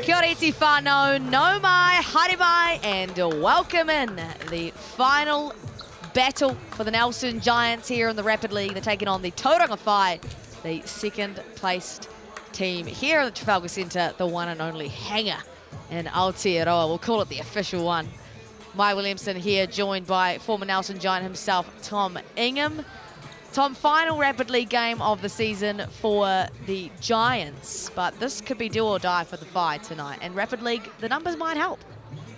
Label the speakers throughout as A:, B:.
A: Kia ora iti whānau, nau mai, haere mai, and welcome in the final battle for the Nelson Giants here in the Rapid League. They're taking on the Tauranga Whai, the second-placed team here at the Trafalgar Centre, the one and only hangar in Aotearoa. We'll call it the official one. Mai Williamson here, joined by former Nelson Giant himself, Tom Ingham. Tom, final Rapid League game of the season for the Giants, but this could be do or die for the Whai tonight. And Rapid League, the numbers might help.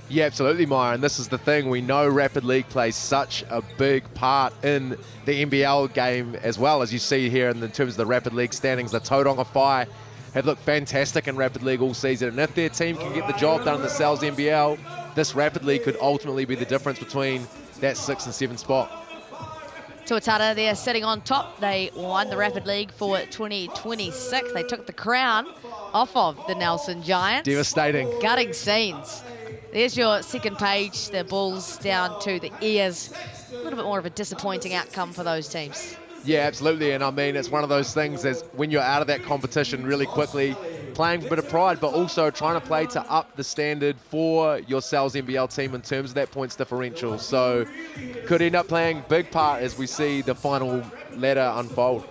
B: Yeah, absolutely, Maya, and this is the thing. We know Rapid League plays such a big part in the NBL game as well, as you see here in terms of the Rapid League standings. The Tauranga Whai have looked fantastic in Rapid League all season, and if their team can get the job done in the Cells NBL, this Rapid League could ultimately be the difference between that 6 and 7 spot.
A: Tuatara, they're sitting on top. They won the Rapid League for 2026. They took the crown off of the Nelson Giants.
B: Devastating.
A: Gutting scenes. There's your second page. The Bulls down to the ears. A little bit more of a disappointing outcome for those teams.
B: Yeah, absolutely. And I mean, it's one of those things as when you're out of that competition really quickly, playing for a bit of pride, but also trying to play to up the standard for your Cells NBL team in terms of that points differential. So could end up playing a big part as we see the final ladder unfold.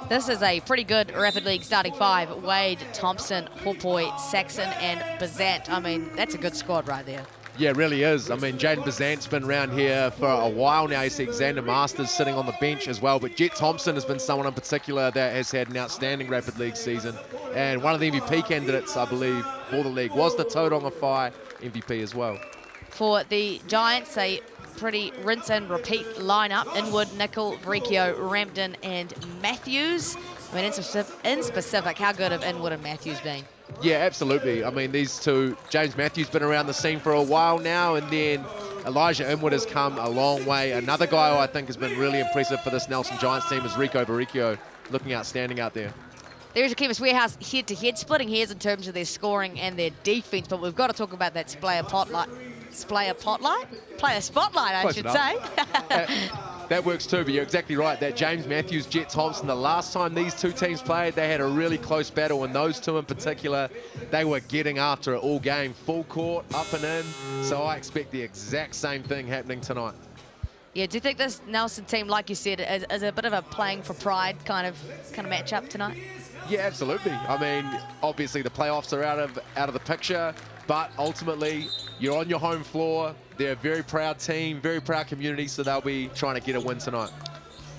A: This is a pretty good Rapid League starting five. Wade, Thompson, Hopoi, Saxon, and Bazant. I mean, that's a good squad right there.
B: Yeah, it really is. I mean, Jaden Bazant's been around here for a while now. You see Xander Masters sitting on the bench as well, but Jet Thompson has been someone in particular that has had an outstanding Rapid League season. And one of the MVP candidates, I believe, for the league was the Tauranga Whai MVP as well.
A: For the Giants, a pretty rinse and repeat lineup. Inwood, Nickel, Vericchio, Rampton, and Matthews. I mean, in specific, how good have Inwood and Matthews been?
B: Yeah, absolutely. I mean, these two, James Matthews been around the scene for a while now, and then Elijah Inwood has come a long way. Another guy who I think has been really impressive for this Nelson Giants team is Rico Vericchio, looking outstanding out there.
A: There's your Chemist Warehouse head-to-head, splitting hairs in terms of their scoring and their defense, but we've got to talk about that player spotlight, I should say.
B: That works too, but you're exactly right. That James Matthews, Jet Thompson, the last time these two teams played, they had a really close battle, and those two in particular, they were getting after it all game, full court, up and in. So I expect the exact same thing happening tonight.
A: Yeah, do you think this Nelson team, like you said, is a bit of a playing for pride kind of matchup tonight?
B: Yeah, absolutely. I mean, obviously the playoffs are out of the picture, but ultimately you're on your home floor. They're a very proud team, very proud community, so they'll be trying to get a win tonight.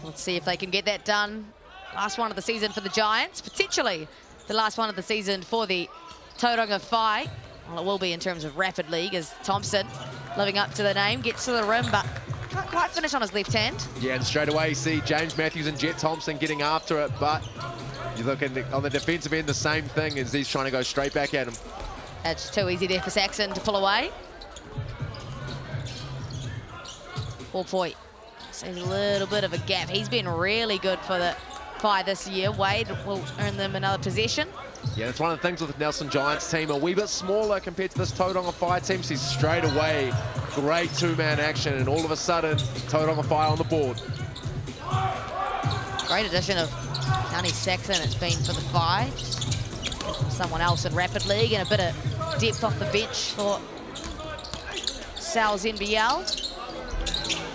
A: Let's see if they can get that done. Last one of the season for the Giants, potentially the last one of the season for the Tauranga Whai. Well, it will be in terms of Rapid League, as Thompson, living up to the name, gets to the rim, but can't quite finish on his left hand. Yeah,
B: and straight away you see James Matthews and Jet Thompson getting after it, but you look on the defensive end, the same thing as he's trying to go straight back at him.
A: It's too easy there for Saxon to pull away. 4 point. So there's a little bit of a gap. He's been really good for the Whai this year. Wade will earn them another possession.
B: Yeah, that's one of the things with the Nelson Giants team. A wee bit smaller compared to this Tauranga Whai team. So straight away, great two-man action, and all of a sudden, Tauranga Whai on the board.
A: Great addition of County Saxon. It's been for the Whai. Someone else in Rapid League, and a bit of depth off the bench for Cells NBL.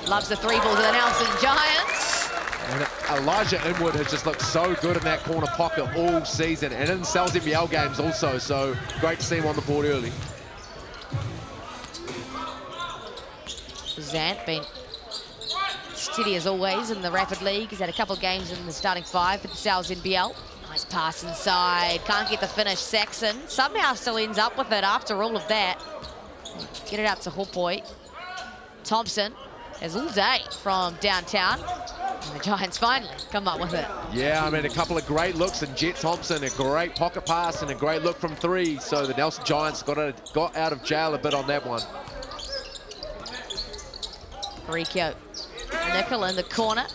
A: Loves the three balls of the Nelson Giants.
B: And Elijah Inwood has just looked so good in that corner pocket all season, and in Cells NBL games also, so great to see him on the board early.
A: Zant been steady as always in the Rapid League. He's had a couple of games in the starting five for the Cells NBL. Nice pass inside, can't get the finish. Saxon somehow still ends up with it after all of that. Get it out to Hopoi. Thompson has all day from downtown, and the Giants finally come up with it.
B: Yeah, I mean, a couple of great looks, and Jet Thompson, a great pocket pass and a great look from three. So the Nelson Giants got out of jail a bit on that one.
A: Vericchio, Nickel in the corner.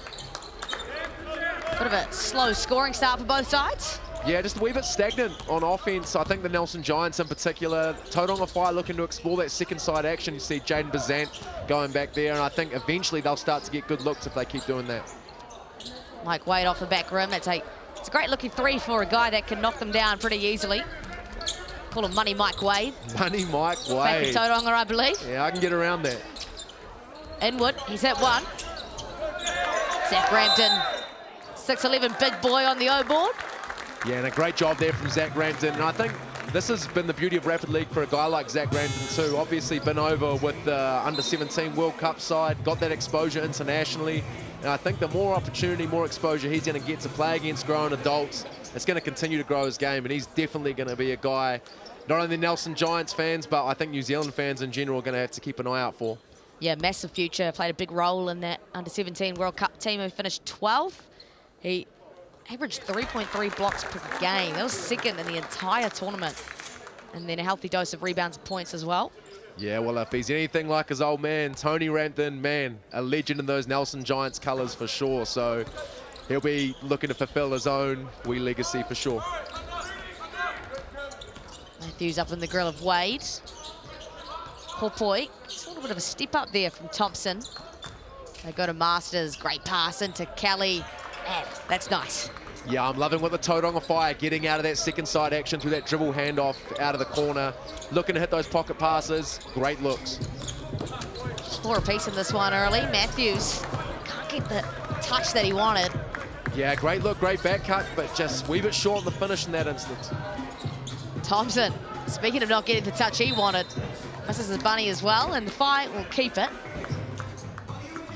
A: Bit of a slow scoring start for both sides.
B: Yeah, just a wee bit stagnant on offense. I think the Nelson Giants in particular, Tauranga Whai looking to explore that second side action. You see Jaden Bazant going back there, and I think eventually they'll start to get good looks if they keep doing that.
A: Mike Wade off the back rim. It's a great looking three for a guy that can knock them down pretty easily. Call him Money Mike Wade.
B: Money Mike
A: Back
B: Wade.
A: in Tauranga, I believe.
B: Yeah, I can get around that.
A: Inwood, he's at one. Zach Rampton, 6'11", big boy on the O board.
B: Yeah, and a great job there from Zach Rampton. And I think this has been the beauty of Rapid League for a guy like Zach Rampton too. Obviously been over with the Under-17 World Cup side, got that exposure internationally. And I think the more opportunity, more exposure he's going to get to play against grown adults, it's going to continue to grow his game. And he's definitely going to be a guy, not only Nelson Giants fans, but I think New Zealand fans in general are going to have to keep an eye out for.
A: Yeah, massive future. Played a big role in that Under-17 World Cup team who finished 12th. He averaged 3.3 blocks per game. That was second in the entire tournament. And then a healthy dose of rebounds and points as well.
B: Yeah, well, if he's anything like his old man, Tony Rampton, man, a legend in those Nelson Giants colours for sure. So he'll be looking to fulfill his own wee legacy for sure.
A: Matthews up in the grill of Wade. Hopoi, it's a little bit of a step up there from Thompson. They go to Masters, great pass into Kelly. Man, that's nice.
B: Yeah, I'm loving what the Tauranga Whai are getting out of that second side action through that dribble handoff out of the corner. Looking to hit those pocket passes, great looks.
A: 4 apiece in this one early. Matthews can't get the touch that he wanted.
B: Yeah, great look, great back cut, but just a wee bit short on the finish in that instance.
A: Thompson, speaking of not getting the touch he wanted, misses the bunny as well, and the Whai will keep it.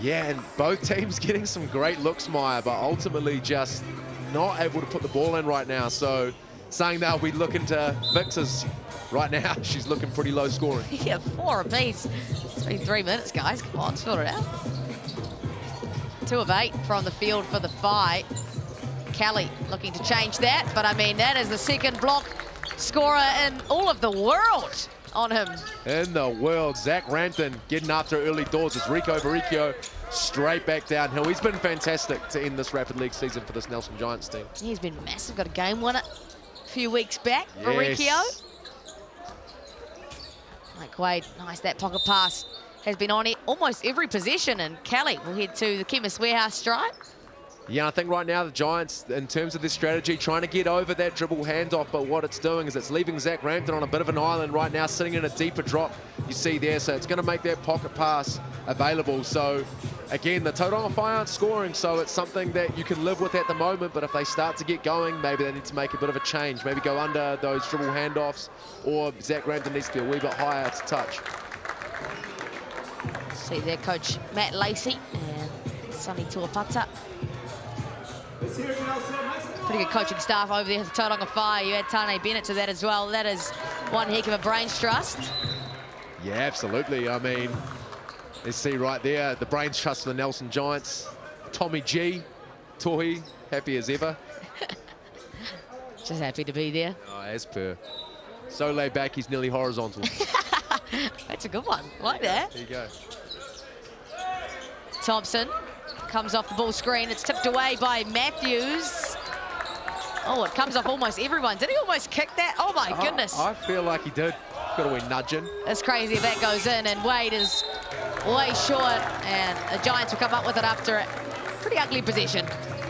B: Yeah, and both teams getting some great looks, Maya, but ultimately just not able to put the ball in right now. So saying they'll be looking to Victor's right now. She's looking pretty low scoring.
A: Yeah, 4 apiece. It's been 3 minutes, guys. Come on, sort it out. 2 of 8 from the field for the Whai. Kelly looking to change that, but I mean, that is the second block scorer in all of the world on him.
B: In the world, Zach Rampton getting after early doors as Rico Baricchio straight back downhill. He's been fantastic to end this Rapid League season for this Nelson Giants team.
A: He's been massive, got a game winner a few weeks back for Baricchio. Mike Wade, nice that pocket pass. Has been on it almost every possession, and Kelly will head to the Chemist Warehouse stripe.
B: Yeah, I think right now the Giants, in terms of their strategy, trying to get over that dribble handoff, but what it's doing is it's leaving Zach Rampton on a bit of an island right now, sitting in a deeper drop, you see there, so it's going to make that pocket pass available. So, again, the Tauranga Whai aren't scoring, so it's something that you can live with at the moment, but if they start to get going, maybe they need to make a bit of a change, maybe go under those dribble handoffs, or Zach Rampton needs to be a wee bit higher to touch.
A: See there, Coach Matt Lacey and Sonny Tuapata. Pretty good coaching staff over there at the Tauranga Whai. You had Tane Bennett to that as well. That is one heck of a brains trust.
B: Yeah, absolutely. I mean, let's see right there, the brains trust for the Nelson Giants. Tommy G, Tohi, happy as ever.
A: Just happy to be there.
B: Oh, as per. So laid back, he's nearly horizontal.
A: That's a good one. Like that.
B: There you go.
A: Thompson comes off the ball screen. It's tipped away by Matthews. Oh, it comes off almost everyone. Did he almost kick that? Oh, my goodness.
B: I feel like he did. Got a wee nudging.
A: It's crazy if that goes in, and Wade is way short, and the Giants will come up with it after a pretty ugly possession.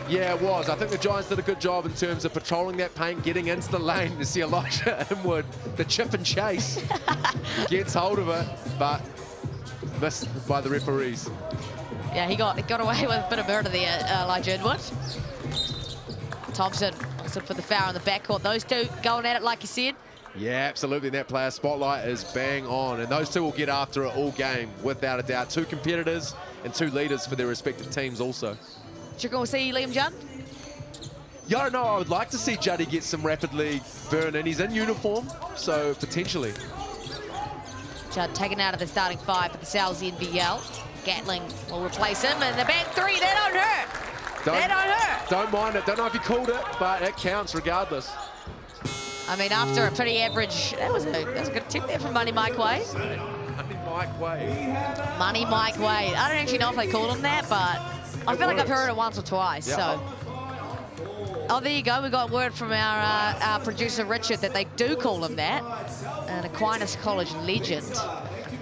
B: Yeah, it was. I think the Giants did a good job in terms of patrolling that paint, getting into the lane to see Elijah Inwood, the chip and chase. Gets hold of it, but missed by the referees.
A: Yeah, he got away with a bit of murder there, Elijah Inwood. Thompson also for the foul in the backcourt. Those two going at it, like you said.
B: Yeah, absolutely. That player spotlight is bang on, and those two will get after it all game, without a doubt. 2 competitors and 2 leaders for their respective teams also.
A: Do you going to see Liam Judd?
B: Yeah, I don't know. I would like to see Juddy get some Rapid League burn, and he's in uniform, so potentially.
A: Judd taken out of the starting 5 for the NZNBL. Gatling will replace him, and the back 3, that don't hurt. That don't hurt.
B: Don't mind it. Don't know if he called it, but it counts regardless.
A: I mean, after a pretty average, that was a good tip there from Money Mike Wade.
B: Money Mike Wade.
A: Money Mike Wade. I don't actually know if they called him that, but I feel like I've heard it once or twice.
B: Yeah.
A: So, oh, there you go. We got word from our producer Richard that they do call him that. An Aquinas College legend.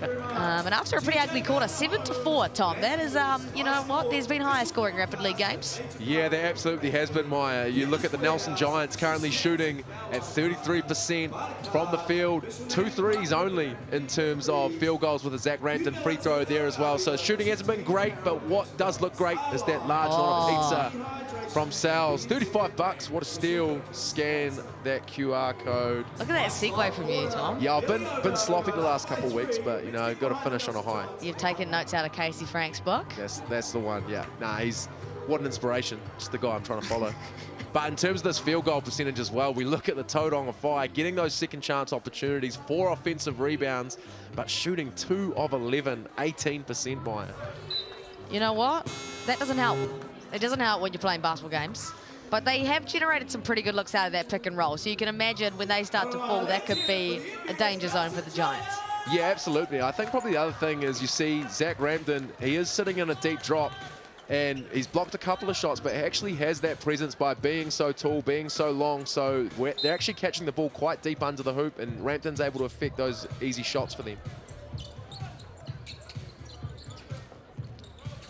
A: And after a pretty ugly quarter, 7-4, Tom. That is, you know what? There's been higher scoring Rapid League games.
B: Yeah, there absolutely has been, Maya. You look at the Nelson Giants currently shooting at 33% from the field. 2 threes only in terms of field goals with a Zach Rampton free throw there as well. So shooting hasn't been great, but what does look great is that large line of pizza from Sal's. $35, what a steal. Scan that QR code.
A: Look at that segue from you, Tom.
B: Yeah, I've been sloppy the last couple of weeks, but, you know, got to finish on a high.
A: You've taken notes out of Casey Frank's book.
B: That's the one, yeah. Nah, what an inspiration. Just the guy I'm trying to follow. But in terms of this field goal percentage as well, we look at the Tauranga Whai getting those second chance opportunities, 4 offensive rebounds, but shooting 2 of 11, 18%, Maya.
A: You know what? That doesn't help. It doesn't help when you're playing basketball games. But they have generated some pretty good looks out of that pick and roll. So you can imagine when they start to fall, that could be a danger zone for the Giants.
B: Yeah, absolutely. I think probably the other thing is you see Zach Rampton, he is sitting in a deep drop and he's blocked a couple of shots, but he actually has that presence by being so tall, being so long. So they're actually catching the ball quite deep under the hoop, and Rampton's able to affect those easy shots for them.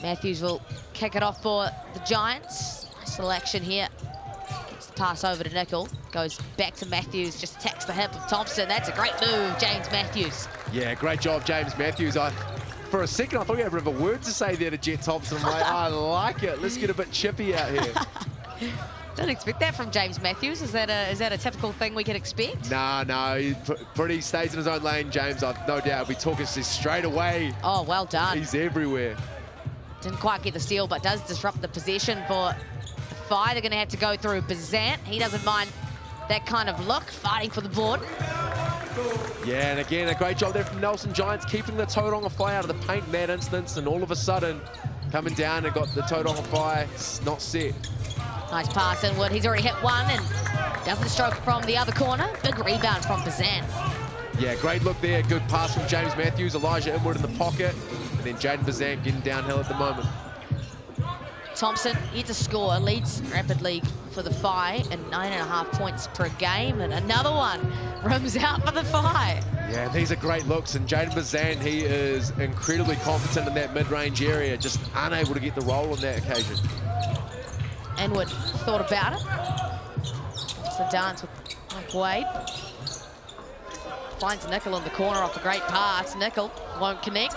A: Matthews will kick it off for the Giants. Selection here. Gets the pass over to Nickel. Goes back to Matthews, just attacks the hip of Thompson. That's a great move, James Matthews.
B: Yeah, great job, James Matthews. For a second, I thought you had a bit of a word to say there to Jet Thompson. I'm like, I like it. Let's get a bit chippy out here.
A: Don't expect that from James Matthews. Is that a typical thing we can expect?
B: No, he pretty stays in his own lane, James. I've no doubt he'll be talking to straight away.
A: Oh, well done.
B: He's everywhere.
A: Didn't quite get the steal, but does disrupt the possession for the Whai. They're going to have to go through Bazant. He doesn't mind that kind of look, fighting for the board.
B: Yeah, and again, a great job there from Nelson Giants, keeping the Tauranga Whai out of the paint in that instance, and all of a sudden, coming down and got the Tauranga Whai not set.
A: Nice pass inward. He's already hit one and doesn't stroke from the other corner. Big rebound from Bazant.
B: Yeah, great look there. Good pass from James Matthews. Elijah Inwood in the pocket. And then Jaden Bazant getting downhill at the moment.
A: Thompson yet to score, leads Rapid League for the Whai and 9.5 points per game. And another one rims out for the Whai.
B: Yeah, these are great looks. And Jaden Bazant, he is incredibly competent in that mid-range area, just unable to get the roll on that occasion.
A: Inwood thought about it. It's a dance with Mike Wade. Finds Nickel in the corner off a great pass. Nickel won't connect.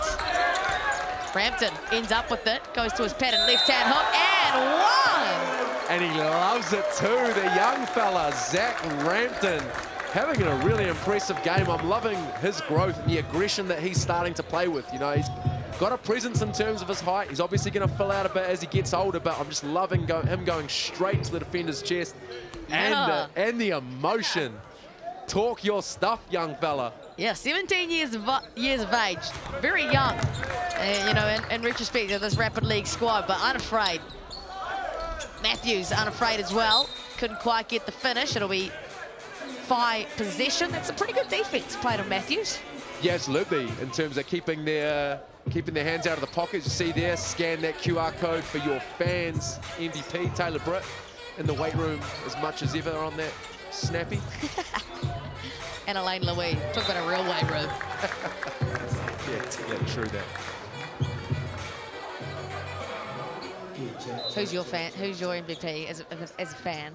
A: Rampton ends up with it, goes to his pattern left-hand hook, and one!
B: And he loves it too, the young fella, Zach Rampton, having a really impressive game. I'm loving his growth and the aggression that he's starting to play with. You know, he's got a presence in terms of his height. He's obviously going to fill out a bit as he gets older, but I'm just loving him going straight to the defender's chest.
A: Yeah.
B: And the emotion. Talk your stuff, young fella.
A: Yeah, 17 years of age, very young. You know, in retrospect of this Rapid League squad, but unafraid. Matthews unafraid as well. Couldn't quite get the finish. It'll be Whai possession. That's a pretty good defense played on Matthews.
B: Yeah, absolutely. In terms of keeping their hands out of the pockets, you see there, scan that QR code for your fans. MVP Taylor Britt in the weight room as much as ever on that snappy.
A: And Elaine Louis, talk about a real weight room.
B: Yeah, true that.
A: Who's your fan? Who's your MVP as a fan?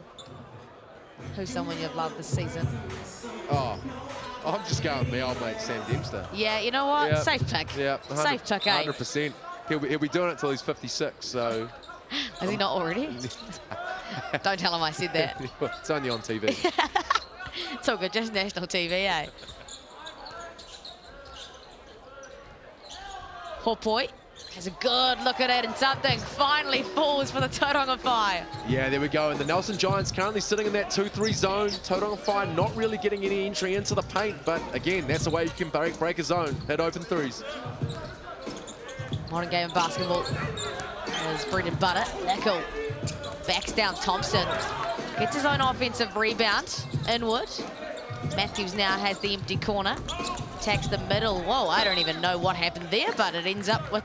A: Who's someone you've loved this season?
B: Oh, I'm just going with my old mate Sam Dempster.
A: Yeah, you know what?
B: Yep.
A: Safe pick.
B: Yeah,
A: safe pick, eh?
B: 100%. He'll be doing it till he's 56. So.
A: Is he not already? Don't tell him I said that.
B: It's only on TV.
A: It's all good, just national TV, eh? Hopoi has a good look at it, and something finally falls for the Tauranga Whai.
B: Yeah, there we go. And the Nelson Giants currently sitting in that 2-3 zone. Tauranga Whai not really getting any entry into the paint, but again, that's the way you can break a zone. Hit open threes.
A: Modern game of basketball is bread and butter. Nickel backs down Thompson. Gets his own offensive rebound. Inwood. Matthews now has the empty corner. Attacks the middle. Whoa, I don't even know what happened there, but it ends up with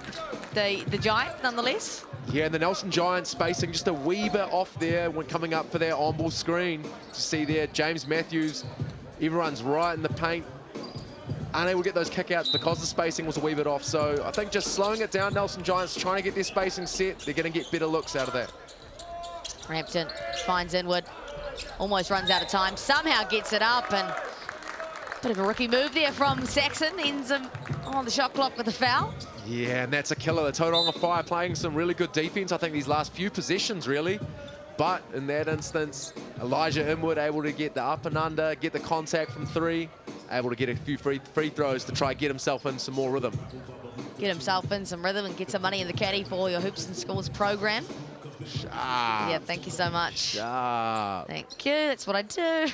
A: the Giants nonetheless.
B: Yeah, and the Nelson Giants spacing just a wee bit off there when coming up for their on-ball screen. To see there, James Matthews, everyone's right in the paint. unable to get those kickouts because the spacing was a wee bit off. So I think just slowing it down, Nelson Giants trying to get their spacing set. They're going to get better looks out of that.
A: Rampton finds Inwood, almost runs out of time, somehow gets it up, and bit of a rookie move there from Saxon, ends him on the shot clock with a foul.
B: Yeah, and that's a killer. The Tauranga Whai playing some really good defense, I think, these last few possessions, really. But in that instance, Elijah Inwood able to get the up and under, get the contact from three, able to get a few free throws to try and get himself in some more rhythm.
A: Get himself in some rhythm and get some money in the caddy for your Hoops and Schools program.
B: Sharp.
A: Yeah, thank you so much.
B: Sharp.
A: Thank you, that's what I do.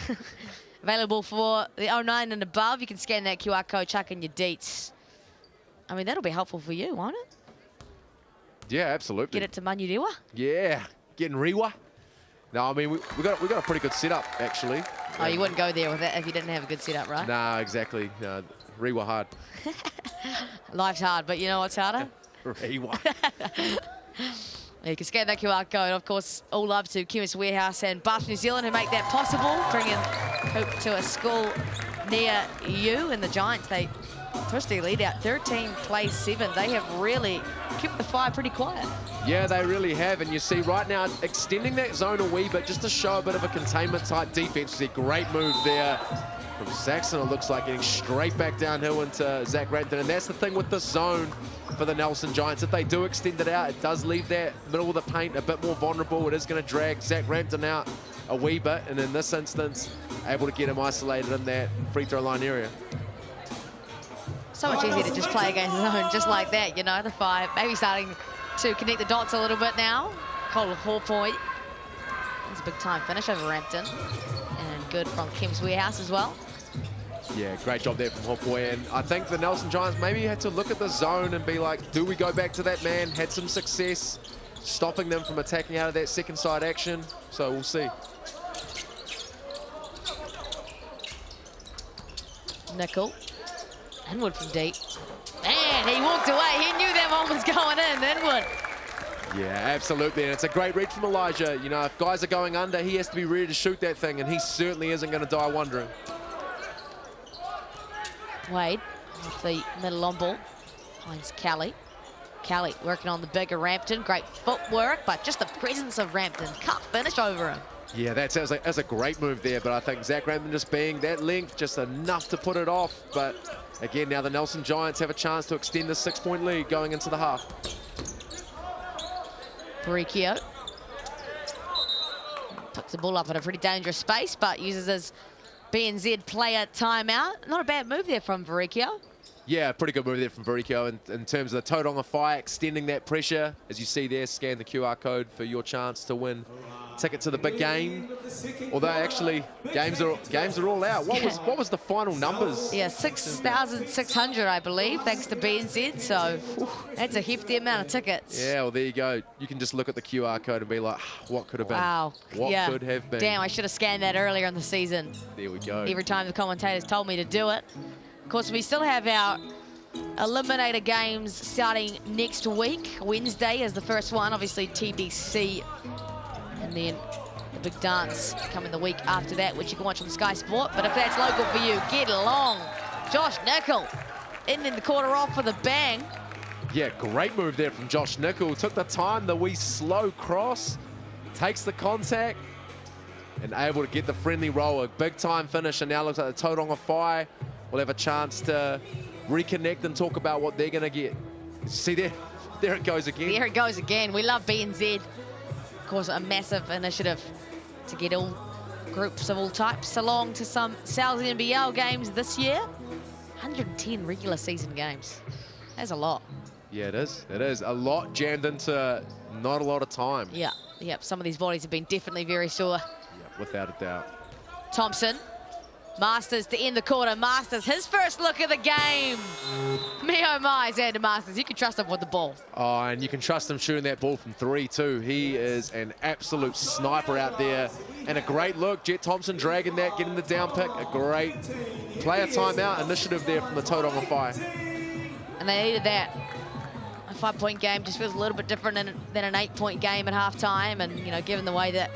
A: Available for the 09 and above. You can scan that QR code, chuck in your deets. I mean, that'll be helpful for you, won't it?
B: Yeah, absolutely.
A: Get it to Manurewa.
B: Yeah, getting Rewa. No, I mean, we got a pretty good setup, actually.
A: Oh, you wouldn't go there with it if you didn't have a good setup, right?
B: Nah, exactly. No, Rewa hard.
A: Life's hard, but you know what's harder?
B: Rewa.
A: You can scan that QR code. Of course, all love to Chemist Warehouse and Bath New Zealand who make that possible, bringing hope to a school near you. And the Giants, they pushed their lead out 13 plays 7. They have really kept the fire pretty quiet.
B: Yeah, they really have. And you see right now, extending that zone a wee bit just to show a bit of a containment type defense. It's a great move there from Saxon. It looks like getting straight back downhill into Zach Rampton. And that's the thing with this zone for the Nelson Giants. If they do extend it out, it does leave that middle of the paint a bit more vulnerable. It is going to drag Zach Rampton out a wee bit. And in this instance, able to get him isolated in that free throw line area.
A: So much easier to just play against the zone just like that, you know, the five. Maybe starting to connect the dots a little bit now. Cole Hawpoint. That's a big time finish over Rampton. And good from Kim's Warehouse as well.
B: Yeah, great job there from Hawpoint. And I think the Nelson Giants maybe had to look at the zone and be like, do we go back to that man? Had some success stopping them from attacking out of that second side action. So we'll see.
A: Nickel. Inwood from deep. Man, he walked away. He knew that one was going in, Inwood.
B: Yeah, absolutely. And it's a great read from Elijah. You know, if guys are going under, he has to be ready to shoot that thing, and he certainly isn't going to die wondering.
A: Wade off the middle on ball. Finds Kelly. Kelly working on the bigger Rampton. Great footwork, but just the presence of Rampton. Can't finish over him.
B: Yeah, that's a great move there, but I think Zach Rampton just being that length, just enough to put it off. But again, now the Nelson Giants have a chance to extend the 6-point lead going into the half.
A: Baricchio puts the ball up at a pretty dangerous space, but uses his BNZ player timeout. Not a bad move there from Baricchio.
B: Yeah, pretty good move there from Baricchio in terms of the Tauranga Whai extending that pressure. As you see there, scan the QR code for your chance to win ticket to the big game. Although actually, games are all out. What was the final numbers?
A: Yeah, 6,600, I believe, thanks to BNZ. So that's a hefty amount of tickets.
B: Yeah, well, there you go. You can just look at the QR code and be like, what could have been?
A: Wow.
B: What could have been?
A: Damn, I should have scanned that earlier in the season.
B: There we go.
A: Every time the commentators told me to do it. Of course, we still have our eliminator games starting next week. Wednesday is the first one, obviously TBC. And then the big dance coming the week after that, which you can watch on Sky Sport. But if that's local for you, get along. Josh Nickel in the quarter off for the bang.
B: Yeah, great move there from Josh Nickel. Took the time, the wee slow cross, takes the contact, and able to get the friendly roll. A big time finish, and now looks like the Tauranga Whai will have a chance to reconnect and talk about what they're going to get. See there? There it goes again.
A: There it goes again. We love BNZ. Of course, a massive initiative to get all groups of all types along to some NZNBL games this year. 110 regular season games. That's a lot.
B: Yeah, it is. It is. A lot jammed into not a lot of time.
A: Yeah, yep. Some of these bodies have been definitely very sore.
B: Yeah, without a doubt.
A: Thompson. Masters to end the quarter. Masters, his first look of the game. Me oh my, Xander Masters. You can trust him with the ball.
B: Oh, and you can trust him shooting that ball from 3 too. He is an absolute sniper out there. And a great look. Jet Thompson dragging that, getting the down pick. A great player timeout initiative there from the Tauranga Whai.
A: And they needed that. a 5-point game just feels a little bit different than an 8-point game at halftime. And, you know, given the way that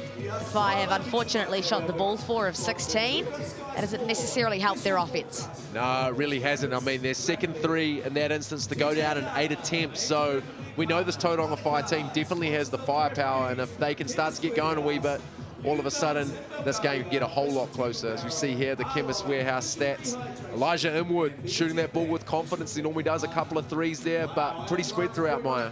A: Whai have unfortunately shot the ball 4 of 16, that doesn't necessarily help their offense.
B: No, it really hasn't. I mean, their second 3 in that instance to go down in 8 attempts. So we know this Tauranga Whai team definitely has the firepower. And if they can start to get going a wee bit, all of a sudden, this game can get a whole lot closer. As we see here, the Chemist Warehouse stats. Elijah Inwood shooting that ball with confidence. He normally does a couple of threes there, but pretty spread throughout, Maya.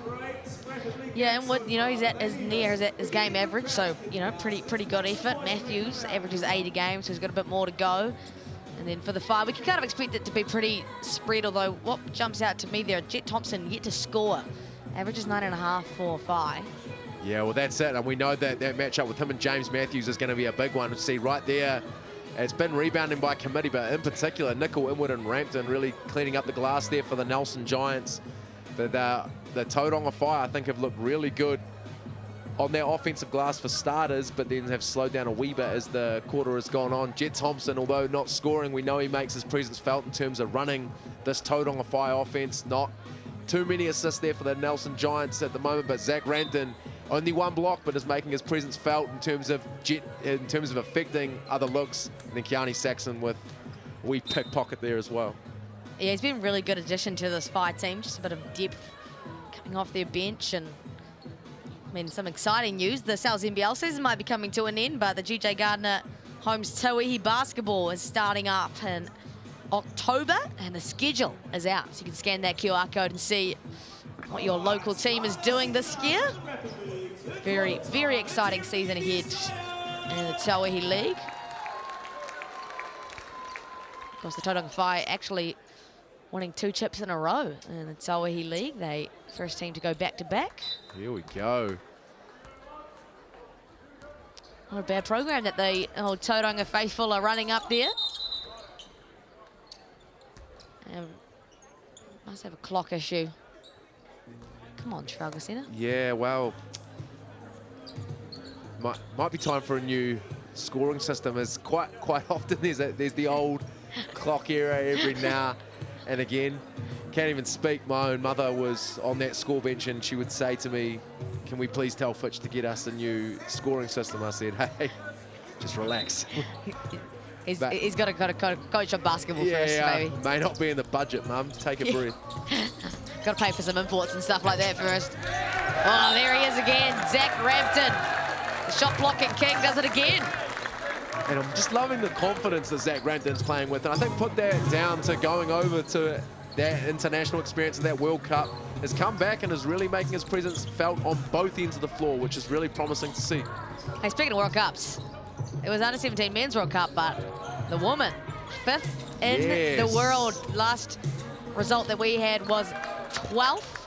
A: Yeah, Inwood, you know, he's at his game average, so, you know, pretty good effort. Matthews averages 8 a game, so he's got a bit more to go. And then for the Whai, we can kind of expect it to be pretty spread, although what jumps out to me there, Jet Thompson yet to score. Averages 9.5 for Whai.
B: Yeah, well, that's it. And we know that that matchup with him and James Matthews is going to be a big one. See, right there, it's been rebounding by committee, but in particular, Nickel, Inwood, and Rampton really cleaning up the glass there for the Nelson Giants. But the Tauranga Whai, I think, have looked really good on their offensive glass for starters, but then have slowed down a wee bit as the quarter has gone on. Jet Thompson, although not scoring, we know he makes his presence felt in terms of running this Tauranga Whai offense. Not too many assists there for the Nelson Giants at the moment, but Zach Rampton, only 1 block, but is making his presence felt in terms of affecting other looks. And then Kiani Saxon with a wee pickpocket there as well.
A: Yeah, he's been a really good addition to this Whai team. Just a bit of depth coming off their bench. And I mean, some exciting news. The NZNBL season might be coming to an end, but the GJ Gardner Homes Tauihi basketball is starting up in October, and the schedule is out. So you can scan that QR code and see what your local team is doing this year. Very, very exciting season ahead in the Tauihi League. Of course, the Tauranga Whai actually winning 2 chips in a row in the Tauihi League. They first team to go back-to-back.
B: Here we go.
A: Not a bad program that the old Tauranga faithful are running up there. And must have a clock issue. Come on, Trafalgar Centre.
B: Yeah, well, might be time for a new scoring system. As quite often there's the old clock error every now and again. Can't even speak. My own mother was on that score bench and she would say to me, "Can we please tell Fitch to get us a new scoring system?" I said, "Hey, just relax."
A: He's got to coach on basketball first,
B: yeah,
A: maybe.
B: May not be in the budget, Mum. Take a breath.
A: Got to pay for some imports and stuff like that first. Oh, there he is again, Zach Rampton. The shot blocking king does it again.
B: And I'm just loving the confidence that Zach Rampton's playing with. And I think put that down to going over to that international experience and that World Cup, has come back and is really making his presence felt on both ends of the floor, which is really promising to see.
A: Hey, speaking of World Cups, it was under-17 Men's World Cup, but the woman, 5th in the world. Last result that we had was 12th,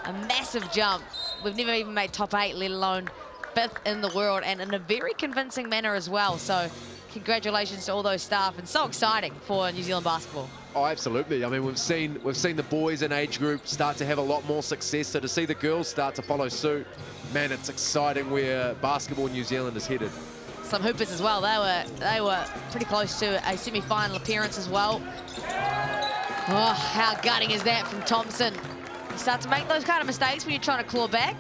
A: a massive jump. We've never even made top 8, let alone 5th in the world, and in a very convincing manner as well. So congratulations to all those staff, and so exciting for New Zealand basketball.
B: Oh, absolutely. I mean, we've seen the boys in age group start to have a lot more success. So to see the girls start to follow suit, man, it's exciting where basketball in New Zealand is headed.
A: Some hoopers as well. They were pretty close to a semi-final appearance as well. Oh, how gutting is that from Thompson? You start to make those kind of mistakes when you're trying to claw back.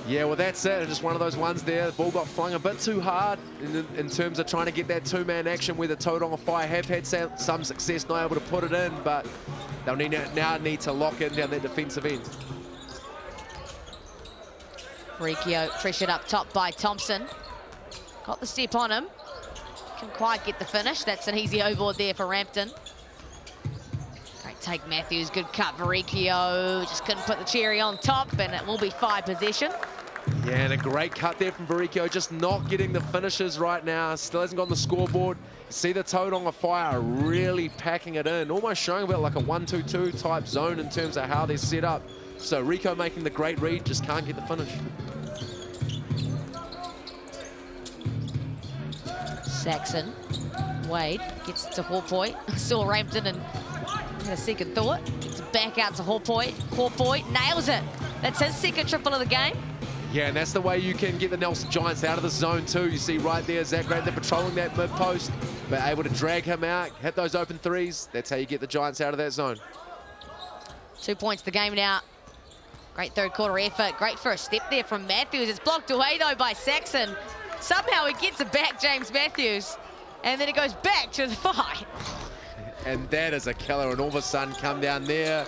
B: Yeah, well, that's it. Just one of those ones there. The ball got flung a bit too hard in terms of trying to get that 2-man action, where the Tauranga Whai have had some success not able to put it in, but they'll now need to lock in down that defensive end.
A: Riccio pressured up top by Thompson. Got the step on him. Can't quite get the finish. That's an easy O-board there for Rampton. Great take, Matthews. Good cut for Riccio. Just couldn't put the cherry on top, and it will be 5 possession.
B: Yeah, and a great cut there from Baricchio, just not getting the finishes right now. Still hasn't got on the scoreboard. You see the Tauranga Whai are really packing it in, almost showing a bit like a 1-2-2 type zone in terms of how they're set up. So Rico making the great read, just can't get the finish.
A: Saxon. Wade gets to Hawpoy. Saw Rampton and had a second thought. Gets it back out to Hawpoy. Hawpoy nails it. That's his second triple of the game.
B: Yeah, and that's the way you can get the Nelson Giants out of the zone too. You see right there, Zach Rampton patrolling that mid-post, but able to drag him out, hit those open threes. That's how you get the Giants out of that zone.
A: 2 points the game now Great third quarter effort. Great first step there from Matthews. It's blocked away, though, by Saxon. Somehow he gets it back, James Matthews. And then it goes back to the 5.
B: And that is a killer. And all of a sudden come down there.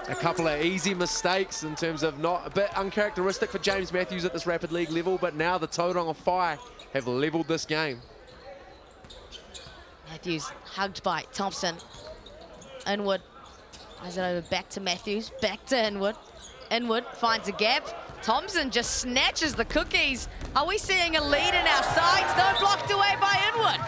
B: A couple of easy mistakes in terms of not a bit uncharacteristic for James Matthews at this Rapid League level. But now the Tauranga Whai have leveled this game.
A: Matthews hugged by Thompson. Inwood. Plays it over back to Matthews. Back to Inwood. Inwood finds a gap. Thompson just snatches the cookies. Are we seeing a lead in our sights? No, blocked away by Inwood.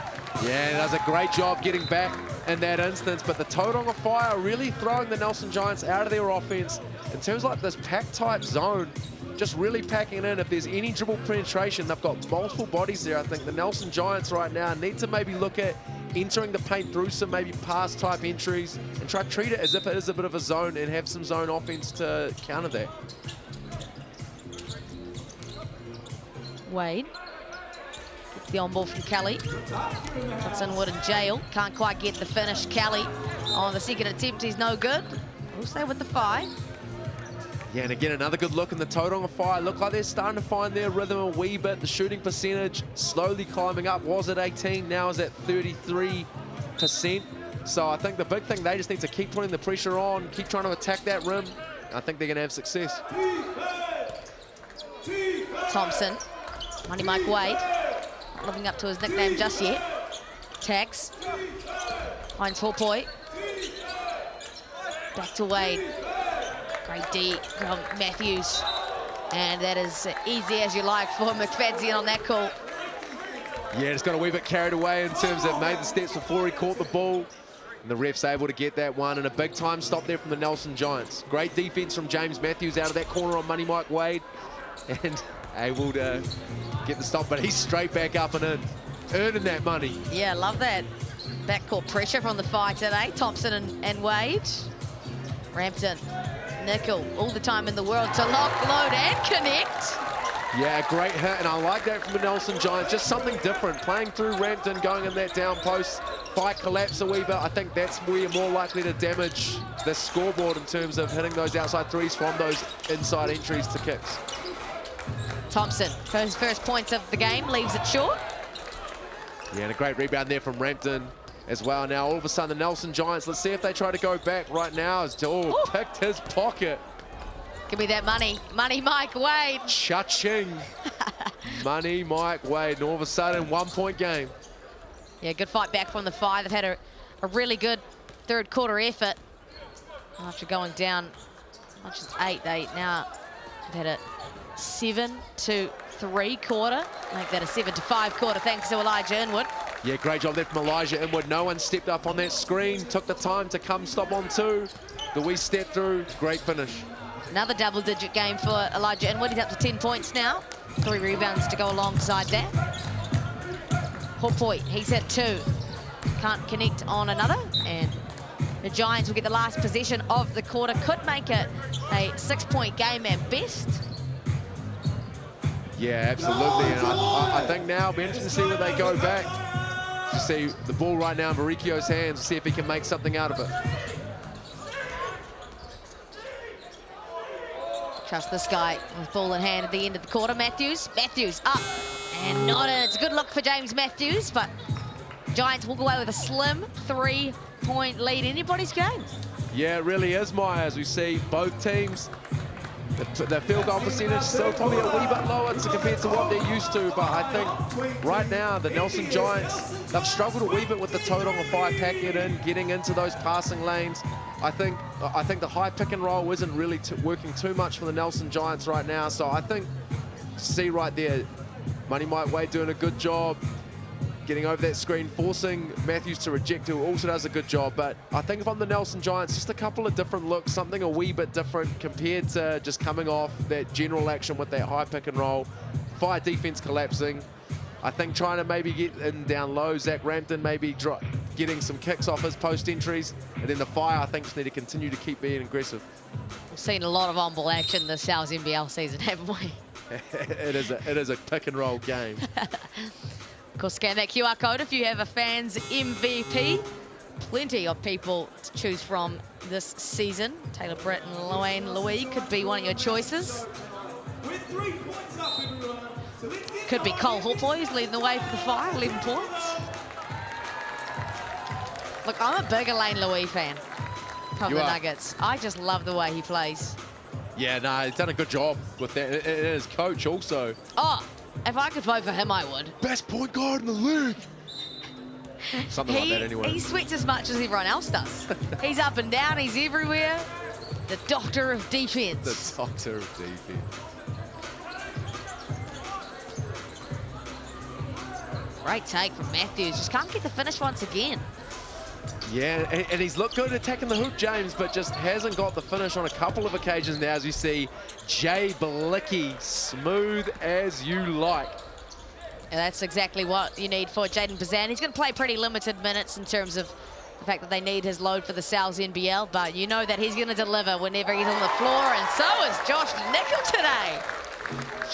B: Yeah, does a great job getting back in that instance, but the Tauranga Whai are really throwing the Nelson Giants out of their offense in terms of like this pack-type zone, just really packing it in. If there's any dribble penetration, they've got multiple bodies there. I think the Nelson Giants right now need to maybe look at entering the paint through some maybe pass-type entries and try to treat it as if it is a bit of a zone and have some zone offense to counter that.
A: Wade gets the on ball from Kelly. Puts Inwood in jail. Can't quite get the finish. Kelly on the second attempt. He's no good. We'll stay with the 5.
B: Yeah, and again, another good look in the Tauranga Whai. Look like they're starting to find their rhythm a wee bit. The shooting percentage slowly climbing up. Was at 18, now is at 33%. So I think the big thing, they just need to keep putting the pressure on, keep trying to attack that rim. I think they're going to have success.
A: Thompson. Money Mike Wade. Not living up to his nickname just yet. Tags. Finds Hopoi. Back to Wade. Great D from Matthews. And that is easy as you like for McFadzean on that call.
B: Yeah, just got a wee bit carried away in terms of made the steps before he caught the ball. And the ref's able to get that one. And a big time stop there from the Nelson Giants. Great defense from James Matthews out of that corner on Money Mike Wade. And able to get the stop, but he's straight back up and in, earning that money.
A: Yeah, love that. Backcourt pressure from the 5 today. Thompson and Wade. Rampton. Nickel, all the time in the world to lock, load, and connect.
B: Yeah, great hit, and I like that from the Nelson Giants. Just something different, playing through Rampton, going in that down post, fight collapse a wee bit. I think that's where you're more likely to damage the scoreboard in terms of hitting those outside threes from those inside entries to kicks.
A: Thompson, for his first points of the game, leaves it short.
B: Yeah, and a great rebound there from Rampton as well. Now, all of a sudden, the Nelson Giants, let's see if they try to go back right now. As picked his pocket.
A: Give me that money. Money Mike Wade.
B: Cha-ching. Money Mike Wade. And all of a sudden, 1-point game.
A: Yeah, good fight back from the 5. They've had a really good third quarter effort. After going down not just 8, they now have had a 7-3 quarter. Make that a 7-5 quarter thanks to Elijah Inwood. Yeah,
B: great job there from Elijah Inwood. No one stepped up on that screen, took the time to come stop on 2. The wee step through, great finish.
A: Another double-digit game for Elijah Inwood. He's up to 10 points now. 3 rebounds to go alongside that. Hopoi, he's at 2. Can't connect on another, and the Giants will get the last possession of the quarter. Could make it a 6-point game at best.
B: Yeah, absolutely, and I think now it'll be interesting to see where they go back. To see the ball right now in Maricchio's hands, to see if he can make something out of it.
A: Trust this guy with ball in hand at the end of the quarter. Matthews up and not in. It's a good look for James Matthews, but Giants walk away with a slim 3-point lead. Anybody's game.
B: Yeah, it really is, Maya, as we see both teams. The field goal percentage still probably a wee bit lower compared to what they're used to, but I think right now the Nelson Giants, they've struggled a wee bit with the Tauranga Whai packing it in, getting into those passing lanes. I think the high pick and roll isn't really working too much for the Nelson Giants right now, so I think, see right there, Money Mike Wade doing a good job getting over that screen, forcing Matthews to reject, who also does a good job. But I think if I'm the Nelson Giants, just a couple of different looks, something a wee bit different compared to just coming off that general action with that high pick and roll. Fire defense collapsing. I think trying to maybe get in down low, Zach Rampton maybe getting some kicks off his post entries. And then the Fire, I think, just need to continue to keep being aggressive.
A: We've seen a lot of on-ball action this Sal's NBL season, haven't we?
B: It is a pick and roll game.
A: Of course, scan that QR code if you have a fans MVP plenty of people to choose from this season. Taylor Britt and Luane Louis could be one of your choices. Could be Cole Hoploy, who's leading the way for the Fire, 11 points. Look, I'm a big Elaine Louis fan of the Nuggets. I just love the way he plays.
B: Yeah, no, he's done a good job with that. And his coach also.
A: Oh, if I could vote for him, I would.
B: Best point guard in the league. Something like that anyway.
A: He sweats as much as everyone else does. He's up and down, he's everywhere. The doctor of defense.
B: The doctor of defense.
A: Great take from Matthews. Just can't get the finish once again.
B: Yeah, and he's looked good attacking the hoop, James, but just hasn't got the finish on a couple of occasions now, as we see Jay Balicki, smooth as you like.
A: And that's exactly what you need for Jaden Bazan. He's going to play pretty limited minutes in terms of the fact that they need his load for the Sal's NBL, but you know that he's going to deliver whenever he's on the floor, and so is Josh Nickel today.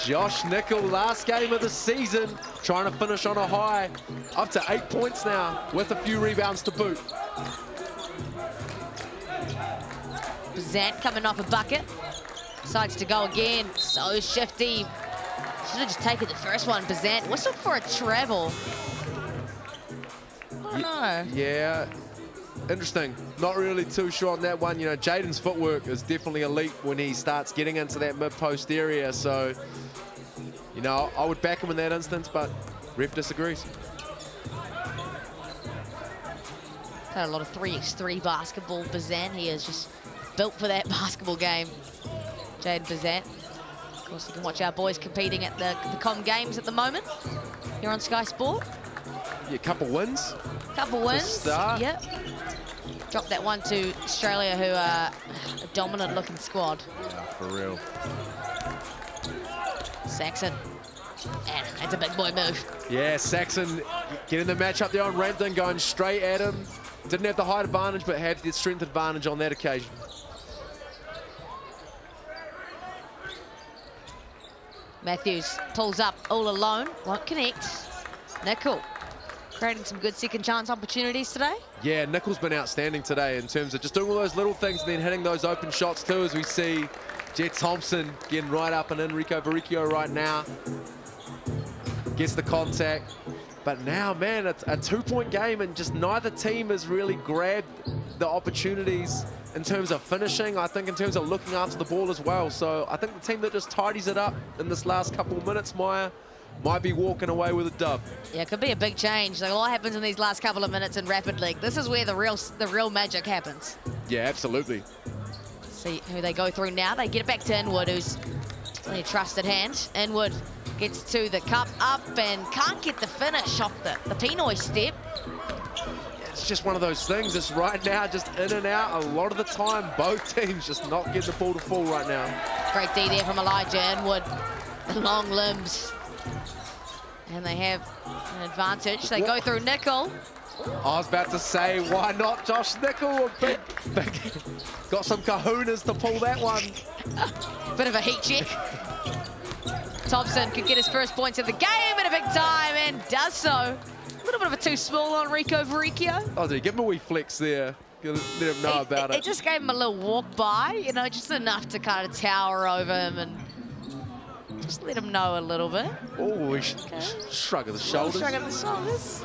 B: Josh Nickel, last game of the season, trying to finish on a high. Up to 8 points now, with a few rebounds to boot.
A: Bazant coming off a bucket. Decides to go again. So shifty. Should have just taken the first one. Bazant whistled for a travel. Oh no.
B: Yeah. Interesting. Not really too sure on that one. You know, Jaden's footwork is definitely elite when he starts getting into that mid-post area. So, you know, I would back him in that instance, but ref disagrees.
A: Had a lot of 3x3 basketball. Bazan, he is just built for that basketball game. Jaden Bazan. Of course, you can watch our boys competing at the Com Games at the moment here on Sky Sport.
B: Yeah, couple wins.
A: Couple wins.
B: Start.
A: Yep. Dropped that one to Australia, who are a dominant-looking squad.
B: Yeah, for real.
A: Saxon. And that's a big boy move.
B: Yeah, Saxon getting the match up there on Rampton, going straight at him. Didn't have the height advantage, but had the strength advantage on that occasion.
A: Matthews pulls up all alone, won't connect. Nickel creating some good second chance opportunities today.
B: Yeah, Nickel's been outstanding today in terms of just doing all those little things and then hitting those open shots too, as we see Jet Thompson getting right up and Enrico Barricchio right now. Gets the contact. But now, man, it's a two-point game and just neither team has really grabbed the opportunities in terms of finishing, I think in terms of looking after the ball as well. So I think the team that just tidies it up in this last couple of minutes, Maya, might be walking away with a dub.
A: Yeah, it could be a big change. Like, a lot happens in these last couple of minutes in Rapid League. This is where the real magic happens.
B: Yeah, absolutely.
A: See who they go through now. They get it back to Inwood, who's a trusted hand. Inwood gets to the cup up and can't get the finish off the Pinoy step.
B: It's just one of those things. It's right now just in and out. A lot of the time, both teams just not getting the ball to fall right now.
A: Great D there from Elijah Inwood. The long limbs. And they have an advantage. They go through Nickel.
B: I was about to say, why not Josh Nickel? Big, got some kahunas to pull that one.
A: Bit of a heat check. Thompson could get his first points of the game in a big time and does so. A little bit of a too small on Rico Vericchio.
B: Oh, dude, give him a wee flex there. Let him know about it.
A: It just gave him a little walk by, you know, just enough to kind of tower over him and just let him know a little bit.
B: Oh, he shrug of the shoulders.
A: Shrug of the shoulders.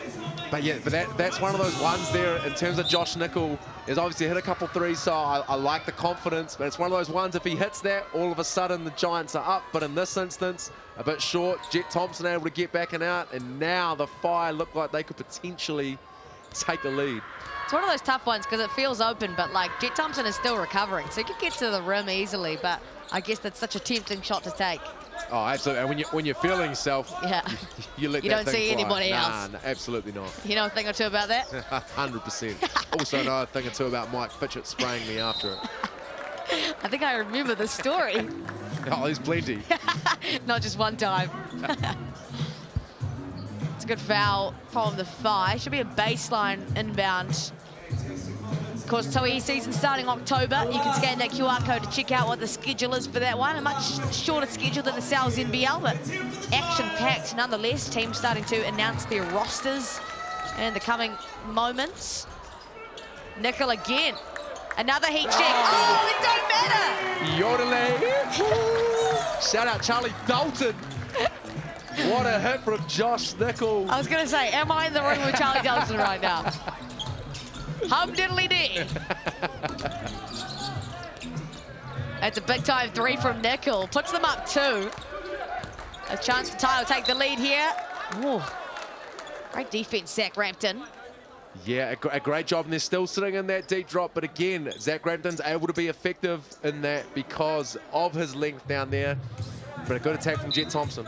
B: But yeah, but that's one of those ones there in terms of Josh Nickel. Is obviously hit a couple threes, so I like the confidence. But it's one of those ones, if he hits that, all of a sudden the Giants are up. But in this instance, a bit short. Jet Thompson able to get back and out. And now the Fire look like they could potentially take the lead.
A: It's one of those tough ones because it feels open, but like Jet Thompson is still recovering. So he could get to the rim easily, but I guess that's such a tempting shot to take.
B: Oh, absolutely. And when you're feeling yourself,
A: yeah,
B: you let
A: you
B: that
A: don't
B: thing
A: see
B: fly.
A: anybody else.
B: Nah, absolutely not.
A: You know a thing or two about that?
B: 100%. Also know a thing or two about Mike Fitchett spraying me after it.
A: I think I remember the story.
B: Oh, there's plenty.
A: Not just one time. It's a good foul from the Fire. Should be a baseline inbound. Of course, Toei season starting October. You can scan that QR code to check out what the schedule is for that one. A much shorter schedule than the Sal's NBL, but action-packed nonetheless. Teams starting to announce their rosters in the coming moments. Nickel again. Another heat check. Oh, it don't matter.
B: Yodeling. Shout out Charlie Dalton. What a hit from Josh Nickel.
A: I was going to say, am I in the room with Charlie Dalton right now? Hum diddly dee. That's a big time 3 from Nickel. Puts them up 2. A chance for Ty to take the lead here. Ooh. Great defense, Zach Rampton.
B: Yeah, a great job, and they're still sitting in that deep drop, but again, Zach Rampton's able to be effective in that because of his length down there. But a good attack from Jet Thompson.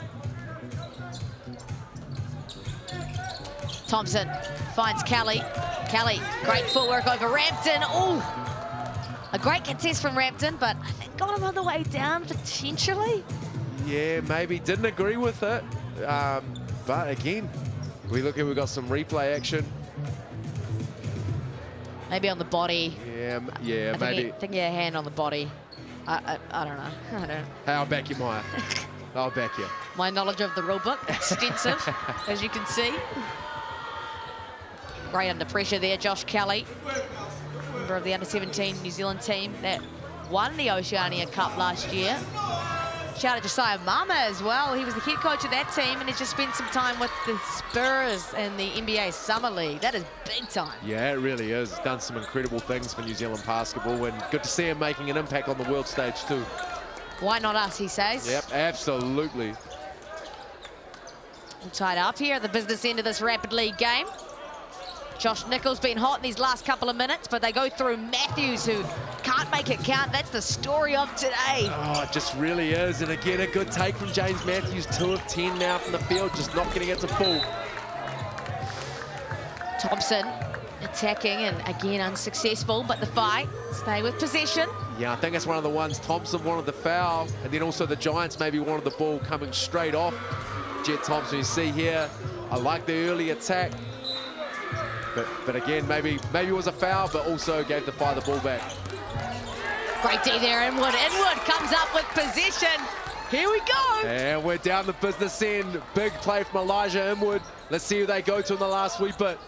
A: Thompson finds Kelly. Kelly, great footwork over Rampton. Ooh, a great contest from Rampton, but I think got him on the way down potentially.
B: Yeah, maybe didn't agree with it, but again, we've got some replay action.
A: Maybe on the body.
B: Yeah,
A: I
B: maybe.
A: think he had a hand on the body. I don't know. I don't know.
B: Hey, I'll back you, Maya. I'll back you.
A: My knowledge of the rule book, extensive, as you can see. Great under pressure there, Josh Kelly, member of the under-17 New Zealand team that won the Oceania Cup last year. Shout out to Josiah Mama as well. He was the head coach of that team and has just spent some time with the Spurs and the NBA Summer League. That is big time.
B: Yeah, it really is. Done some incredible things for New Zealand basketball, and good to see him making an impact on the world stage too.
A: Why not us, he says.
B: Yep, absolutely.
A: All tied up here at the business end of this Rapid League game. Josh Nickel's been hot in these last couple of minutes, but they go through Matthews, who can't make it count. That's the story of today.
B: Oh, it just really is. And again, a good take from James Matthews. 2 of 10 now from the field, just not getting it to full.
A: Thompson attacking and again unsuccessful, but the fight stay with possession.
B: Yeah, I think that's one of the ones Thompson wanted the foul, and then also the Giants maybe wanted the ball coming straight off Jet Thompson. You see here, I like the early attack. But again, maybe it was a foul, but also gave the Fire the ball back.
A: Great D there, Inwood. Inwood comes up with possession. Here we go.
B: And we're down the business end. Big play from Elijah Inwood. Let's see who they go to in the last sweep, but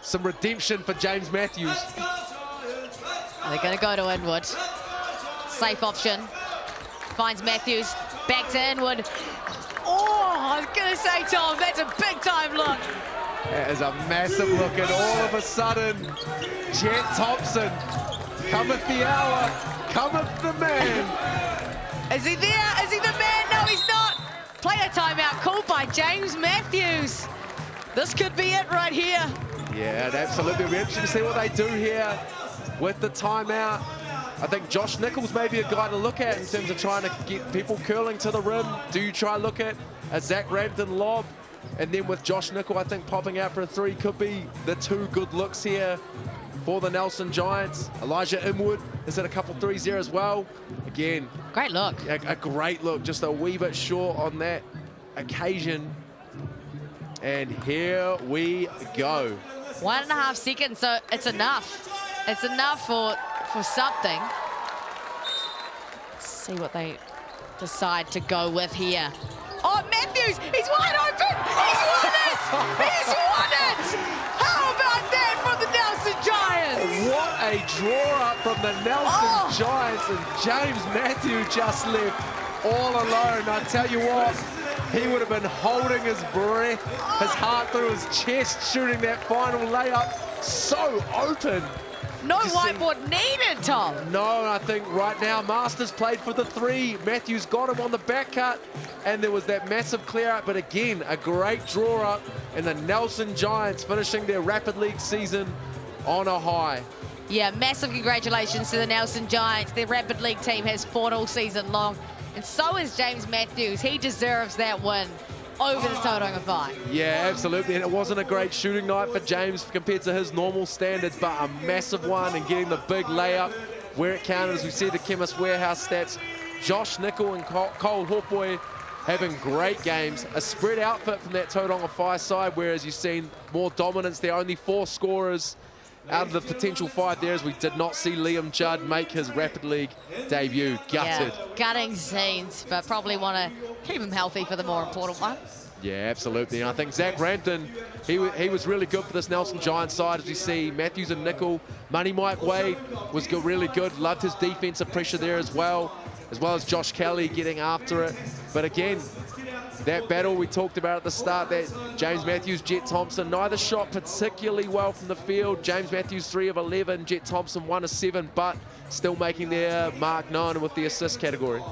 B: some redemption for James Matthews.
A: They're going to go to Inwood. Safe option. Finds Matthews. Back to Inwood. Oh, I was going to say, Tom, that's a big time look.
B: That is a massive look, and all of a sudden, Jet Thompson, cometh the hour, cometh the man.
A: Is he there? Is he the man? No, he's not. Player timeout called by James Matthews. This could be it right here.
B: Yeah, absolutely. We're interested to see what they do here with the timeout. I think Josh Nichols may be a guy to look at in terms of trying to get people curling to the rim. Do you try look at a Zach Rampton lob? And then with Josh Nickel, I think popping out for a 3 could be the 2 good looks here for the Nelson Giants. Elijah Inwood has had a couple 3s there as well. Again,
A: great look.
B: A great look, just a wee bit short on that occasion. And here we go.
A: 1.5 seconds, so it's enough. It's enough for something. Let's see what they decide to go with here. Oh, Matthews, he's wide open! He's won it! He's won it! How about that from the Nelson Giants?
B: What a draw up from the Nelson Giants, and James Matthews just left all alone. I tell you what, he would have been holding his breath, his heart through his chest, shooting that final layup. So open.
A: No whiteboard needed, Tom.
B: No, I think right now Masters played for the 3. Matthews got him on the back cut, and there was that massive clear out. But again, a great draw up, and the Nelson Giants finishing their Rapid League season on a high.
A: Yeah, massive congratulations to the Nelson Giants. Their Rapid League team has fought all season long, and so is James Matthews. He deserves that win over the Tauranga Whai.
B: Yeah, absolutely, and it wasn't a great shooting night for James compared to his normal standards, but a massive one, and getting the big layup where it counted. As we see the Chemist Warehouse stats, Josh Nickel and Cole Hopoi having great games. A spread outfit from that Tauranga Whai side, whereas you've seen more dominance there. Only 4 scorers out of the potential 5 there, as we did not see Liam Judd make his Rapid League debut. Gutted.
A: Yeah, gutting scenes, but probably want to keep him healthy for the more important one.
B: Yeah, absolutely. And I think Zach Rampton, he was really good for this Nelson Giants side, as we see Matthews and nickel. Money Mike Wade was really good. Loved his defensive pressure there as well as Josh Kelly getting after it. But again, that battle we talked about at the start, that James Matthews, Jet Thompson, neither shot particularly well from the field. James Matthews 3 of 11, Jet Thompson 1 of 7, but still making their mark known with the assist category.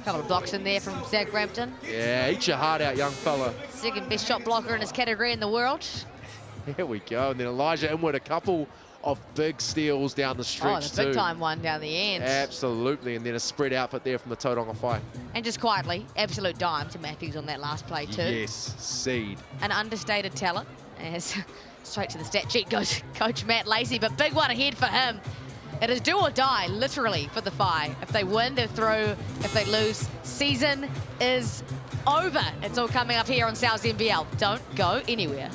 A: Couple of blocks in there from Zach Rampton.
B: Yeah, eat your heart out, young fella.
A: Second best shot blocker in his category in the world.
B: Here we go. And then Elijah Inwood, a couple of big steals down the stretch
A: the big time one down the end.
B: Absolutely. And then a spread outfit there from the Tauranga Whai.
A: And just quietly, absolute dime to Matthews on that last play too.
B: Yes, seed.
A: An understated talent. As straight to the stat sheet goes Coach Matt Lacey, but big one ahead for him. It is do or die, literally, for the Whai. If they win, they're through. If they lose, season is over. It's all coming up here on South's NBL. Don't go anywhere.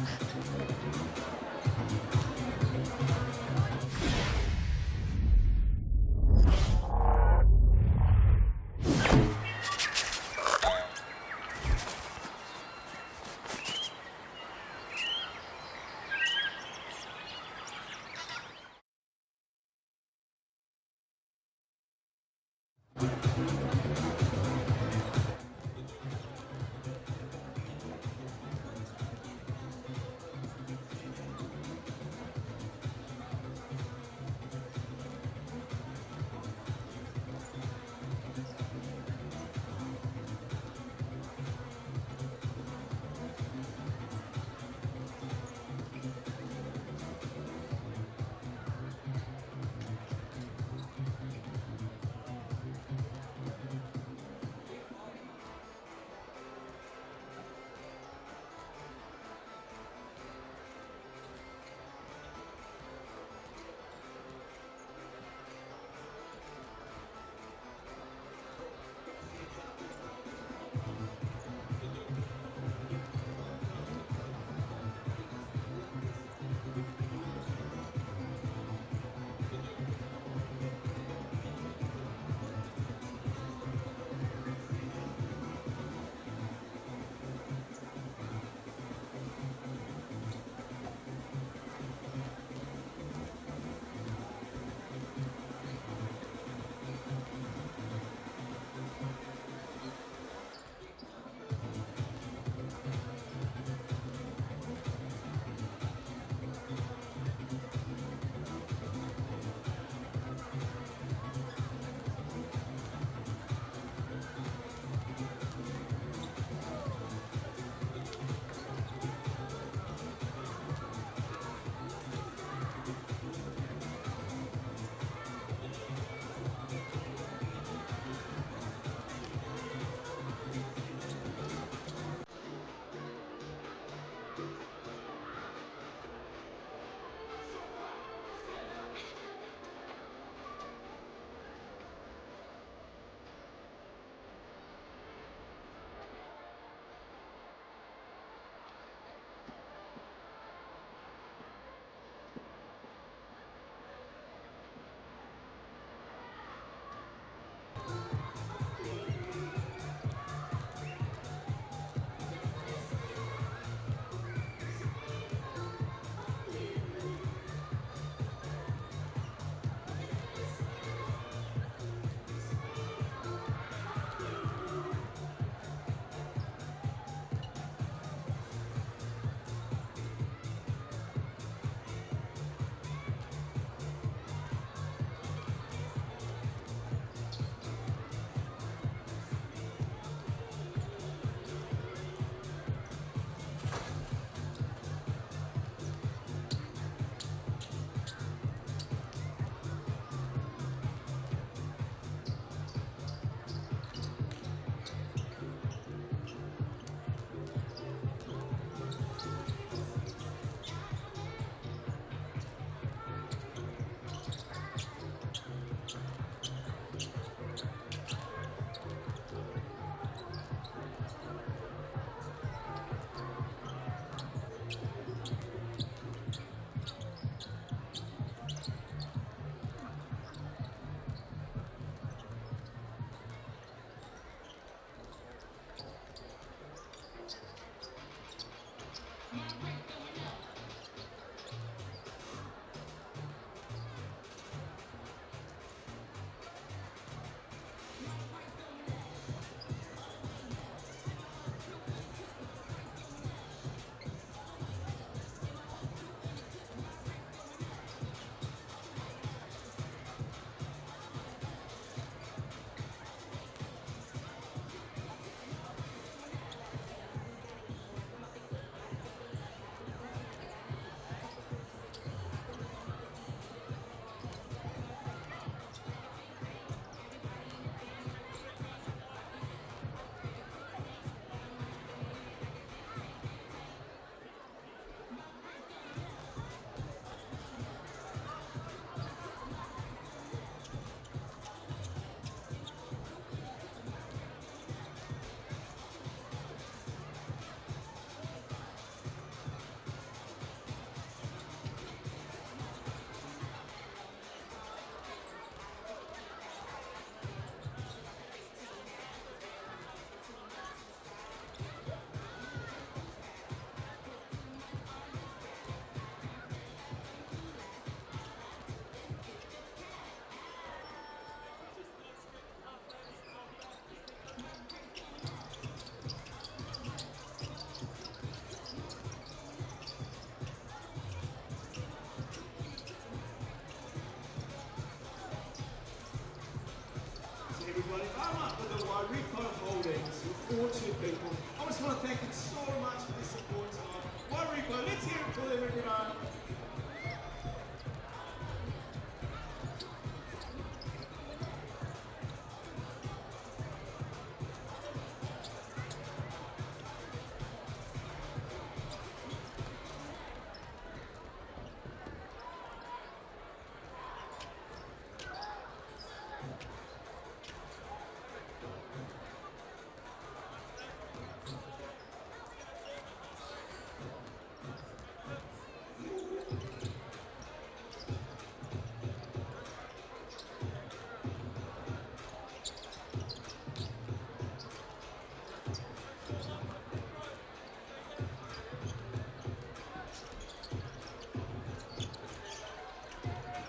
C: the Wairiko Holdings, who orchard people. I just want to thank you so much for the support tonight. Wairiko, let's hear it for them, everyone.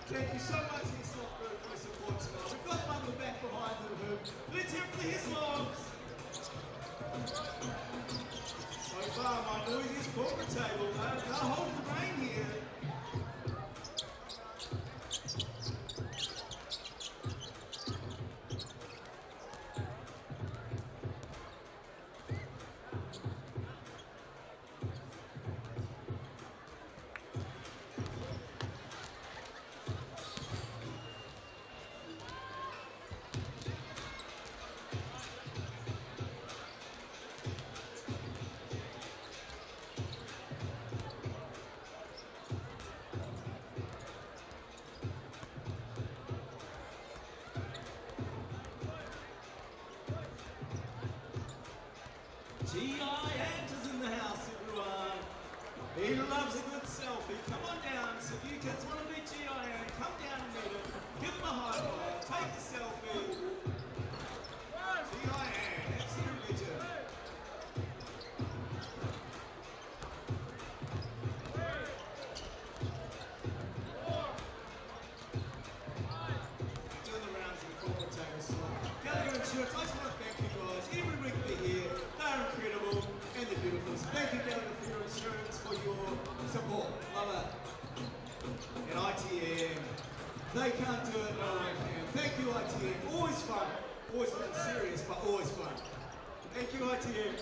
C: Thank you so much, Hislop Group, for the support tonight. We've got Bundle back behind the hoop. Let's hear it for the Hislops. So far, my noisiest corporate table. They'll hold the reign here. G.I. Hampton's in the house, everyone. He loves a good selfie. Come on down. So if you kids want to meet G.I. Hampton, come down and meet him. Give him a high five. Take a selfie. G.I. Hampton, absolute legend. Doing the rounds of the corporate table slot. Gallagher Insurance, I just want to thank you guys. Every week they're here. They're incredible and they're beautiful. So thank you, Gallagher, for your insurance, for your support. Love it. And ITM, they can't do it, no one can. Thank you, ITM. Always fun. Always fun. Serious, but always fun. Thank you, ITM.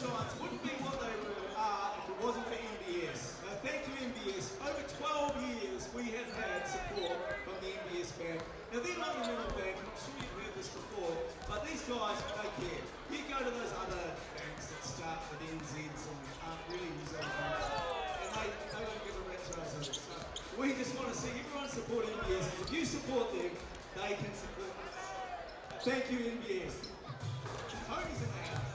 C: Giants wouldn't be what they are if it wasn't for MBS. Thank you, MBS. Over 12 years we have had support from the MBS Bank. Now, they're not the normal bank, I'm sure you've heard this before, but these guys, they care. You go to those other banks that start with NZs and aren't really New Zealand banks, and they don't give a rat's ass over it. So we just want to see everyone support MBS. If you support them, they can support us. Thank you, MBS. Tony's in the house.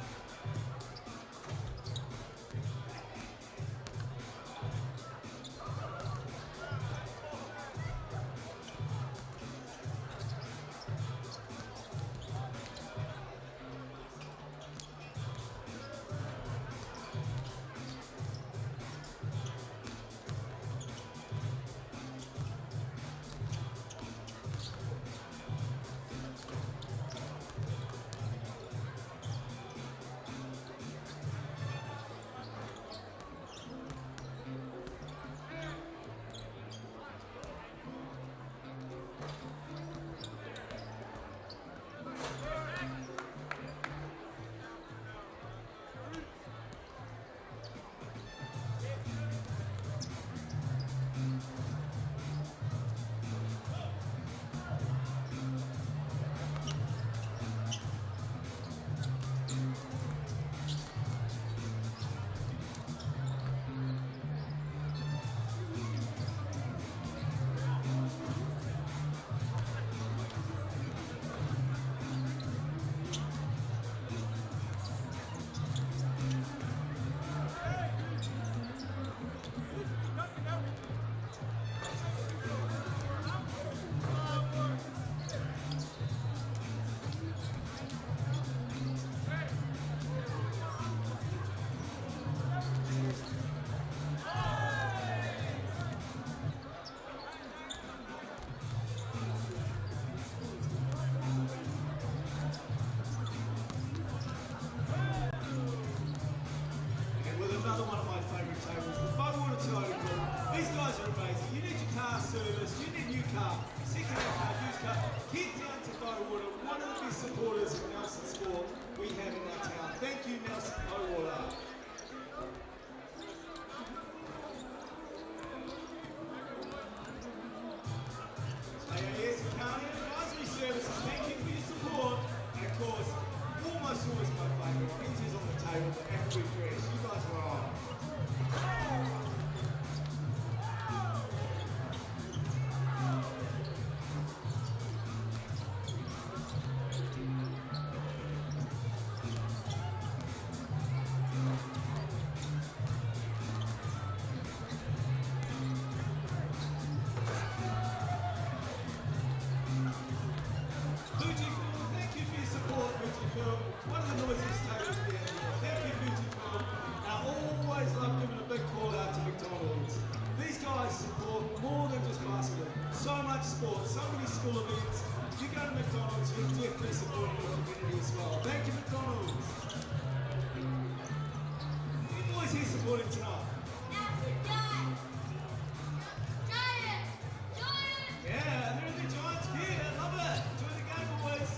C: Another one of my favourite tables, the Bola table. These guys are amazing. You need your car service, you need a new car, second-hand car, used car. Head down to Bola, one of the best supporters of Nelson Sport we have in our town. Thank you, Nelson Bola. AAS and County Advisory Services, thank you for your support. And of course, almost always my favourite, Pinches on the table, but Appleby Fresh. You guys are on. One of the noisiest tables we have here. Thank you, Fujifilm. And I always love giving a big call out to McDonald's. These guys support more than just basketball. So much sport, so many school events. If you go to McDonald's, you're definitely supporting your community as well. Thank you, McDonald's. Any boys here supporting tonight? Yeah, they're the Giants here. Love it. Enjoy the game, boys.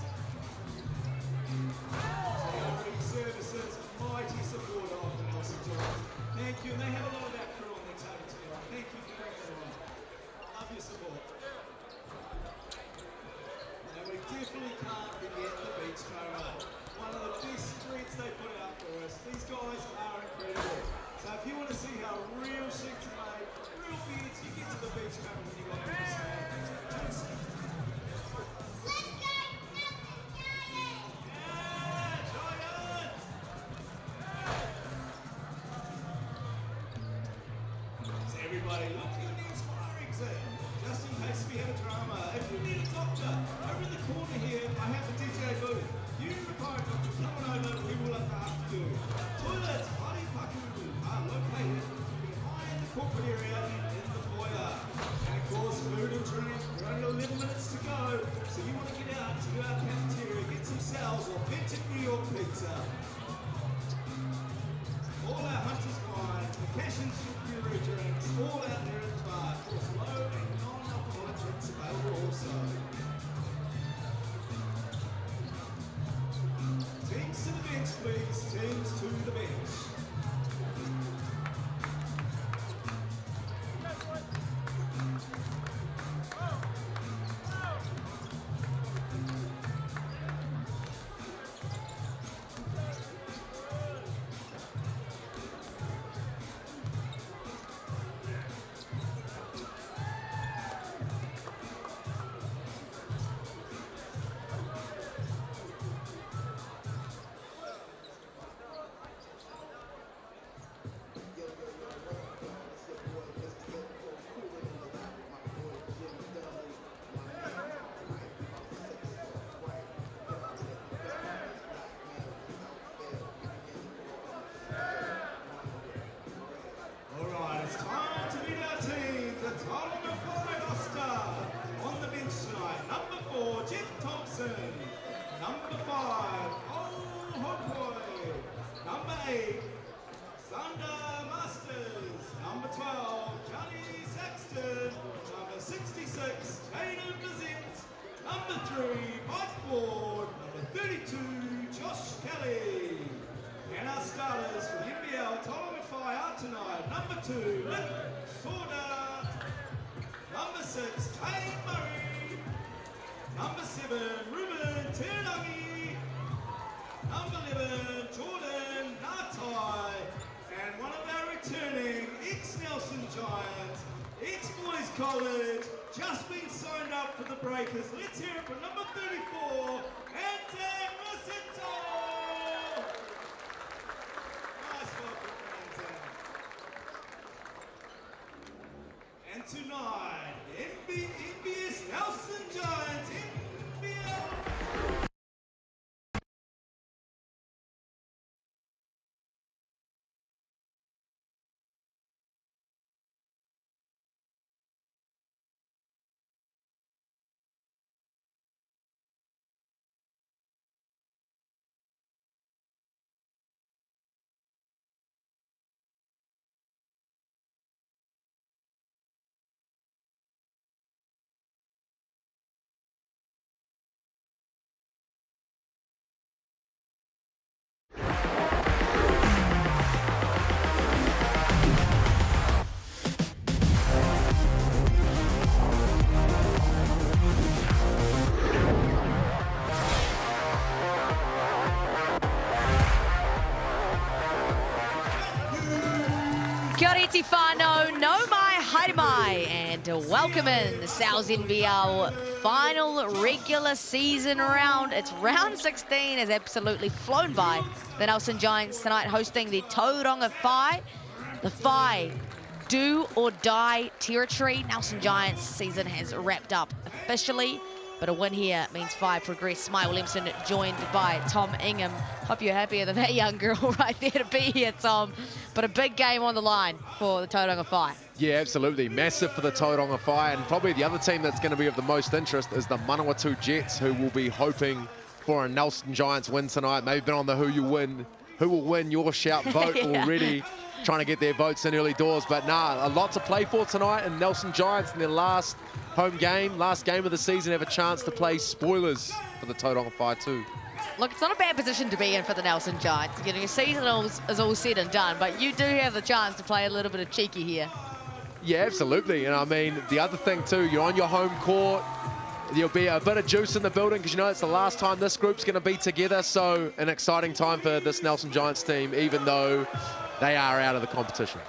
C: Services, mighty supporter of the Nelson Giants. Thank you, and they have a lot of that crew on their table tonight. Thank you for everyone. Love your support. And we definitely can't forget the beach corner. One of the best streets they put out for us. These guys are incredible. So if you want to see how real sheets are made, real beards, you get to the beach corner when you got them to say. Everybody, look in the inspiring exit, just in case we have a drama. If you need a doctor, over in the corner here, I have the DJ booth. You require a doctor, come on over, we will look after you. Toilets, Hari Pakuru, are located behind the corporate area in the foyer. And of course, food and drink, we're only 11 minutes to go, so you want to get out to our cafeteria, get some sales or authentic New York pizza. All our Hunter's wine, the cash and superior drinks, all out there at the bar. Of course, low and non-alcoholic drinks available also. 8, Sander Masters. Number 12, Johnny Saxton. Number 66, Hayden Bazette. Number 3, Mike Ward. Number 32, Josh Kelly. And our starters for the NBL Tauranga Whai out tonight. Number 2, Nick Sorda. Number 6, Kane Murray. Number 7, Ruben Tirangi. Number 11, Jordan Natai. And one of our returning ex-Nelson Giants, ex-Boys College, just been signed up for the Breakers. Let's hear it for number 34, Anton Rosetto. Nice welcome, Anton. And tonight, NBS Nelson Giants, NBL.
A: Kia ora iti whānau, no mai, haere mai, and welcome in the South NBL final regular season round. It's round 16 has absolutely flown by. The Nelson Giants tonight hosting the Tauranga Whai. The Whai do or die territory. Nelson Giants season has wrapped up officially, but a win here means Whai progress. Smile Williamson joined by Tom Ingham. Hope you're happier than that young girl right there to be here, Tom. But a big game on the line for the Tauranga Whai.
B: Yeah, absolutely. Massive for the Tauranga Whai, and probably the other team that's going to be of the most interest is the Manawatu Jets, who will be hoping for a Nelson Giants win tonight. Maybe been on the who will win your shout vote already, trying to get their votes in early doors. But nah, a lot to play for tonight, and Nelson Giants in their last home game, last game of the season, have a chance to play spoilers for the Tauranga Whai too.
A: Look, it's not a bad position to be in for the Nelson Giants. You know, your season is all said and done, but you do have the chance to play a little bit of cheeky here.
B: Yeah, absolutely. And I mean, the other thing too, you're on your home court. There'll be a bit of juice in the building because you know it's the last time this group's going to be together. So an exciting time for this Nelson Giants team, even though they are out of the competition.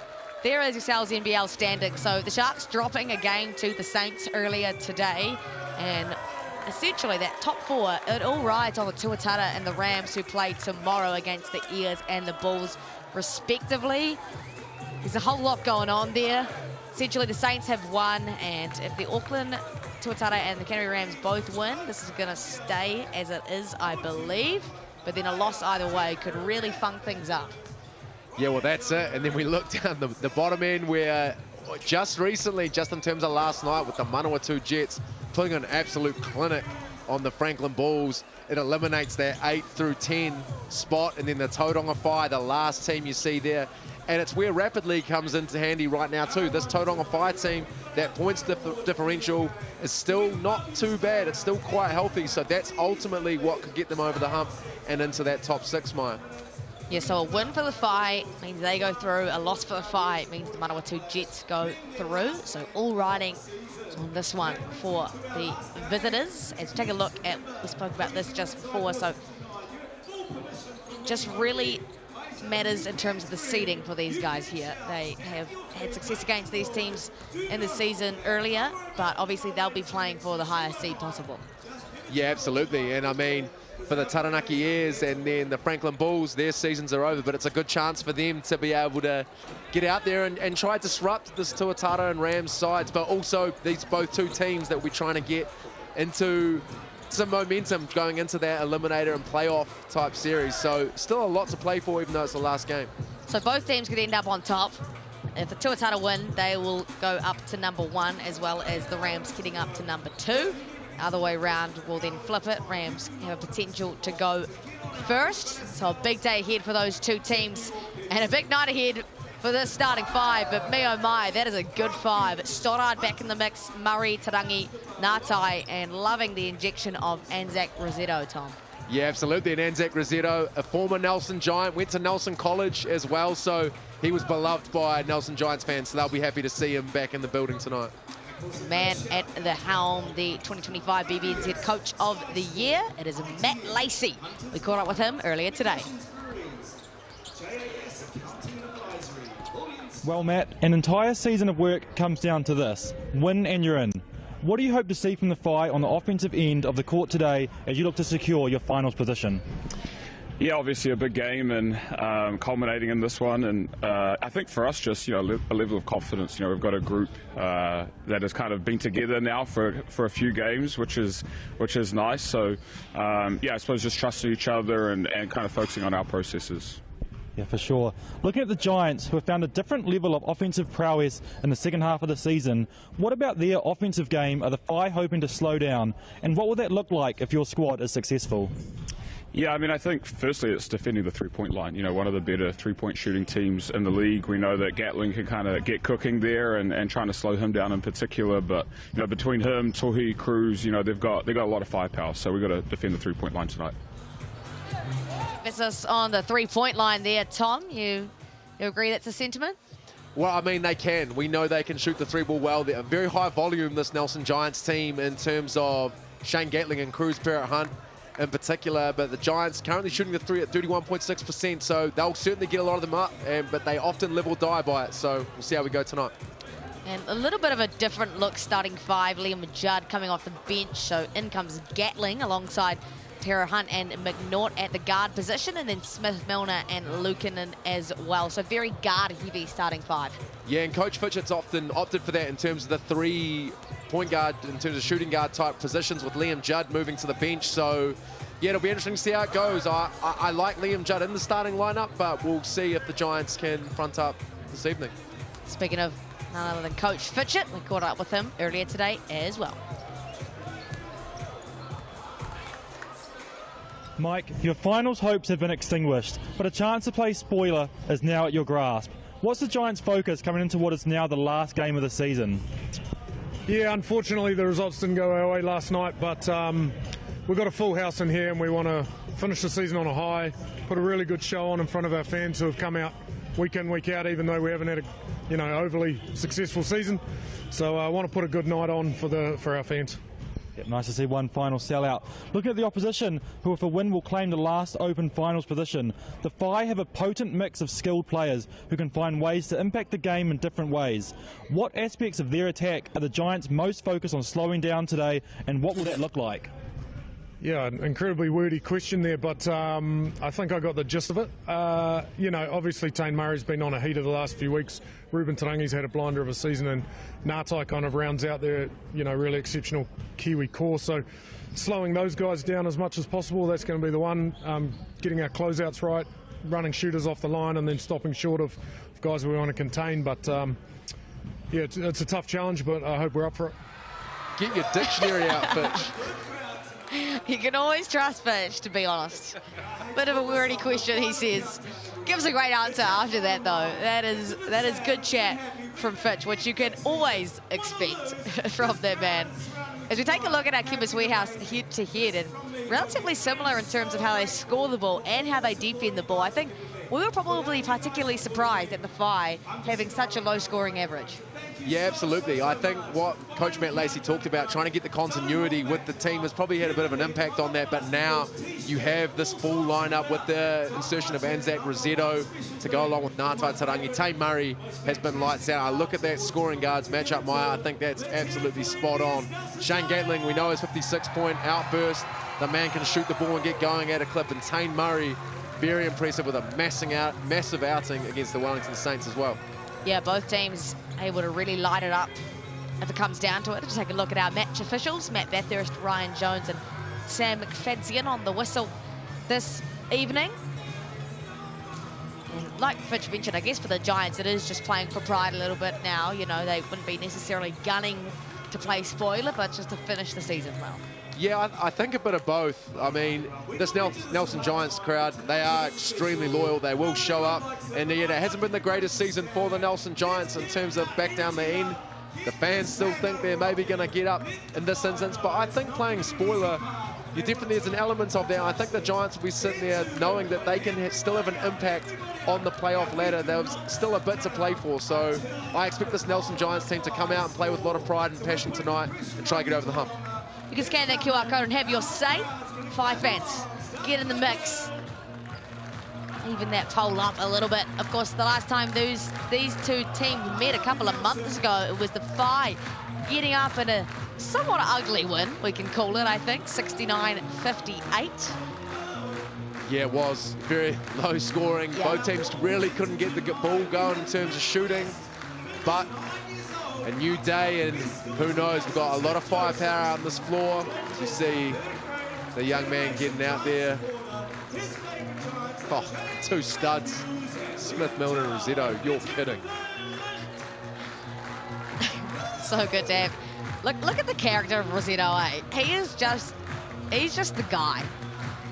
A: There is your South NBL standing. So the Sharks dropping a game to the Saints earlier today, and essentially that top four, it all rides on the Tuatara and the Rams, who play tomorrow against the Ears and the Bulls respectively. There's a whole lot going on there. Essentially the Saints have won, and if the Auckland Tuatara and the Canterbury Rams both win, this is going to stay as it is, I believe. But then a loss either way could really funk things up.
B: Yeah, well, that's it. And then we look down the bottom end where just recently, just in terms of last night, with the Manawatu Jets putting an absolute clinic on the Franklin Bulls, it eliminates that 8 through 10 spot. And then the Tauranga Whai, the last team you see there. And it's where Rapid League comes into handy right now too. This Tauranga Whai team, that points differential is still not too bad. It's still quite healthy. So that's ultimately what could get them over the hump and into that top 6, Maya.
A: Yeah, so a win for the Whai means they go through. A loss for the Whai means the Manawatu Jets go through. So all riding on this one for the visitors. As we take a look at, we spoke about this just before, so just really matters in terms of the seeding for these guys here. They have had success against these teams in the season earlier, but obviously they'll be playing for the highest seed possible.
B: Yeah, absolutely. And I mean, for the Taranaki Airs and then the Franklin Bulls, their seasons are over, but it's a good chance for them to be able to get out there and try to disrupt this Tuatara and Rams sides, but also these both two teams that we're trying to get into some momentum going into that eliminator and playoff type series. So still a lot to play for, even though it's the last game.
A: So both teams could end up on top. If the Tuatara win, they will go up to number 1, as well as the Rams getting up to number 2. Other way around will then flip it. Rams have a potential to go first. So a big day ahead for those two teams and a big night ahead for this starting five. But me oh my, that is a good five. Stoddard back in the mix, Murray, Tarangi, Ngātai, and loving the injection of Anzac Rosetto, Tom.
B: Yeah, absolutely. And Anzac Rosetto, a former Nelson Giant, went to Nelson College as well. So he was beloved by Nelson Giants fans. So they'll be happy to see him back in the building tonight.
A: Man at the helm, the 2025 BBNZ Coach of the Year. It is Matt Lacey. We caught up with him earlier today.
D: Well, Matt, an entire season of work comes down to this. Win and you're in. What do you hope to see from the Whai on the offensive end of the court today as you look to secure your finals position?
E: Yeah, obviously a big game and culminating in this one, and I think for us just a level of confidence. We've got a group that has kind of been together now for a few games, which is nice. So yeah, I suppose just trusting each other and kind of focusing on our processes.
D: Yeah, for sure. Looking at the Giants, who have found a different level of offensive prowess in the second half of the season, what about their offensive game are the Whai hoping to slow down, and what will that look like if your squad is successful?
E: Yeah, I mean, I think firstly it's defending the three-point line. One of the better three-point shooting teams in the league. We know that Gatling can kind of get cooking there and trying to slow him down in particular. But between him, Tohi, Cruz, they've got a lot of firepower. So we've got to defend the three-point line tonight.
A: Emphasis on the three-point line there, Tom. You agree that's a sentiment?
B: Well, I mean, they can. We know they can shoot the three ball well. They're a very high volume, this Nelson Giants team, in terms of Shane Gatling and Cruz Parrott-Hunt in particular. But the Giants currently shooting the three at 31.6%, so they'll certainly get a lot of them up, but they often live or die by it. So we'll see how we go tonight.
A: And a little bit of a different look starting five. Liam Judd coming off the bench, so in comes Gatling alongside Tara Hunt and McNaught at the guard position, and then Smith, Milner and Lukanen as well. So very guard-heavy starting five. Yeah,
B: and Coach Fitchett's often opted for that in terms of the three-point guard, in terms of shooting guard type positions, with Liam Judd moving to the bench. So yeah, it'll be interesting to see how it goes. I like Liam Judd in the starting lineup, but we'll see if the Giants can front up this evening. Speaking of none other than Coach Fitchett, we caught up with him earlier today as well.
D: Mike, your finals hopes have been extinguished, but a chance to play spoiler is now at your grasp. What's the Giants' focus coming into what is now the last game of the season?
F: Yeah, unfortunately the results didn't go our way last night, but we've got a full house in here and we want to finish the season on a high, put a really good show on in front of our fans who have come out week in, week out, even though we haven't had a overly successful season. So I want to put a good night on for our fans.
D: Yep, nice to see one final sellout. Looking at the opposition, who if a win will claim the last open finals position, the Whai have a potent mix of skilled players who can find ways to impact the game in different ways. What aspects of their attack are the Giants most focused on slowing down today, and what will that look like?
F: Yeah, an incredibly wordy question there, but I think I got the gist of it. Obviously Tane Murray's been on a heater the last few weeks. Ruben Tarangi's had a blinder of a season, and Ngātai kind of rounds out their, really exceptional Kiwi core. So slowing those guys down as much as possible, that's going to be the one. Getting our closeouts right, running shooters off the line, and then stopping short of guys we want to contain. But yeah, it's a tough challenge, but I hope we're up for it.
B: Get your dictionary out, Fitch.
A: You can always trust Fitch, to be honest. Bit of a wordy question, he says. Gives a great answer after that, though. That is good chat from Fitch, which you can always expect from that man. As we take a look at our Chemist Warehouse head-to-head, and relatively similar in terms of how they score the ball and how they defend the ball, I think we were probably particularly surprised at the Whai having such a low-scoring average.
B: Yeah, absolutely. I think what Coach Matt Lacey talked about, trying to get the continuity with the team, has probably had a bit of an impact on that. But now you have this full lineup with the insertion of Anzac Rosetto to go along with Ngātai Tarangi. Tane Murray has been lights out. I look at that scoring guards matchup, Maya. I think that's absolutely spot on. Shane Gatling, we know his 56-point outburst. The man can shoot the ball and get going at a clip. And Tane Murray, very impressive with a massive outing against the Wellington Saints as well.
A: Yeah, both teams able to really light it up if it comes down to it. Just take a look at our match officials, Matt Bathurst, Ryan Jones and Sam McFadzean on the whistle this evening. And like Fitch mentioned, I guess for the Giants it is just playing for pride a little bit now. They wouldn't be necessarily gunning to play spoiler, but just to finish the season well.
B: Yeah, I think a bit of both. I mean, this Nelson Giants crowd, they are extremely loyal. They will show up. And yet it hasn't been the greatest season for the Nelson Giants in terms of back down the end. The fans still think they're maybe going to get up in this instance. But I think playing spoiler, you definitely there's an element of that. I think the Giants will be sitting there knowing that they can still have an impact on the playoff ladder. There's still a bit to play for. So I expect this Nelson Giants team to come out and play with a lot of pride and passion tonight and try and get over the hump.
A: You can scan that QR code and have your say. 5 fans, get in the mix. Even that poll up a little bit. Of course, the last time these two teams met a couple of months ago, it was the Whai getting up in a somewhat ugly win, we can call it, I think, 69-58.
B: Yeah, it was very low scoring.
A: Yeah.
B: Both teams really couldn't get the ball going in terms of shooting. But a new day, and who knows, we've got a lot of firepower on this floor. As you see the young man getting out there. Oh, 2 studs. Smith, Milner, and Rosetto. You're kidding.
A: So good to have. Look at the character of Rosetto, eh? He's just the guy.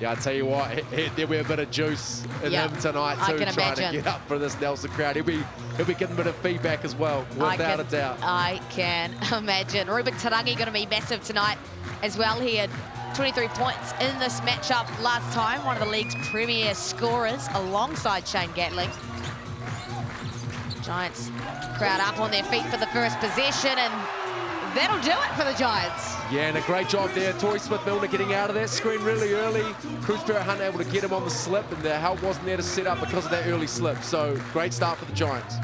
B: Yeah, I tell you what, there'll be a bit of juice in him tonight too, trying to get up for this Nelson crowd. He'll be getting a bit of feedback as well, without a doubt.
A: I can imagine. Ruben Tarangi going to be massive tonight as well. He had 23 points in this matchup last time, one of the league's premier scorers alongside Shane Gatling. Giants crowd up on their feet for the first possession, and that'll do it for the Giants.
B: Yeah, and a great job there. Torrey Smith-Milner getting out of that screen really early. Cruz Hunt able to get him on the slip, and the help wasn't there to set up because of that early slip. So great start for the Giants.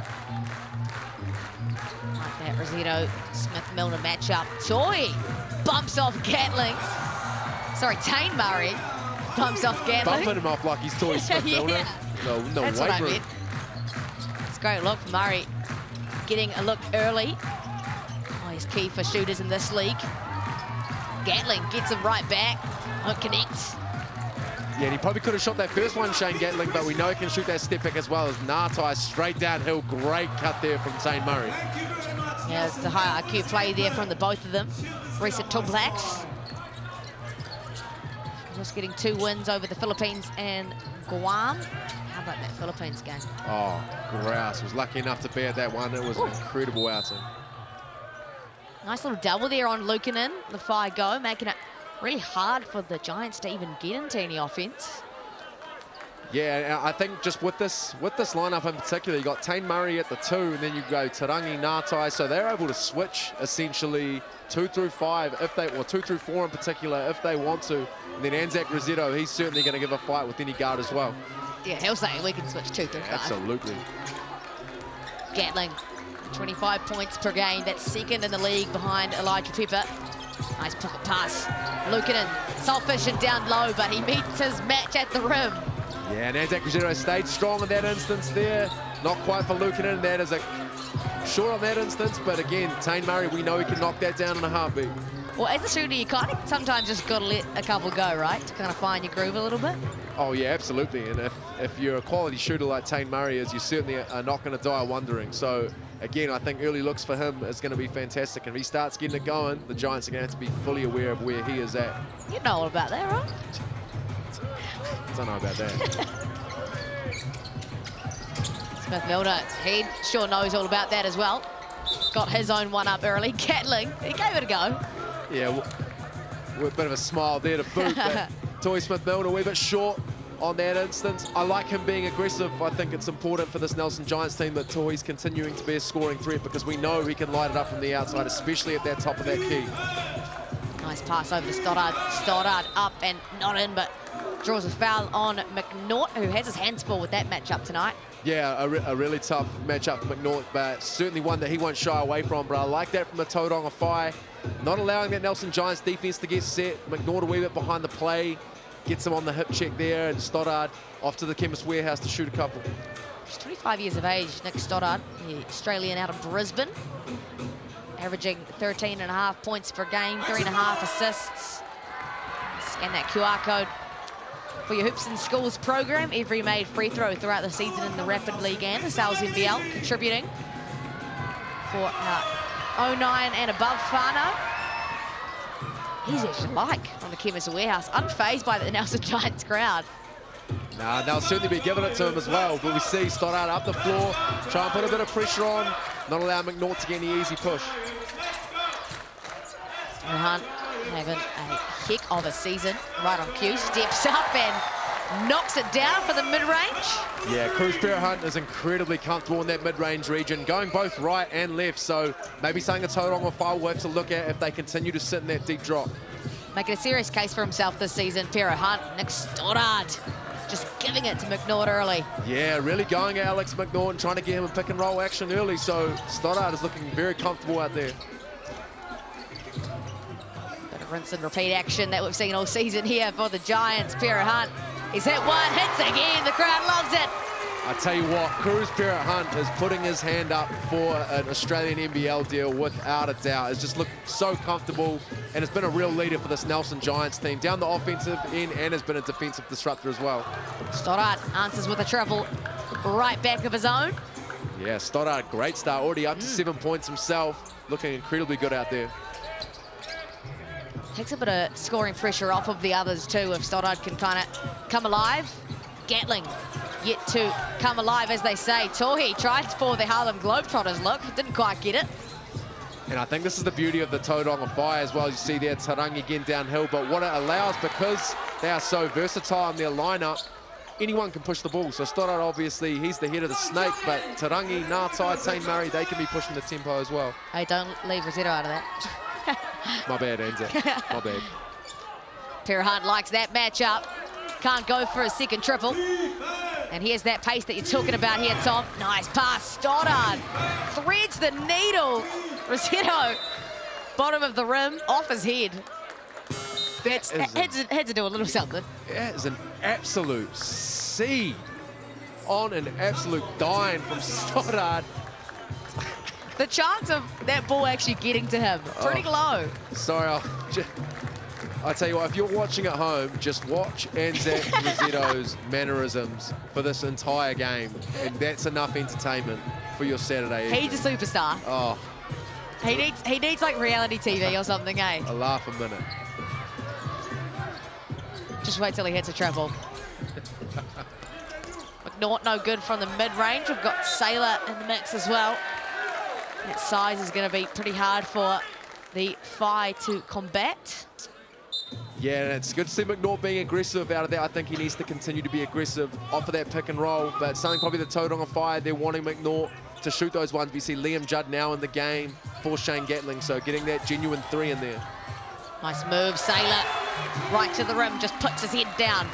A: Like that Rosetto Smith-Milner matchup. Toy bumps off Gatling. Sorry, Tane Murray bumps off Gatling.
B: Bumping him off like he's Torrey Smith-Milner.
A: Yeah.
B: No
A: That's
B: weight
A: what I
B: room.
A: meant. It's a great look for Murray. Getting a look early. Oh, he's key for shooters in this league. Gatling gets him right back. Won't connect.
B: Yeah, and he probably could have shot that first one, Shane Gatling, but we know he can shoot that step back as well as Nartai straight downhill. Great cut there from Tane Murray.
A: Yeah, it's a high IQ play there from the both of them. Recent All Blacks. Just getting 2 wins over the Philippines and Guam. How about that Philippines game?
B: Oh, Grouse was lucky enough to be at that one. It was an incredible outing.
A: Nice little double there on Luukkonen, the Whai go, making it really hard for the Giants to even get into any offense.
B: Yeah, I think just with this lineup in particular, you got Tane Murray at the 2, and then you go Tarangi, Nartai, so they're able to switch essentially 2 through 5 if they, or 2 through 4 in particular if they want to. And then Anzac Rosetto, he's certainly going to give a fight with any guard as well.
A: Yeah, he'll say we can switch 2 through 5.
B: Absolutely.
A: Gatling, 25 points per game. That's second in the league behind Elijah Pepper. Nice pocket pass. Luukkonen, selfish and down low, but he meets his match at the rim.
B: Yeah, and Anzac Rosetto stayed strong in that instance there. Not quite for Luukkonen. That is a short on that instance, but again, Tane Murray, we know he can knock that down in a heartbeat.
A: Well, as a shooter, you kind of sometimes just got to let a couple go, right? To kind of find your groove a little bit.
B: Oh, yeah, absolutely. And if you're a quality shooter like Tane Murray is, you certainly are not going to die wondering. So, again, I think early looks for him is going to be fantastic. And if he starts getting it going, the Giants are going to have to be fully aware of where he is at.
A: You know all about that, right?
B: Don't know about that.
A: Smith-Milner, he sure knows all about that as well. Got his own one up early. Gatling, he gave it a go.
B: Yeah, a bit of a smile there to boot. But Torrey Smith-Milner a wee bit short on that instance. I like him being aggressive. I think it's important for this Nelson Giants team that Torrey's continuing to be a scoring threat because we know he can light it up from the outside, especially at that top of that key.
A: Nice pass over to Stoddard. Stoddard up and not in, but draws a foul on McNaught, who has his hands full with that matchup tonight.
B: Yeah, a really tough matchup for McNaught, but certainly one that he won't shy away from. But I like that from the Tauranga Whai. Not allowing that Nelson Giants defense to get set. McNaught a wee bit behind the play. Gets him on the hip check there, and Stoddard off to the Chemist Warehouse to shoot a couple.
A: He's 25 years of age, Nick Stoddard, the Australian out of Brisbane. Averaging 13.5 points per game, 3.5 assists. Scan that QR code for your Hoops and Schools program. Every made free throw throughout the season in the Rapid League and the NZNBL, contributing for 09 and above whānau. He's actually like on the Chemist Warehouse, unfazed by the Nelson Giants crowd.
B: Nah, they'll certainly be giving it to him as well. But we see Stoddard up the floor, try and put a bit of pressure on, not allow McNaught to get any easy push.
A: Hunt having a heck of a season, right on cue, steps up and knocks it down for the mid-range.
B: Yeah, Cruz Hunt is incredibly comfortable in that mid-range region, going both right and left, so maybe something a Tauranga Whai will have to look at if they continue to sit in that deep drop.
A: Making a serious case for himself this season, Pero Hunt, Nick Stoddard, just giving it to McNaught early.
B: Yeah, really going at Alex McNaught and trying to get him in pick and roll action early, so Stoddard is looking very comfortable out there.
A: Bit of rinse and repeat action that we've seen all season here for the Giants. Pero Hunt, he's hit one, hits again, the crowd loves it.
B: I tell you what, Cruz Hunt is putting his hand up for an Australian NBL deal without a doubt. It's just looked so comfortable and has been a real leader for this Nelson Giants team. Down the offensive end and has been a defensive disruptor as well.
A: Stoddard answers with a triple right back of his own.
B: Yeah, Stoddard, great start, already up to 7 points himself. Looking incredibly good out there.
A: Takes a bit of scoring pressure off of the others too if Stoddard can kind of come alive. Gatling yet to come alive, as they say. Tohi tried for the Harlem Globetrotters look, didn't quite get it.
B: And I think this is the beauty of the Tauranga Whai as well. As you see there, Tarangi again downhill, but what it allows, because they are so versatile in their lineup, anyone can push the ball. So Stoddard, obviously, he's the head of the snake, but Tarangi, Ngātai, St. Murray, they can be pushing the tempo as well.
A: Hey, don't leave Rossetto out of that.
B: My bad, Anzac. My bad.
A: Pero Hunt likes that matchup. Can't go for a second triple. And here's that pace that you're talking about here, Tom. Nice pass. Stoddard threads the needle. Rossetto, bottom of the rim, off his head. Had to do a little something.
B: That is an absolute seed on an absolute dime from Stoddard.
A: The chance of that ball actually getting to him, pretty low.
B: Sorry, I tell you what, if you're watching at home, just watch Anzac Rossetto's mannerisms for this entire game, and that's enough entertainment for your Saturday evening.
A: He's a superstar.
B: Oh.
A: He needs like reality TV or something, eh?
B: A laugh a minute.
A: Just wait till he hits a treble. McNaught no good from the mid-range. We've got Sailor in the mix as well. That size is going to be pretty hard for the Whai to combat.
B: Yeah, and it's good to see McNaught being aggressive out of there. I think he needs to continue to be aggressive off of that pick and roll, but something probably the Tauranga Whai, they're wanting McNaught to shoot those ones. We see Liam Judd now in the game for Shane Gatling, so getting that genuine three in there.
A: Nice move, Sailor. Right to the rim, just puts his head down.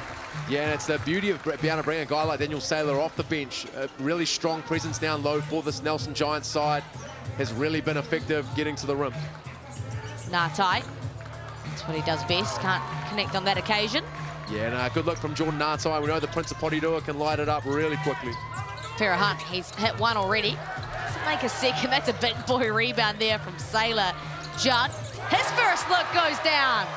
B: Yeah, and it's the beauty of being able to bring a guy like Daniel Sailor off the bench. A really strong presence down low for this Nelson Giants side. Has really been effective getting to the rim.
A: Ngātai, that's what he does best, can't connect on that occasion.
B: Yeah, and good look from Jordan Ngātai. We know the Prince of Porirua can light it up really quickly.
A: Pero Hunt, he's hit one already. Doesn't make a second, that's a big boy rebound there from Sailor. Judd, his first look goes down.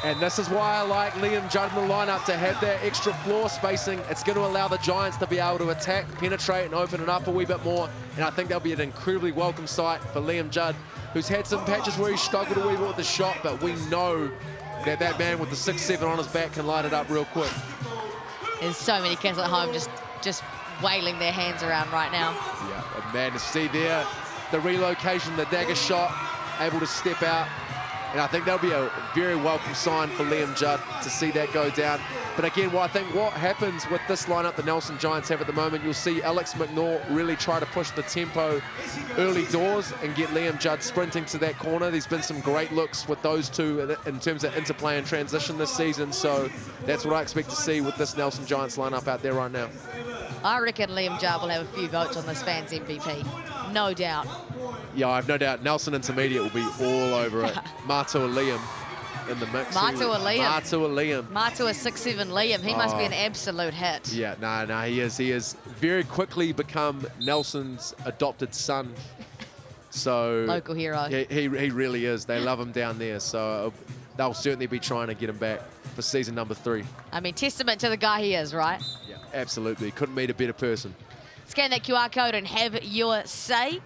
B: And this is why I like Liam Judd in the lineup, to have that extra floor spacing. It's going to allow the Giants to be able to attack, penetrate, and open it up a wee bit more. And I think that'll be an incredibly welcome sight for Liam Judd, who's had some patches where he struggled a wee bit with the shot, but we know that that man with the 6'7" on his back can light it up real quick.
A: There's so many kids at home just wailing their hands around right now.
B: Yeah, and man, to see there, the relocation, the dagger shot, able to step out. And I think that'll be a very welcome sign for Liam Judd to see that go down. But again, I think what happens with this lineup the Nelson Giants have at the moment, you'll see Alex McNaught really try to push the tempo early doors and get Liam Judd sprinting to that corner. There's been some great looks with those two in terms of interplay and transition this season. So that's what I expect to see with this Nelson Giants lineup out there right now.
A: I reckon Liam Judd will have a few votes on this fans MVP, no doubt.
B: Yeah, I've no doubt Nelson Intermediate will be all over it. Matua Liam in the mix.
A: Matua
B: Liam.
A: Matua 6'7" Liam, he must be an absolute hit.
B: Yeah, no, he is. He has very quickly become Nelson's adopted son. So
A: local hero.
B: He really is. They love him down there. So they'll certainly be trying to get him back for season number 3.
A: I mean, testament to the guy he is, right?
B: Yeah, absolutely. Couldn't meet a better person.
A: Scan that QR code and have your say.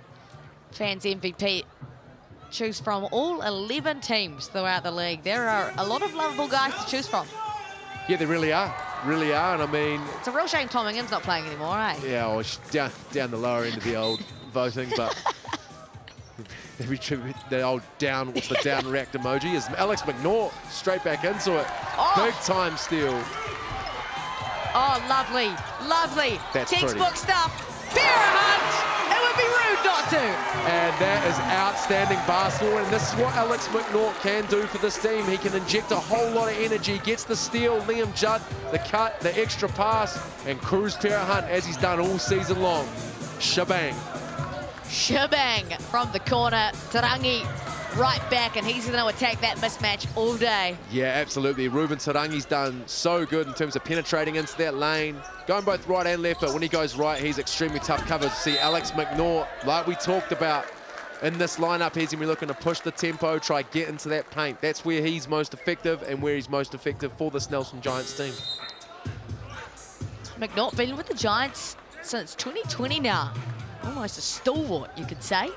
A: Fans MVP choose from. All 11 teams throughout the league. There are a lot of lovable guys to choose from.
B: Yeah, they really are. Really are. And I mean,
A: It's a real shame Tom Ingham's not playing anymore, eh?
B: yeah, well, down the lower end of the old voting, but the old down, what's the down react emoji? Is Alex McNaught straight back into it.
A: Oh.
B: Big time steal.
A: Oh, lovely, lovely.
B: That's
A: Textbook
B: pretty.
A: stuff. Fair hunt. It would be rude not to.
B: And that is outstanding basketball, and this is what Alex McNaught can do for this team. He can inject a whole lot of energy, gets the steal, Liam Judd, the cut, the extra pass, and Cruz Parrott Hunt, as he's done all season long. Shebang.
A: Shebang from the corner. Tarangi right back, and he's going to attack that mismatch all day.
B: Yeah, absolutely. Ruben Tarangi's done so good in terms of penetrating into that lane, going both right and left, but when he goes right, he's extremely tough covered. See, Alex McNaught, like we talked about, in this lineup, he's going to be looking to push the tempo, try get into that paint. That's where he's most effective and where he's most effective for this Nelson Giants team.
A: McNaught been with the Giants since 2020 now. Almost a stalwart, you could say.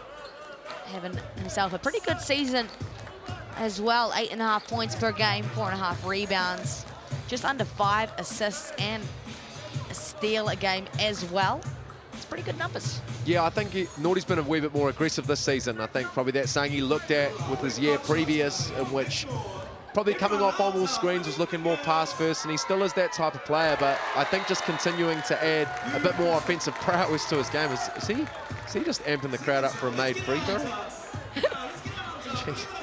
A: Having himself a pretty good season as well. 8.5 points per game, 4.5 rebounds, just under 5 assists and a steal a game as well. It's pretty good numbers.
B: Yeah, I think Naughty's been a wee bit more aggressive this season. I think probably that's something he looked at with his year previous, in which probably coming off on all screens was looking more pass first, and he still is that type of player, but I think just continuing to add a bit more offensive prowess to his game. Is he just amping the crowd up for a made free throw?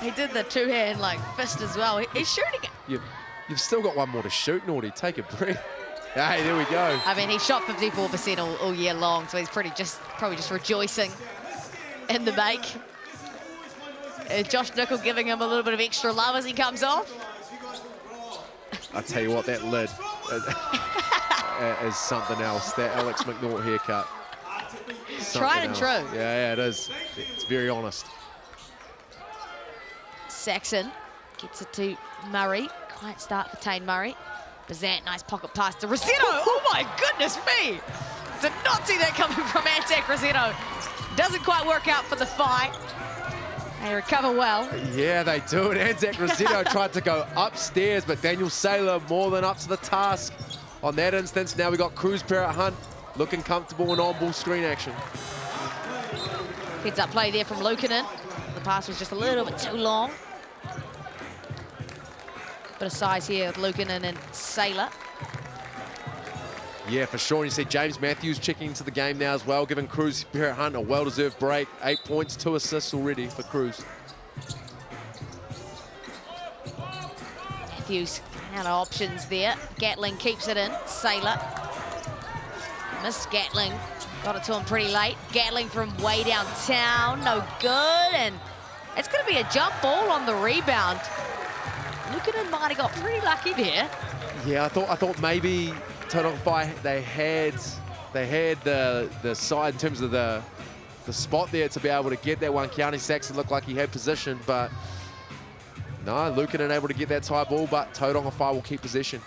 A: He did the two-hand like fist as well. He's shooting it.
B: You've still got one more to shoot, Naughty. Take a breath. Hey, there we go.
A: I mean, he shot 54% all year long, so he's probably just rejoicing in the make. Josh Nickel giving him a little bit of extra love as he comes off.
B: I tell you what, that lid is something else. That Alex McNaught haircut.
A: Tried and true.
B: Yeah, it is. It's very honest.
A: Saxon gets it to Murray. Quiet start for Tane Murray. Bazant, nice pocket pass to Rossetto. Oh my goodness me! Did not see that coming from Anzac Rossetto. Doesn't quite work out for the Phi. They recover well.
B: Yeah, they do. And Anzac Rossetto tried to go upstairs, but Daniel Saylor more than up to the task on that instance. Now we got Cruz Parrott Hunt looking comfortable in on-ball screen action.
A: Heads up play there from Luukkonen. The pass was just a little bit too long. Bit of size here with Luukkonen and Saylor.
B: Yeah, for sure. And you see James Matthews checking into the game now as well, giving Cruz Parrott Hunt a well-deserved break. 8 points, 2 assists already for Cruz.
A: Matthews out of options there. Gatling keeps it in. Saylor missed Gatling. Got it to him pretty late. Gatling from way downtown. No good. And it's going to be a jump ball on the rebound. Luukkonen might have got pretty lucky there.
B: Yeah, I thought maybe Tauranga Whai, they had the side in terms of the spot there to be able to get that one. County Saxon looked like he had position, but no, Luukkonen able to get that tie ball, but Tauranga Whai will keep possession.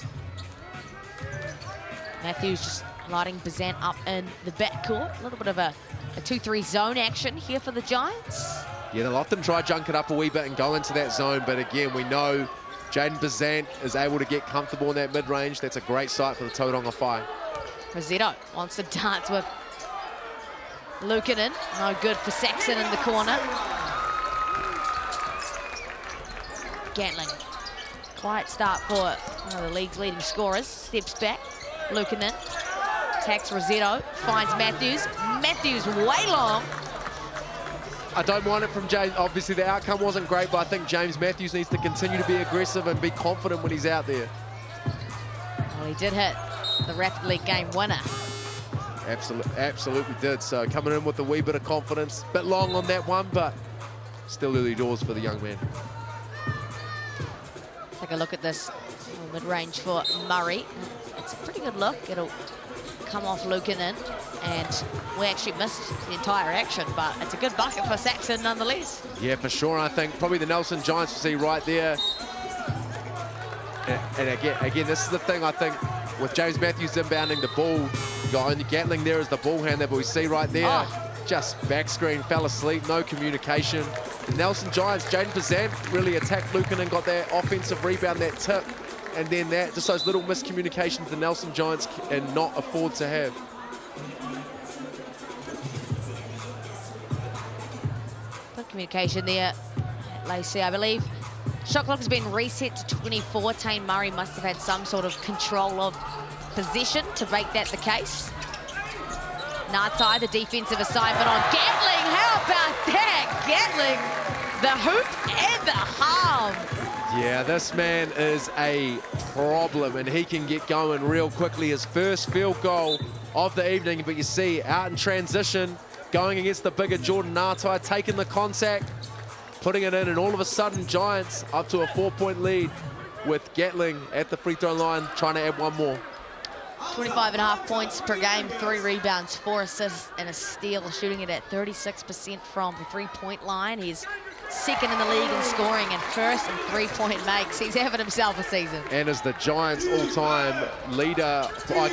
A: Matthews just lighting Bazant up in the backcourt. A little bit of a 2-3 zone action here for the Giants.
B: Yeah, they'll often try junk it up a wee bit and go into that zone, but again, we know Jaden Bazant is able to get comfortable in that mid-range. That's a great sight for the Tauranga Whai.
A: Rossetto wants to dance with Luukkonen. No good for Saxon in the corner. Gatling. Quiet start for one of the league's leading scorers. Steps back. Luukkonen attacks Rossetto. Finds Matthews. Matthews way long.
B: I don't mind it from James. Obviously, the outcome wasn't great, but I think James Matthews needs to continue to be aggressive and be confident when he's out there.
A: Well, he did hit the Rapid League game winner.
B: Absolutely did. So coming in with a wee bit of confidence. Bit long on that one, but still early doors for the young man.
A: Take a look at this mid-range for Murray. It's a pretty good look. It'll come off Luukkonen, and we actually missed the entire action, but it's a good bucket for Saxon nonetheless.
B: Yeah, for sure. I think probably the Nelson Giants will see right there. And again, this is the thing, I think, with James Matthews inbounding the ball, you got only Gatling there as the ball handler, but we see right there, just back screen, fell asleep, no communication. The Nelson Giants, Jaden Pazant really attacked Lucan and got that offensive rebound, that tip, and then that, just those little miscommunications the Nelson Giants can not afford to have.
A: Good communication there, Lacey, I believe. Shot clock has been reset to 24. Tane Murray must have had some sort of control of possession to make that the case. Ngatai, the defensive assignment on Gatling. How about that? Gatling, the hoop and the harm.
B: Yeah, this man is a problem, and he can get going real quickly. His first field goal of the evening, but you see, out in transition, going against the bigger Jordan Ngatai, taking the contact, putting it in, and all of a sudden, Giants up to a 4-point lead with Gatling at the free throw line, trying to add one more.
A: 25.5 points per game, 3 rebounds, 4 assists, and a steal, shooting it at 36% from the three-point line. He's second in the league in scoring and first in three-point makes. He's having himself a season.
B: And is the Giants' all-time leader, I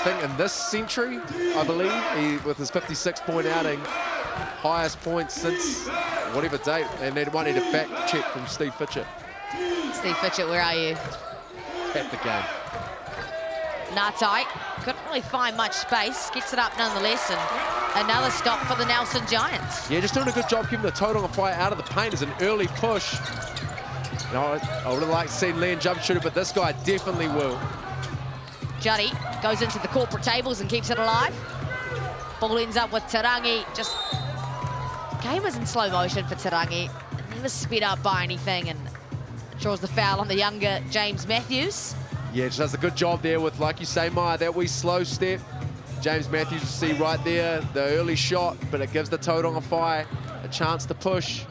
B: think in this century, I believe, with his 56-point outing, highest points since whatever date. And they might need a fact check from Steve Fitchett.
A: Steve Fitchett, where are you?
B: At the game.
A: Ngatai couldn't really find much space, gets it up nonetheless, and another stop for the Nelson Giants.
B: Yeah, just doing a good job keeping the Tauranga Whai out of the paint as an early push. You know, I would have liked to see Liam jump shooter, but this guy definitely will.
A: Juddy goes into the corporate tables and keeps it alive. Ball ends up with Tarangi. Just game was in slow motion for Tarangi. Never sped up by anything, and draws the foul on the younger James Matthews.
B: Yeah, just does a good job there with, like you say, Maya, that wee slow step. James Matthews, you see right there, the early shot, but it gives the Tauranga Whai a chance to push.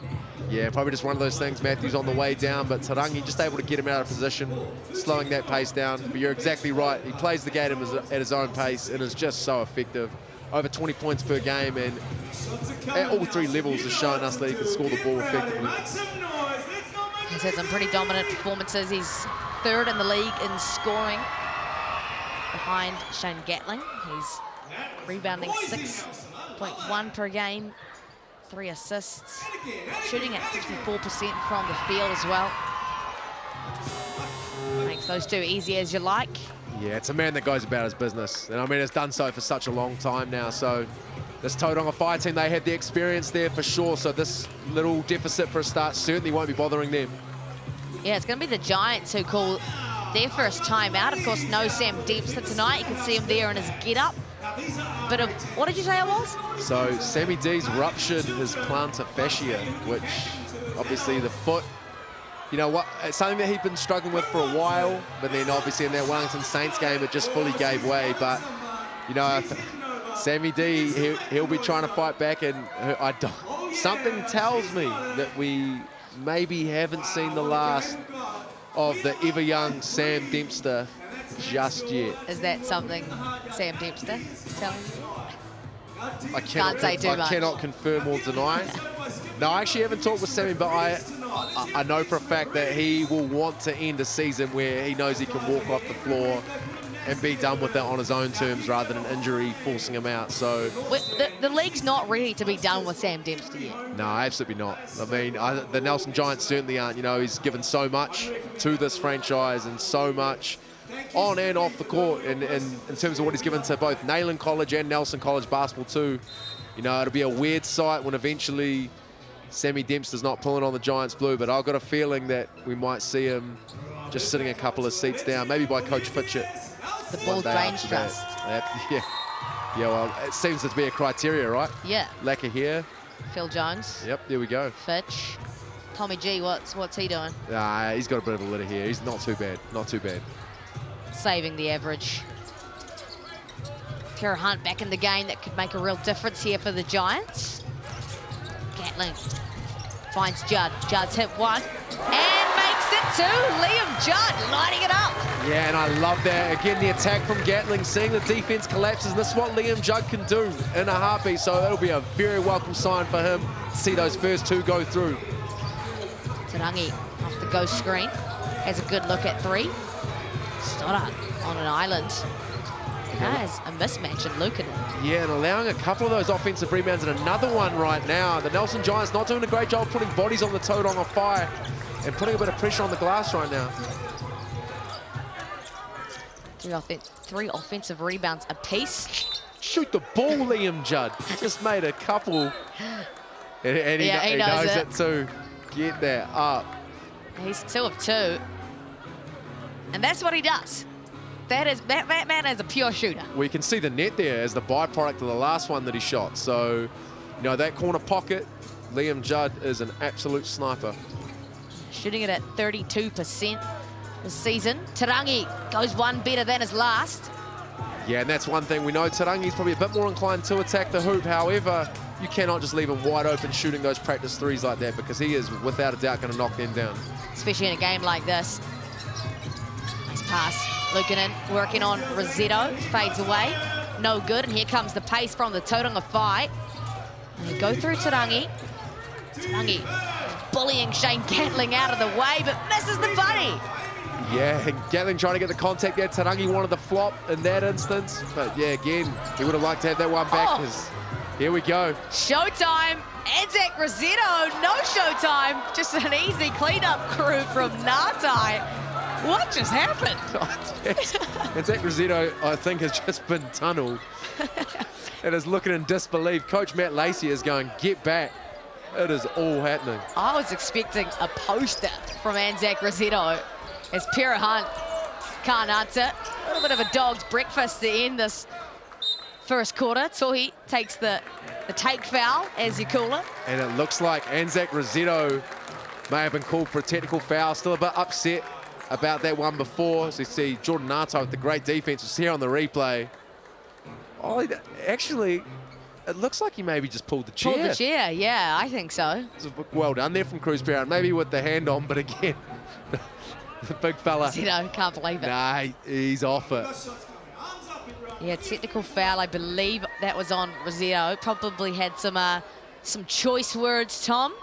B: Yeah, probably just one of those things. Matthews on the way down, but Tarangi just able to get him out of position, slowing that pace down. But you're exactly right. He plays the game at his own pace and is just so effective. Over 20 points per game, and at all 3 levels has shown us that he can score the ball effectively.
A: He's had some pretty dominant performances. He's third in the league in scoring behind Shane Gatling. He's rebounding 6.1 per game, 3 assists, shooting at 54% from the field as well. Makes those 2 easy as you like.
B: Yeah, it's a man that goes about his business, and I mean, it's done so for such a long time now. So this Tauranga Whai team, they have the experience there for sure, so this little deficit for a start certainly won't be bothering them.
A: Yeah, it's going to be the Giants who call their first time out. Of course, no Sam Dempster tonight. You can see him there in his get-up. Bit of, what did you say it was?
B: So Sammy D's ruptured his plantar fascia, which obviously the foot, you know what, it's something that he'd been struggling with for a while, but then obviously in that Wellington Saints game, it just fully gave way. But, you know, Sammy D, he'll be trying to fight back, and something tells me that we maybe haven't seen the last of the ever-young Sam Dempster just yet.
A: Is that something Sam Dempster is telling you?
B: I cannot confirm or deny. No, I actually haven't talked with Sammy, but I know for a fact that he will want to end a season where he knows he can walk off the floor and be done with it on his own terms rather than injury forcing him out. So
A: the league's not ready to be done with Sam Dempster yet.
B: No, absolutely not. I mean, the Nelson Giants certainly aren't. You know, he's given so much to this franchise and so much on and off the court, and in terms of what he's given to both Nayland College and Nelson College basketball too. You know, it'll be a weird sight when eventually Sammy Dempster's not pulling on the Giants blue, but I've got a feeling that we might see him just sitting a couple of seats down, maybe by Coach Fitchett.
A: The Ball Drains Trust.
B: Yeah, well, it seems to be a criteria, right?
A: Yeah.
B: Lack of hair.
A: Phil Jones.
B: Yep, there we go.
A: Fitch. Tommy G, what's he doing?
B: He's got a bit of a litter here. He's not too bad, not too bad.
A: Saving the average. Kara Hunt back in the game. That could make a real difference here for the Giants. Gatling finds Judd. Judd's hit one and makes it two. Liam Judd lighting it up.
B: Yeah, and I love that. Again, the attack from Gatling, seeing the defense collapses. And this is what Liam Judd can do in a heartbeat. So that'll be a very welcome sign for him to see those first 2 go through.
A: Tarangi off the ghost screen. Has a good look at 3. Stoddart on an island. There's a mismatch in Lukanen.
B: Yeah, and allowing a couple of those offensive rebounds and another one right now. The Nelson Giants not doing a great job putting bodies on the Tauranga Whai and putting a bit of pressure on the glass right now.
A: Three offensive rebounds apiece.
B: Shoot the ball, Liam Judd. Just made a couple. And he knows it too. Get that up.
A: He's 2 of 2. And that's what he does. That man is a pure shooter.
B: We can see the net there as the byproduct of the last one that he shot. So, you know, that corner pocket, Liam Judd is an absolute sniper.
A: Shooting it at 32% this season. Tarangi goes one better than his last.
B: Yeah, and that's one thing. We know Tarangi's probably a bit more inclined to attack the hoop. However, you cannot just leave him wide open shooting those practice threes like that, because he is, without a doubt, going to knock them down.
A: Especially in a game like this. Nice pass. Lukanen working on Rossetto. Fades away. No good. And here comes the pace from the Tauranga Whai. And they go through Tarangi. Tarangi bullying Shane Gatling out of the way, but misses the bunny.
B: Yeah, and Gatling trying to get the contact there. Tarangi wanted the flop in that instance. But yeah, again, he would have liked to have that one back. Here we go.
A: Showtime. Anzac Rossetto, no showtime. Just an easy cleanup crew from Ngatai. What just happened?
B: Anzac Rossetto, I think, has just been tunneled and is looking in disbelief. Coach Matt Lacey is going, get back. It is all happening.
A: I was expecting a poster from Anzac Rossetto as Pira Hunt can't answer. A little bit of a dog's breakfast to end this first quarter. Tohi takes the take foul, as you call it.
B: And it looks like Anzac Rossetto may have been called for a technical foul. Still a bit upset about that one before. As you see, Jordan Nato with the great defense was here on the replay. Oh, actually, it looks like he maybe just pulled the chair.
A: Pulled the chair, yeah, I think so.
B: Well done there from Cruz Parent. Maybe with the hand on, but again, the big fella.
A: Rossetto, can't believe it.
B: Nah, he's off it.
A: Yeah, technical foul, I believe that was on Rossetto. Probably had some choice words, Tom.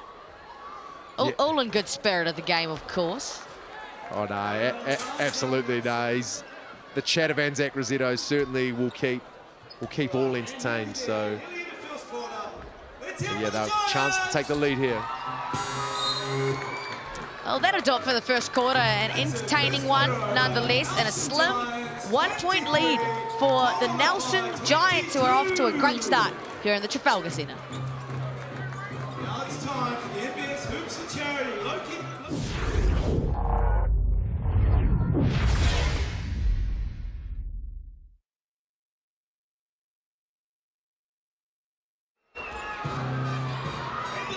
A: All in good spirit of the game, of course.
B: Oh, no, absolutely no. The chat of Anzac Rossetto certainly will keep all entertained. So yeah, they'll chance to take the lead here.
A: Well, that'll do it for the first quarter. An entertaining one, nonetheless, and a slim 1-point lead for the Nelson Giants, who are off to a great start here in the Trafalgar Centre.
C: Now it's time for the NBS Hoops and Charity.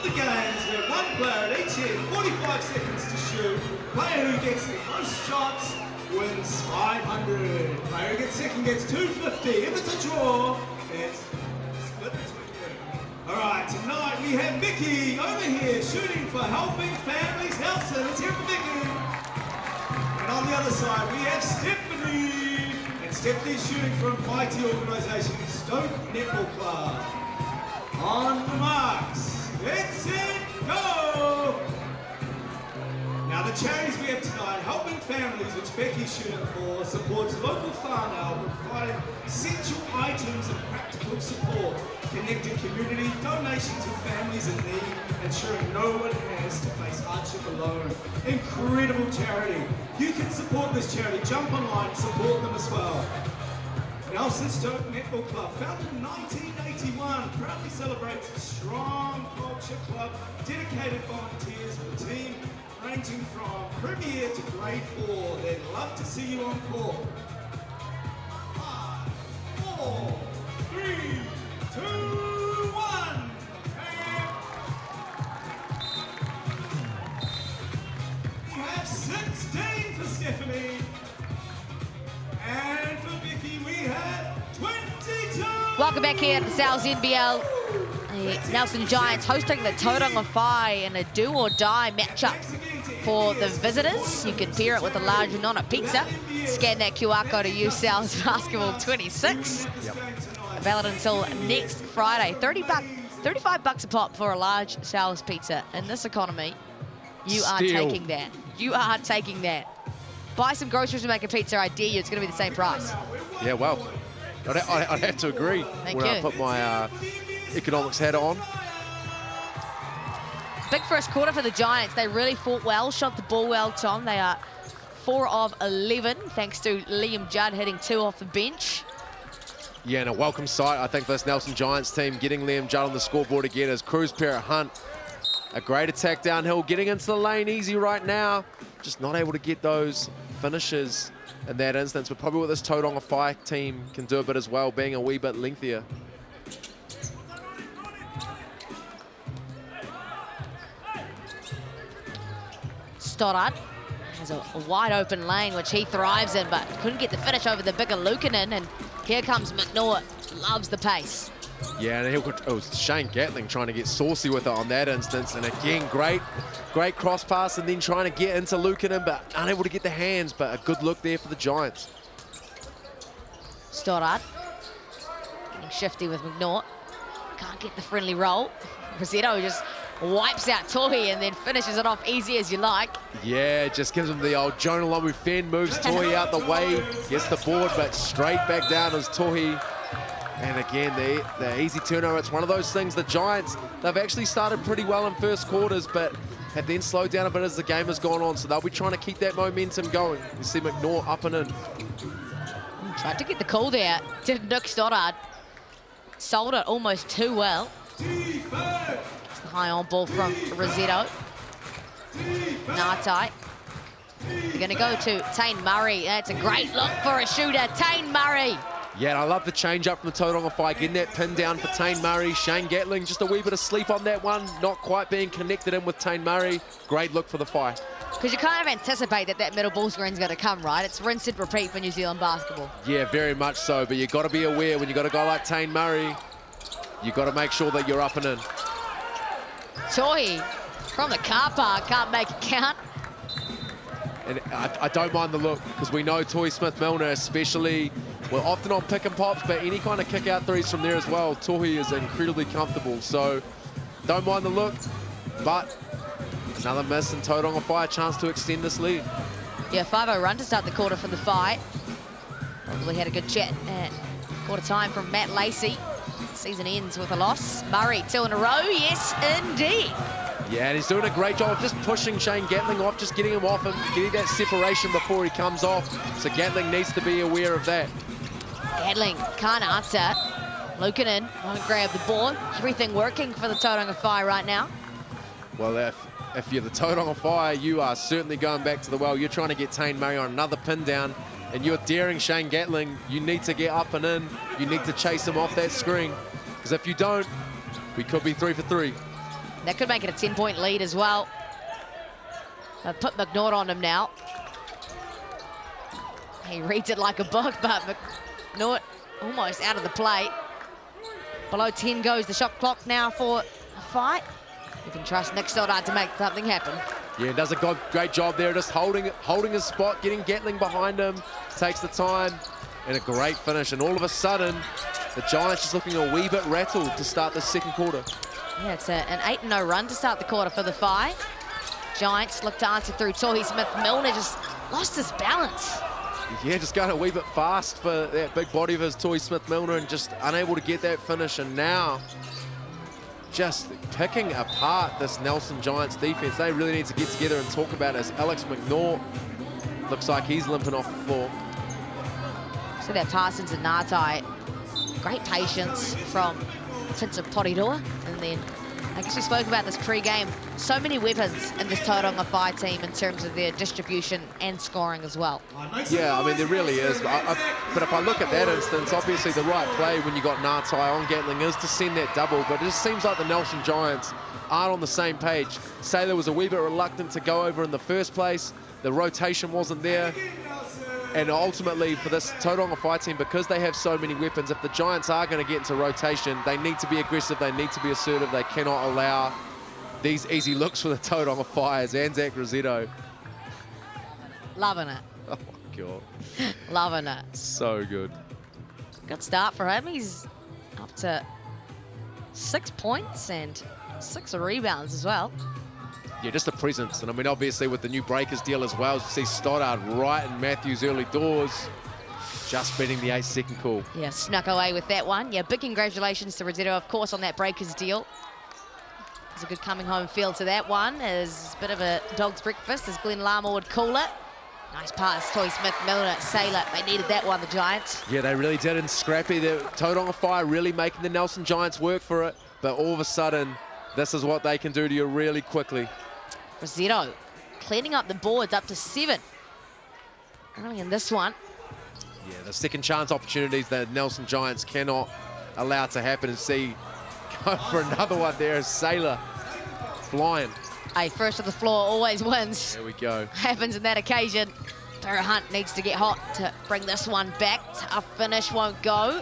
C: The games where one player at each end, 45 seconds to shoot. Player who gets the most shots wins 500. Player who gets second gets 250. If it's a draw, it's split between you. All right, tonight we have Vicky over here shooting for Helping Families Nelson. Let's hear it for Vicky. And on the other side we have Stephanie. And Stephanie's shooting from mighty organisation Stoke Netball Club. On the marks. Let's set, go! Now the charities we have tonight, Helping Families, which Becky's shooting for, supports local whānau, providing essential items and practical support, connecting community, donations with families in need, ensuring no one has to face hardship alone. Incredible charity. You can support this charity. Jump online and support them as well. Nelson Stoke Netball Club, founded in 1981, proudly celebrates a strong culture club, dedicated volunteers with a team ranging from Premier to Grade 4. They'd love to see you on court. 5, 4, 3, 2, 1. We have 16 for Stephanie. And for Vicky, we have 22.
A: Welcome back here at the NZNBL. The Nelson Giants hosting the Tauranga Whai in a do-or-die matchup for the visitors. You can pair it with a large Nona pizza. Scan that QR code to use Sal's Basketball 26. Valid until next Friday. 35 bucks a pop for a large Sal's pizza. In this economy, you are taking that. You are taking that. Buy some groceries and make a pizza, I dare you. It's going to be the same price.
B: Yeah, well, I'd have to agree
A: Thank
B: when I
A: you.
B: put my economics hat on.
A: Big first quarter for the Giants. They really fought well, shot the ball well, Tom. They are 4 of 11, thanks to Liam Judd hitting 2 off the bench.
B: Yeah, and a welcome sight, I think, for this Nelson Giants team, getting Liam Judd on the scoreboard again as Cruz Parrott Hunt. A great attack downhill, getting into the lane easy right now. Just not able to get those finishes in that instance, but probably what this Tauranga Whai team can do a bit as well, being a wee bit lengthier.
A: Stoddard has a wide open lane, which he thrives in, but couldn't get the finish over the bigger Lukanen, and here comes McNaught, loves the pace.
B: Yeah, and it was Shane Gatling trying to get saucy with it on that instance, and again, great cross pass, and then trying to get into Lukanen, but unable to get the hands, but a good look there for the Giants.
A: Stoddard getting shifty with McNaught, can't get the friendly roll. Rosetto just wipes out Tohi and then finishes it off easy as you like.
B: Yeah, just gives him the old Jonah Lomu fend, moves Tohi out the way, gets the board, but straight back down as Tohi. And again, the easy turnover. It's one of those things, the Giants, they've actually started pretty well in first quarters, but have then slowed down a bit as the game has gone on. So they'll be trying to keep that momentum going. You see McNaught up and in.
A: Tried to get the call there, did Nick Stoddard. Sold it almost too well. Gets the high on ball from Rosetto. Ngatai. They're going to go to Tane Murray. That's a great look for a shooter. Tane Murray.
B: Yeah, and I love the change up from the Tauranga Whai, getting that pin down for Tane Murray. Shane Gatling, just a wee bit of sleep on that one, not quite being connected in with Tane Murray. Great look for the Whai.
A: Because you kind of anticipate that middle ball screen's going to come, right? It's rinse and repeat for New Zealand basketball.
B: Yeah, very much so, but you've got to be aware when you've got a guy like Tane Murray, you've got to make sure that you're up and in.
A: Tohi from the car park, can't make it count.
B: And I don't mind the look, because we know Tohi Smith-Milner especially, we're often on pick and pops, but any kind of kick out threes from there as well, Tohi is incredibly comfortable. So don't mind the look, but another miss and Tauranga Whai a chance to extend this lead.
A: Yeah, 5-0 run to start the quarter for the Whai. Probably had a good chat at quarter time from Matt Lacey. Season ends with a loss. Murray, 2 in a row, yes indeed.
B: Yeah, and he's doing a great job of just pushing Shane Gatling off, just getting him off him, getting that separation before he comes off. So Gatling needs to be aware of that.
A: Gatling can't answer. Lukanen won't grab the ball. Everything working for the Tauranga Whai right now.
B: Well, if you're the Tauranga Whai, you are certainly going back to the well. You're trying to get Tane Murray on another pin down, and you're daring Shane Gatling. You need to get up and in. You need to chase him off that screen, because if you don't, we could be 3 for 3.
A: That could make it a 10-point lead as well. They've put McNaught on him now. He reads it like a book, but McNaught almost out of the play. Below 10 goes the shot clock now for a fight. You can trust Nick Stoddard to make something happen.
B: Yeah, does a great job there, just holding his spot, getting Gatling behind him, takes the time, and a great finish. And all of a sudden, the Giants just looking a wee bit rattled to start the second quarter.
A: Yeah, it's an 8-0 run to start the quarter for the Whai. Giants look to answer through Tohi Smith-Milner, just lost his balance.
B: Yeah, just going a wee bit fast for that big body of his, Tohi Smith-Milner, and just unable to get that finish. And now, just picking apart this Nelson Giants defense. They really need to get together and talk about it, as Alex McNaught looks like he's limping off the floor.
A: So that pass into Ngatai. Great patience from Vincent Poriroa. And then, I guess we spoke about this pre-game, so many weapons in this Tauranga Whai team in terms of their distribution and scoring as well.
B: Yeah, I mean, there really is. But if I look at that instance, obviously the right play when you got Ngatai on Gatling is to send that double, but it just seems like the Nelson Giants aren't on the same page. Saylor was a wee bit reluctant to go over in the first place. The rotation wasn't there. And ultimately, for this Tauranga Whai team, because they have so many weapons, if the Giants are going to get into rotation, they need to be aggressive, they need to be assertive, they cannot allow these easy looks for the Tauranga Whai as Anzac Rosetto.
A: Loving it.
B: Oh my God.
A: Loving it.
B: So good.
A: Good start for him. He's up to 6 points and 6 rebounds as well.
B: Yeah, just a presence. And I mean, obviously with the new Breakers deal as well, you see Stoddard right in Matthews' early doors. Just beating the 8-second call.
A: Yeah, snuck away with that one. Yeah, big congratulations to Rossetto, of course, on that Breakers deal. There's a good coming home feel to that one. As a bit of a dog's breakfast, as Glenn Lama would call it. Nice pass, Toy Smith, Milner, Sailor. They needed that one, the Giants.
B: Yeah, they really did. And Scrappy, the Tauranga Whai really making the Nelson Giants work for it. But all of a sudden, this is what they can do to you really quickly.
A: Rossetto cleaning up the boards up to 7. Early in this one.
B: Yeah, the second chance opportunities that Nelson Giants cannot allow to happen, and see go for another one there as Sailor flying.
A: Hey, first of the floor always wins.
B: There we go.
A: Happens in that occasion. Tara Hunt needs to get hot to bring this one back. Tough finish, won't go.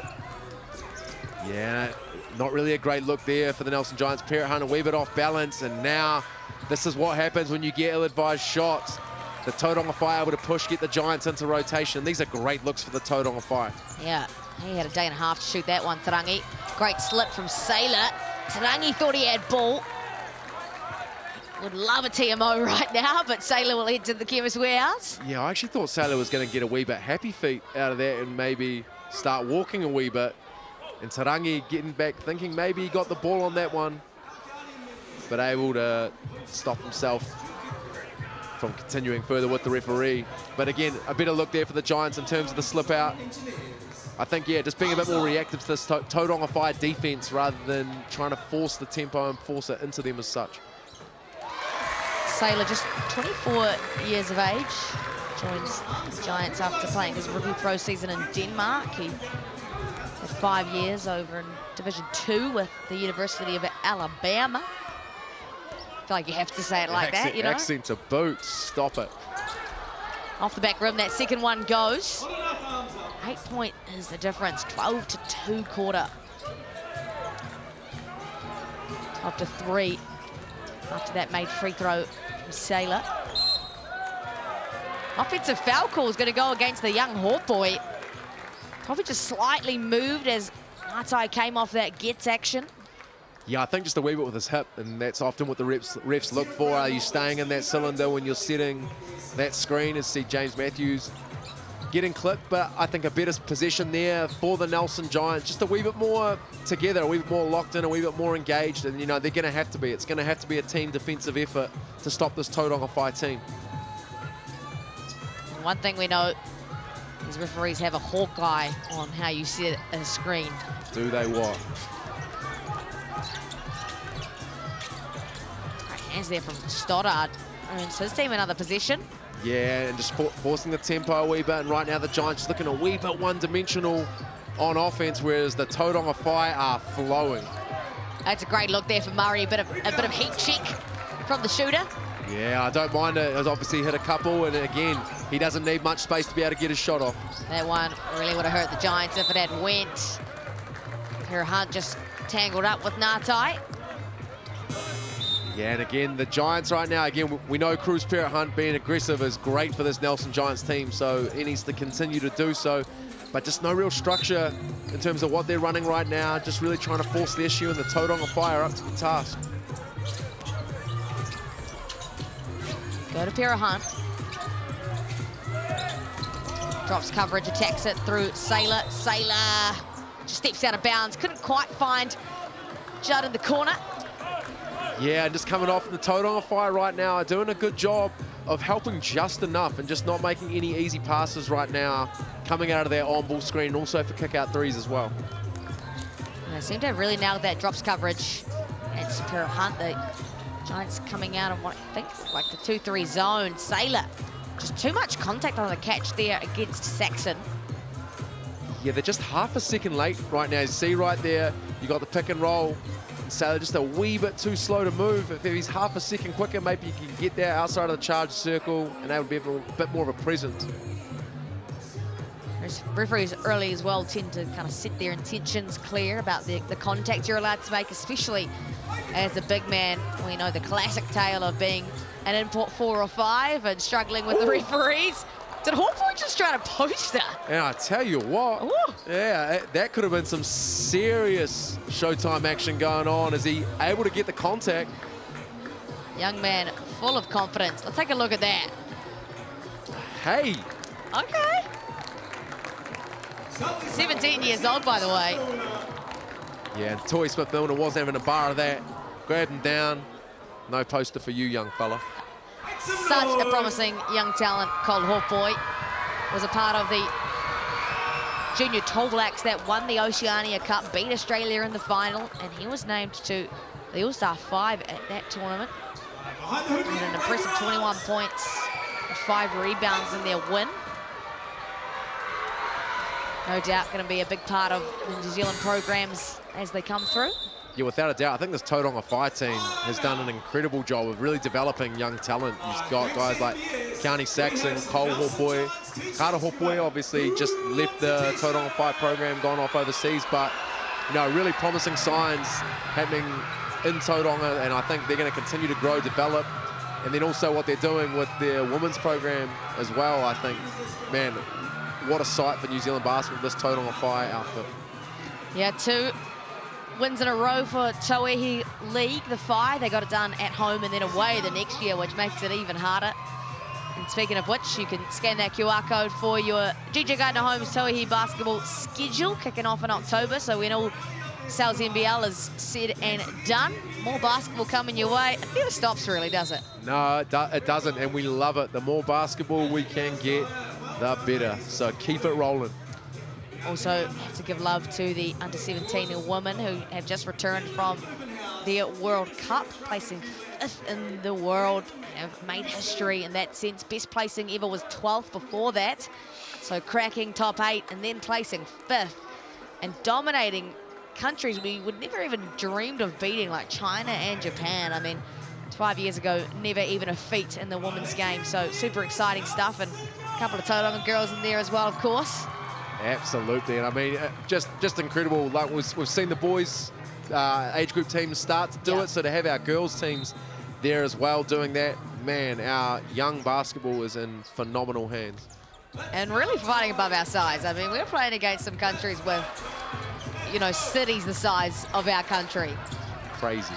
B: Yeah, not really a great look there for the Nelson Giants. Parrot Hunt a wee bit off balance, and now this is what happens when you get ill-advised shots. The Tauranga Whai able to push, get the Giants into rotation. These are great looks for the Tauranga Whai.
A: Yeah, he had a day and a half to shoot that one, Tarangi. Great slip from Sailor. Tarangi thought he had ball. Would love a TMO right now, but Sailor will head to the Chemist Warehouse.
B: Yeah, I actually thought Sailor was going to get a wee bit happy feet out of that and maybe start walking a wee bit. And Tarangi getting back, thinking maybe he got the ball on that one, but able to stop himself from continuing further with the referee. But again, a better look there for the Giants in terms of the slip out. I think, yeah, just being a bit more reactive to this Tauranga Whai defense rather than trying to force the tempo and force it into them as such.
A: Sailor, just 24 years of age, joins the Giants after playing his rookie pro season in Denmark. He had 5 years over in Division 2 with the University of Alabama. I feel like you have to say it like that, you know?
B: Accent to boot, stop it.
A: Off the back rim, that second one goes. 8 point is the difference, 12-2 quarter. Up to 3 after that made free throw from Sailor. Offensive foul call is going to go against the young Hawk boy. Probably just slightly moved as Natai came off that gets action.
B: Yeah, I think just a wee bit with his hip, and that's often what the refs look for. Are you staying in that cylinder when you're setting that screen? As see James Matthews getting clipped, but I think a better possession there for the Nelson Giants. Just a wee bit more together, a wee bit more locked in, a wee bit more engaged, and you know, they're going to have to be. It's going to have to be a team defensive effort to stop this Tauranga Whai team.
A: One thing we know is referees have a hawk eye on how you set a screen.
B: Do they what?
A: Great hands there from Stoddard. Earns his team another possession.
B: Yeah, and just forcing the tempo a wee bit, and right now the Giants looking a wee bit one-dimensional on offense, whereas the Tauranga Whai are flowing.
A: That's a great look there for Murray, a bit of heat check from the shooter.
B: Yeah, I don't mind it. He's obviously hit a couple, and again, he doesn't need much space to be able to get his shot off.
A: That one really would have hurt the Giants if it had went. Here Hunt just tangled up with Natai.
B: Yeah, and again, the Giants right now, again, we know Cruz Parrot Hunt being aggressive is great for this Nelson Giants team, so he needs to continue to do so. But just no real structure in terms of what they're running right now, just really trying to force the issue, and the Tauranga Whai are up to the task.
A: Go to Parrot Hunt. Drops coverage, attacks it through Sailor. Sailor just steps out of bounds, couldn't quite find Judd in the corner.
B: Yeah, just coming off the Tauranga Whai right now are doing a good job of helping just enough and just not making any easy passes right now, coming out of their on-ball screen, and also for kick-out threes as well.
A: They seem to have really nailed that drops coverage. And Parrot Hunt, the Giants coming out of what I think like the 2-3 zone. Sailor, just too much contact on the catch there against Saxon.
B: Yeah, they're just half a second late right now. You see right there, you got the pick and roll. Sailor just a wee bit too slow to move. If he's half a second quicker, maybe you can get there outside of the charge circle and that would be a bit more of a presence.
A: Referees early as well tend to kind of set their intentions clear about the contact you're allowed to make, especially as a big man. We know the classic tale of being an import 4 or 5 and struggling with the referees. Did Hawthorne just try to post her?
B: And I tell you what,
A: Ooh.
B: yeah, that could have been some serious Showtime action going on. Is he able to get the contact?
A: Young man, full of confidence. Let's take a look at that.
B: Hey,
A: Okay. 17 years old, by the way.
B: Yeah, and Toy Smith-Milner was having a bar of that. Grabbed him down. No poster for you, young fella.
A: Such a promising young talent. Cole Hopoi was a part of the Junior Tall Blacks that won the Oceania Cup, beat Australia in the final, and he was named to the All-Star 5 at that tournament. And an impressive 21 points and 5 rebounds in their win. No doubt going to be a big part of the New Zealand programs as they come through.
B: Yeah, without a doubt. I think this Tauranga Whai team has done an incredible job of really developing young talent. You've got guys like County Saxon, Cole Hopoi. Kara Hopoi obviously just left the Tauranga Whai program, gone off overseas, but you know, really promising signs happening in Tauranga, and I think they're going to continue to grow, develop, and then also what they're doing with their women's program as well. I think, man, what a sight for New Zealand basketball, this Tauranga Whai outfit.
A: Yeah, 2 wins in a row for Tauihi League, the Whai. They got it done at home and then away the next year, which makes it even harder. And speaking of which, you can scan that QR code for your GJ Gardner Homes Tauihi basketball schedule, kicking off in October. So when all Sales NBL is said and done, more basketball coming your way. It never stops, really, does it?
B: No, it doesn't, and we love it. The more basketball we can get, the better. So keep it rolling.
A: Also, have to give love to the under-17 women who have just returned from their World Cup, placing 5th in the world. Have made history in that sense. Best placing ever was 12th before that. So cracking top 8 and then placing 5th and dominating countries we would never even dreamed of beating, like China and Japan. I mean, 5 years ago, never even a feat in the women's game. So super exciting stuff, and a couple of Tauranga girls in there as well, of course.
B: Absolutely, and I mean, just incredible. Like we've seen the boys age group teams start to do it, so to have our girls teams there as well doing that, man, our young basketball is in phenomenal hands.
A: And really fighting above our size. I mean, we're playing against some countries with, you know, cities the size of our country.
B: Crazy.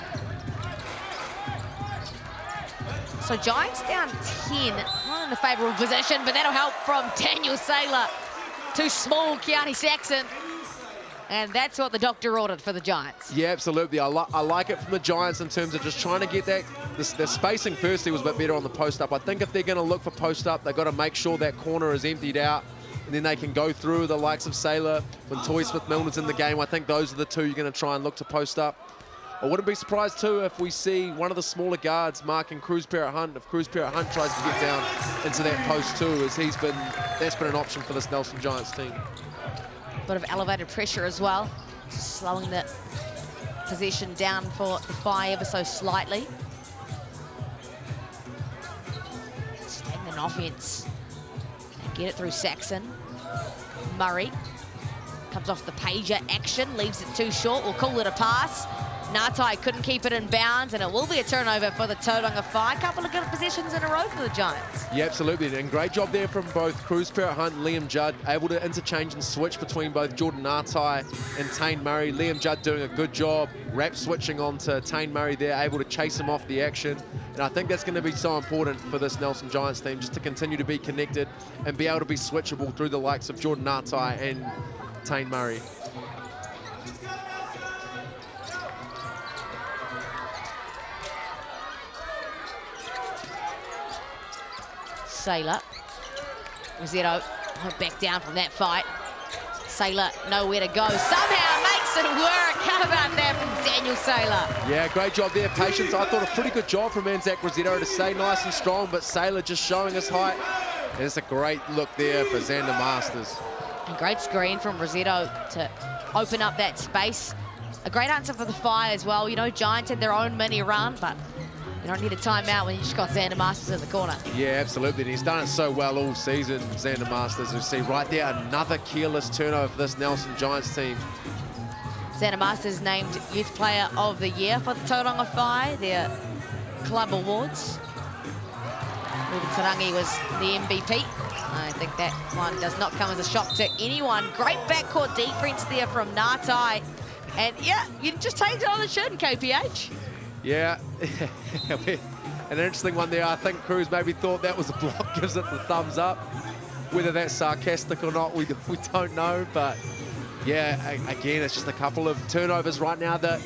A: So Giants down 10, not in a favourable position, but that'll help from Daniel Saylor. Too small, Keani Saxon. And that's what the doctor ordered for the Giants.
B: Yeah, absolutely. I like it from the Giants in terms of just trying to get that. The spacing firstly was a bit better on the post-up. I think if they're going to look for post-up, they've got to make sure that corner is emptied out, and then they can go through the likes of Saylor. When Toy Smith-Milner's in the game, I think those are the two you're going to try and look to post up. I wouldn't be surprised too if we see one of the smaller guards marking Cruz Parrott-Hunt. If Cruz Parrott-Hunt tries to get down into that post too, as that's been an option for this Nelson Giants team.
A: A bit of elevated pressure as well, just slowing the possession down for the Whai ever so slightly. Staying in offense and get it through Saxon. Murray comes off the pager action, leaves it too short. We'll call it a pass. Ngatai couldn't keep it in bounds, and it will be a turnover for the Tauranga Whai. A couple of good possessions in a row for the Giants.
B: Yeah, absolutely, and great job there from both Cruz Parrott-Hunt and Liam Judd, able to interchange and switch between both Jordan Ngatai and Tane Murray. Liam Judd doing a good job, wrap switching onto Tane Murray there, able to chase him off the action. And I think that's going to be so important for this Nelson Giants team, just to continue to be connected and be able to be switchable through the likes of Jordan Ngatai and Tane Murray.
A: Saylor. Rosetto won't back down from that fight. Saylor nowhere to go. Somehow makes it work. How about that from Daniel Saylor?
B: Yeah, great job there. Patience. I thought a pretty good job from Anzac Rosetto to stay nice and strong, but Saylor just showing his height. And it's a great look there for Xander Masters.
A: And great screen from Rosetto to open up that space. A great answer for the Whai as well. You know, Giants had their own mini run, but you don't need a timeout when you just got Xander Masters in the corner.
B: Yeah, absolutely. And he's done it so well all season, Xander Masters. You see right there, another careless turnover for this Nelson Giants team.
A: Xander Masters named Youth Player of the Year for the Tauranga Whai, their club awards. Ruben Tarangi was the MVP. I think that one does not come as a shock to anyone. Great backcourt defense there from Ngatai. And yeah, you just take it on the chin, KPH.
B: Yeah, an interesting one there. I think Cruz maybe thought that was a block, gives it the thumbs up. Whether that's sarcastic or not, we don't know. But yeah, again, it's just a couple of turnovers right now that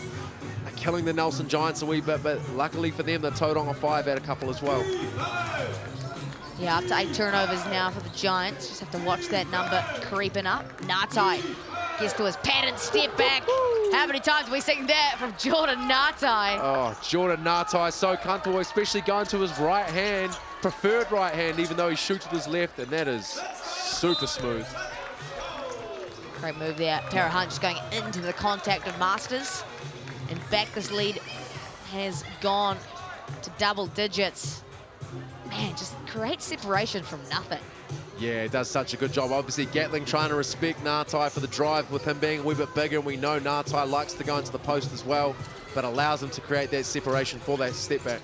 B: are killing the Nelson Giants a wee bit. But luckily for them, the Tauranga Whai have had a couple as well.
A: Yeah, up to 8 turnovers now for the Giants. Just have to watch that number creeping up. Ngatai gets to his pattern step back. How many times have we seen that from Jordan Ngatai?
B: Oh, Jordan Ngatai, so comfortable, especially going to his right hand, preferred right hand, even though he shoots with his left, and that is super smooth.
A: Great move there. Tara Hunt just going into the contact of Masters. In fact, this lead has gone to double digits. Man, just create separation from nothing.
B: Yeah, it does such a good job. Obviously, Gatling trying to respect Ngatai for the drive with him being a wee bit bigger, and we know Ngatai likes to go into the post as well, but allows him to create that separation for that step back.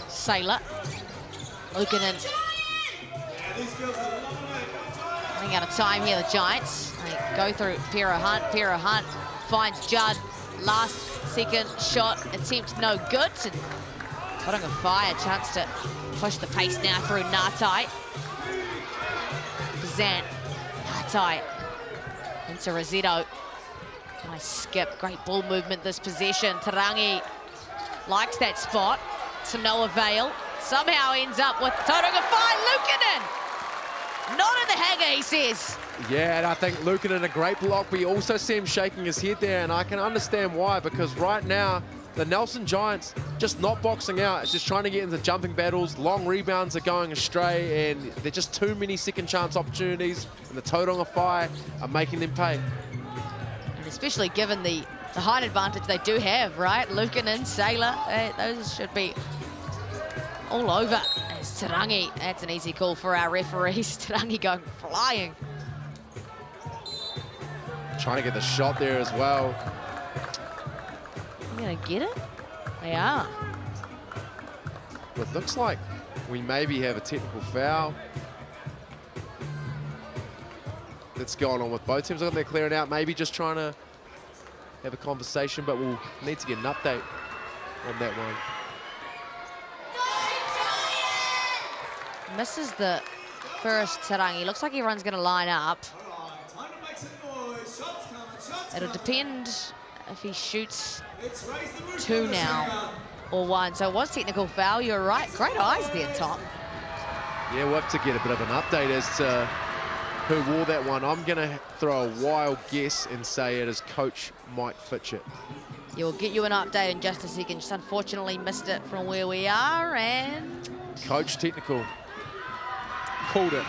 A: Sailor. Lukanen. Running out of time here, the Giants. They go through Pero Hunt. Pero Hunt finds Judd. Last second shot attempt, no good. And Tauranga Whai, a chance to push the pace now through Ngatai. Bazan. Ngatai into Rossetto. Nice skip, great ball movement this possession. Tarangi likes that spot to no avail. Somehow ends up with Tauranga Whai. Lukanen! Not in the hanger, he says.
B: Yeah, and I think Lukanen a great block. We also see him shaking his head there, and I can understand why, because right now, the Nelson Giants just not boxing out. It's just trying to get into jumping battles. Long rebounds are going astray, and they're just too many second chance opportunities, and the Tauranga Whai are making them pay.
A: And especially given the height advantage they do have, right? Lukanen, Sailor, those should be all over. As Tarangi, that's an easy call for our referees. Tarangi going flying.
B: Trying to get the shot there as well.
A: Gonna get it? They are.
B: Well, it looks like we maybe have a technical foul that's going on with both teams. I think they're clearing out, maybe just trying to have a conversation, but we'll need to get an update on that one.
A: Misses the first Tarangi. Looks like everyone's gonna line up. It'll depend if he shoots 2 now or 1. So it was technical foul, you're right. Great eyes there, Tom.
B: Yeah, we'll have to get a bit of an update as to who wore that one. I'm gonna throw a wild guess and say it is Coach Mike Fitchett.
A: Yeah, we'll get you an update in just a second. Just unfortunately missed it from where we are, and
B: Coach technical. Called it.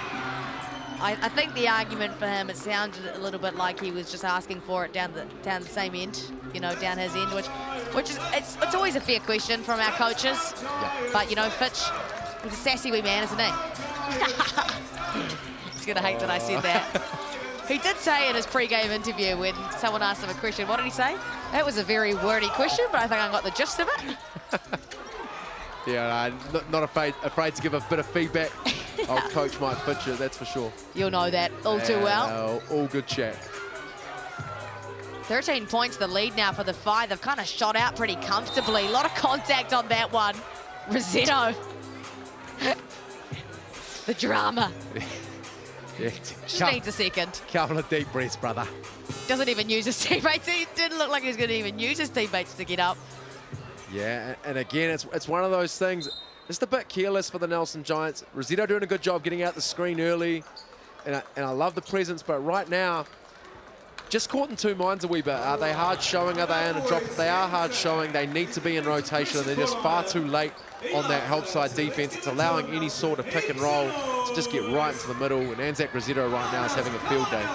A: I think the argument for him, it sounded a little bit like he was just asking for it down the same end, you know, down his end, which is it's always a fair question from our coaches.
B: Yeah.
A: But you know, Fitch, he's a sassy wee man, isn't he? He's gonna hate that I said that. He did say in his pre-game interview when someone asked him a question, what did he say? That was a very wordy question, but I think I got the gist of it.
B: Yeah, not afraid to give a bit of feedback. Oh, Coach Mike Fitchett, that's for sure.
A: You'll know that all too well.
B: All good chat.
A: 13 points the lead now for the Whai. They've kind of shot out pretty comfortably. A lot of contact on that one. Rossetto. The drama.
B: Yeah,
A: Just needs a second.
B: Couple of deep breaths, brother.
A: Doesn't even use his teammates. He didn't look like he was going to even use his teammates to get up.
B: Yeah, and again, it's one of those things. Just a bit careless for the Nelson Giants. Rossetto doing a good job getting out the screen early, and I love the presence, but right now, just caught in two minds a wee bit. Are they hard showing? Are they in a drop? If they are hard showing, they need to be in rotation, and they're just far too late on that help side defense. It's allowing any sort of pick and roll to just get right into the middle, and Anzac Rossetto right now is having a field day.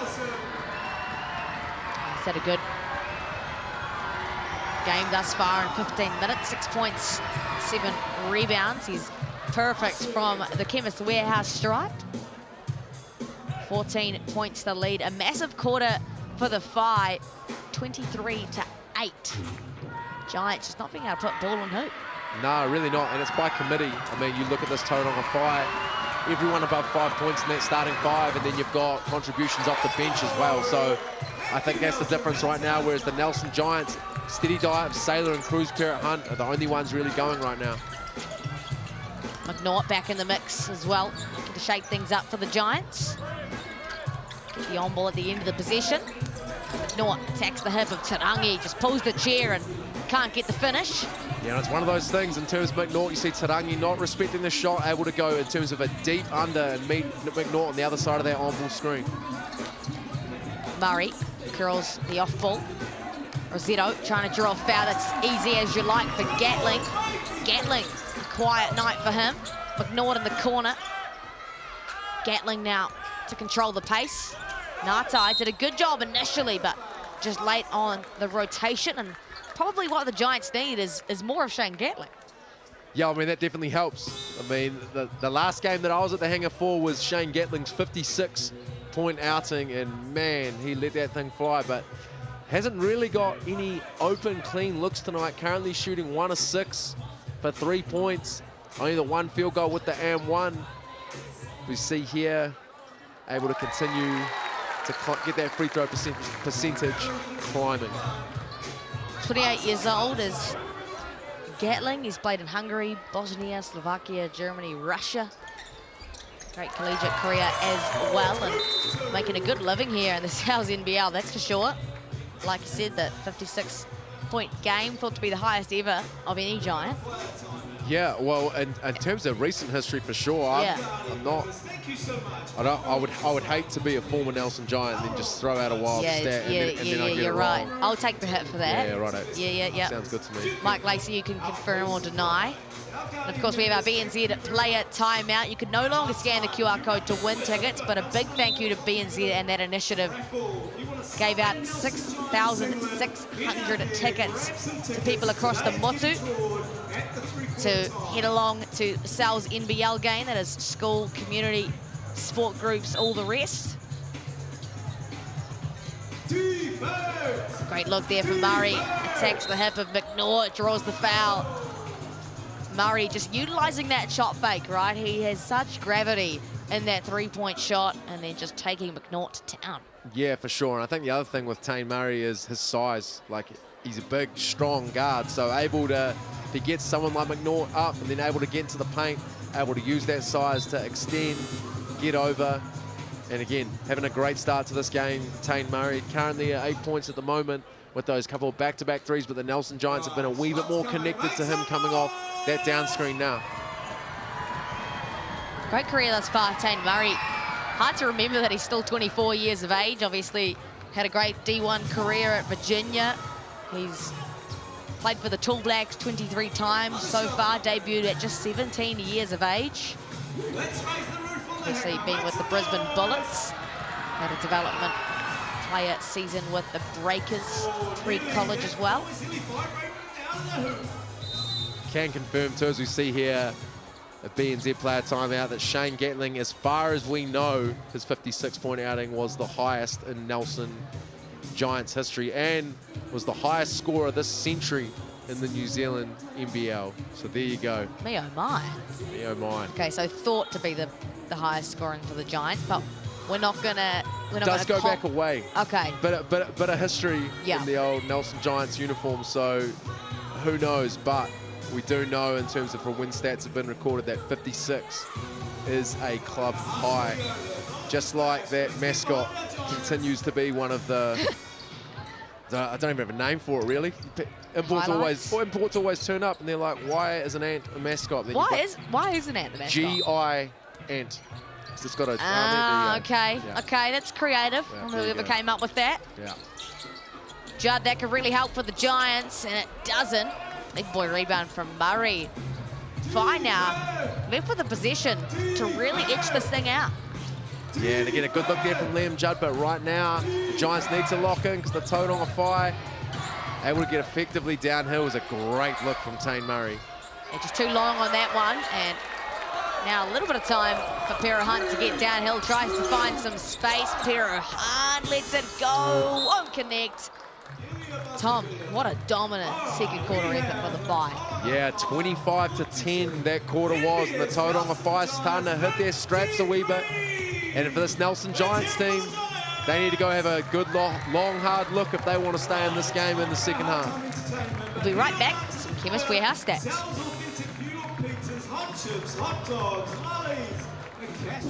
A: He's had a good game thus far in 15 minutes. 6 points, 7 rebounds. He's perfect from the Chemist Warehouse stripe. 14 points the lead. A massive quarter for the Whai, 23-8. Giants just not being able to put ball in hoop.
B: No, really not, and it's by committee. I mean, you look at this Tauranga Whai, everyone above 5 points in that starting 5, and then you've got contributions off the bench as well. So I think that's the difference right now, whereas the Nelson Giants, steady dive, Sailor and Cruz Parrot Hunt are the only ones really going right now.
A: McNaught back in the mix as well, looking to shake things up for the Giants. Get the on ball at the end of the possession. McNaught attacks the hip of Tarangi, just pulls the chair and can't get the finish.
B: Yeah, it's one of those things in terms of McNaught. You see Tarangi not respecting the shot, able to go in terms of a deep under and meet McNaught on the other side of that on-ball screen.
A: Murray curls the off ball. Rosetto trying to draw a foul that's easy as you like for Gatling. Gatling, a quiet night for him. McNaught in the corner. Gatling now to control the pace. Ngatai did a good job initially, but just late on the rotation, and probably what the Giants need is more of Shane Gatling.
B: Yeah, I mean, that definitely helps. I mean, the last game that I was at the hangar for was Shane Gatling's 56-point outing, and man, he let that thing fly, but hasn't really got any open, clean looks tonight. Currently shooting 1 of 6 for 3 points. Only the 1 field goal with the and 1. We see here, able to continue to get that free throw percentage climbing.
A: 28 years old is Gatling. He's played in Hungary, Bosnia, Slovakia, Germany, Russia. Great collegiate career as well, and making a good living here in the South NBL, that's for sure. Like you said, the 56-point game, thought to be the highest ever of any Giant.
B: Yeah, well, in terms of recent history, for sure, I'm not. I would hate to be a former Nelson Giant and then just throw out a wild stat and then I get
A: you're
B: it
A: right.
B: wrong.
A: I'll take the hit for that.
B: Yeah, right.
A: Yeah.
B: Sounds good to me.
A: Mike Lacey, you can confirm or deny. And of course, we have our BNZ player timeout. You can no longer scan the QR code to win tickets, but a big thank you to BNZ and that initiative. Gave out 6,600 tickets to people across the Motu to head along to Sal's NBL game. That is school, community, sport groups, all the rest. Great look there from Murray. Attacks the hip of McNaught, draws the foul. Murray just utilising that shot fake, right? He has such gravity in that three-point shot and then just taking McNaught to town.
B: Yeah, for sure. And I think the other thing with Tane Murray is his size. Like, he's a big, strong guard, so able to, if he gets someone like McNaught up and then able to get into the paint, able to use that size to extend, get over. And again, having a great start to this game, Tane Murray currently at 8 points at the moment with those couple of back-to-back threes, but the Nelson Giants have been a wee bit more connected to him coming off that down screen now.
A: Great career thus far, Tane Murray. Hard to remember that he's still 24 years of age. Obviously had a great D1 career at Virginia. He's played for the Tall Blacks 23 times so far, debuted at just 17 years of age. Obviously been with the Brisbane Bullets. Had a development player season with the Breakers pre-college as well.
B: Can confirm too, as we see here, a BNZ player timeout, that Shane Gatling, as far as we know, his 56-point outing was the highest in Nelson Giants history and was the highest scorer this century in the New Zealand NBL. So there you go.
A: Me oh my.
B: Me oh my.
A: Okay, so thought to be the highest scoring for the Giants, but we're not gonna.
B: Does go back away.
A: Okay.
B: But a history
A: Yeah.
B: in the old Nelson Giants uniform. So who knows? But we do know in terms of from when stats have been recorded that 56 is a club high. Just like that mascot continues to be one of the, I don't even have a name for it really. Imports always turn up and they're like, why is an ant a mascot? Then
A: Why is an ant the mascot?
B: G-I ant. So it's got a,
A: okay.
B: Yeah.
A: Okay, that's creative.
B: Yeah,
A: I don't know
B: there you
A: whoever
B: go.
A: came up with that.
B: Yeah.
A: Judd, that could really help for the Giants, and it doesn't. Big boy rebound from Murray. Fine now. Left with the possession to really itch this thing out.
B: Yeah, and again, a good look there from Liam Judd, but right now, the Giants need to lock in because the Tauranga Whai able to get effectively downhill was a great look from Tane Murray.
A: Yeah, just too long on that one, and now a little bit of time for Pero Hunt to get downhill, tries to find some space. Pero Hunt lets it go, won't connect. Tom, what a dominant second quarter effort for the Whai.
B: Yeah, 25-10 that quarter was, and the Tauranga Whai starting to hit their straps a wee bit. And for this Nelson Giants team, they need to go have a good, long, hard look if they want to stay in this game in the second half.
A: We'll be right back with some Chemist Warehouse stats.
C: chips, hot dogs, lollies, and cash.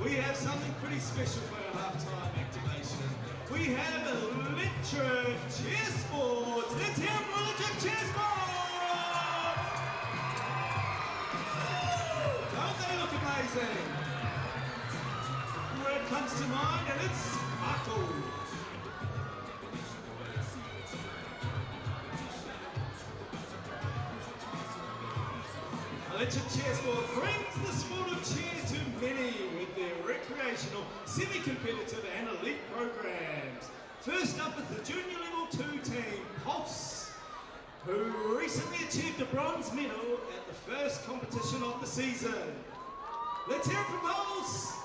C: We have something pretty special for our halftime activation. We have electric chessboards. Let's hear for electric chessboards! Don't they look amazing? Word comes to mind, and it's sparkle. Electric chessboard brings the sport of chess to many with their recreational, semi-competitive and elite programs. First up is the junior level 2 team, Pulse, who recently achieved a bronze medal at the first competition of the season. Let's hear it from Pulse.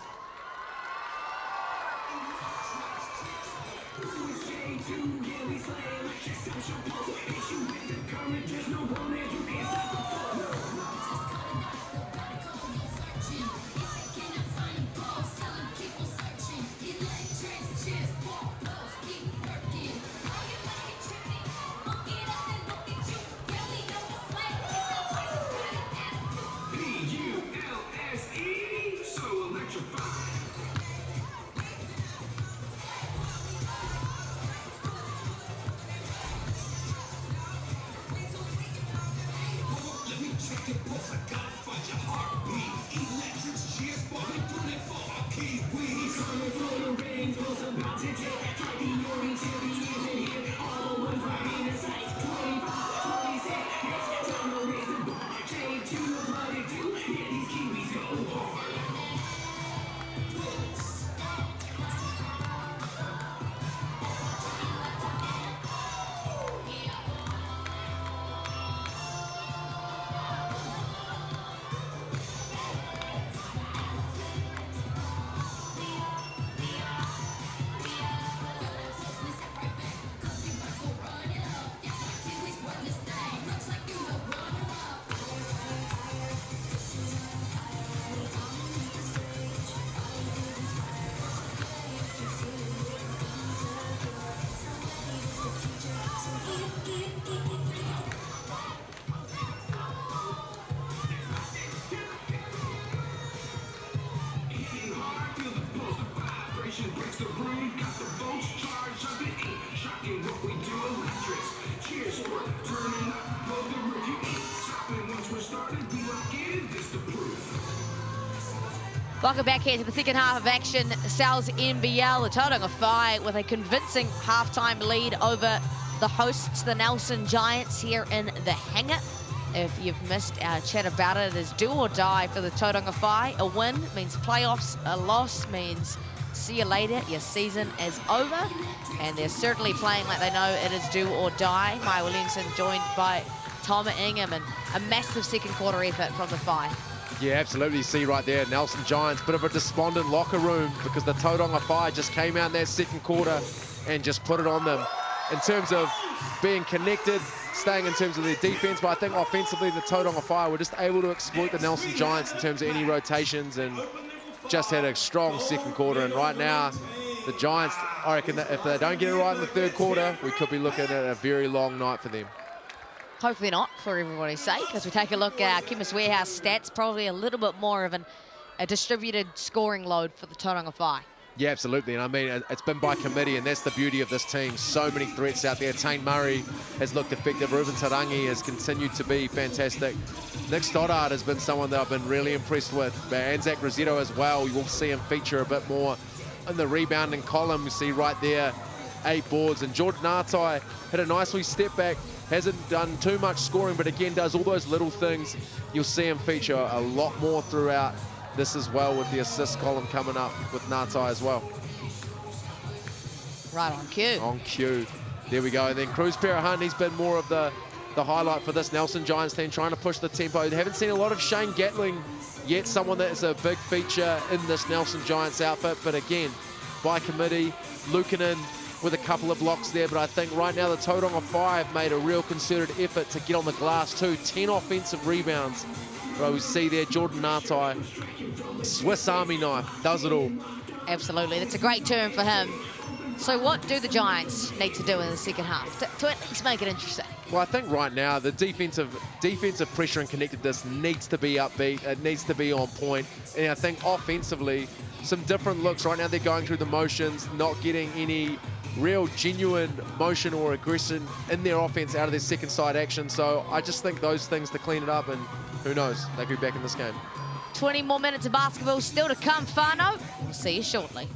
A: Welcome back here to the second half of action. Sal's NBL, the Tauranga Whai, with a convincing halftime lead over the hosts, the Nelson Giants, here in the hangar. If you've missed our chat about it, it is do or die for the Tauranga Whai. A win means playoffs, a loss means see you later, your season is over. And they're certainly playing like they know it is do or die. Maya Williamson joined by Tom Ingham, and a massive second quarter effort from the Whai.
B: Yeah, absolutely. You see right there, Nelson Giants, bit of a despondent locker room because the Tauranga Whai just came out in that second quarter and just put it on them. In terms of being connected, staying in terms of their defense, but I think offensively the Tauranga Whai were just able to exploit the Nelson Giants in terms of any rotations and just had a strong second quarter. And right now, the Giants, I reckon that if they don't get it right in the third quarter, we could be looking at a very long night for them.
A: Hopefully not, for everybody's sake. As we take a look at Chemist Warehouse stats, probably a little bit more of a distributed scoring load for the Tauranga Whai.
B: Yeah, absolutely. And I mean, it's been by committee, and that's the beauty of this team. So many threats out there. Tane Murray has looked effective. Ruben Tarangi has continued to be fantastic. Nick Stoddard has been someone that I've been really impressed with. But Anzac Rosetto as well. You will see him feature a bit more in the rebounding column. You see right there, 8 boards. And Jordan Artai hit a nice wee step back. Hasn't done too much scoring, but again, does all those little things. You'll see him feature a lot more throughout this as well, with the assist column coming up with Natai as well.
A: Right on cue.
B: On cue. There we go. And then Cruz Perahunt, he's been more of the highlight for this Nelson Giants team, trying to push the tempo. They haven't seen a lot of Shane Gatling yet, someone that is a big feature in this Nelson Giants outfit. But again, by committee. Lukanen with a couple of blocks there, but I think right now the Tauranga Whai have made a real concerted effort to get on the glass too. 10 offensive rebounds. But we see there Jordan Natai, Swiss Army knife, does it all.
A: Absolutely, that's a great term for him. So what do the Giants need to do in the second half to at least make it interesting?
B: Well, I think right now the defensive pressure and connectedness needs to be upbeat. It needs to be on point. And I think offensively, some different looks. Right now they're going through the motions, not getting any real genuine motion or aggression in their offense out of their second side action. So I just think those things to clean it up, and who knows, they could be back in this game.
A: 20 more minutes of basketball still to come, Whānau. We'll see you shortly.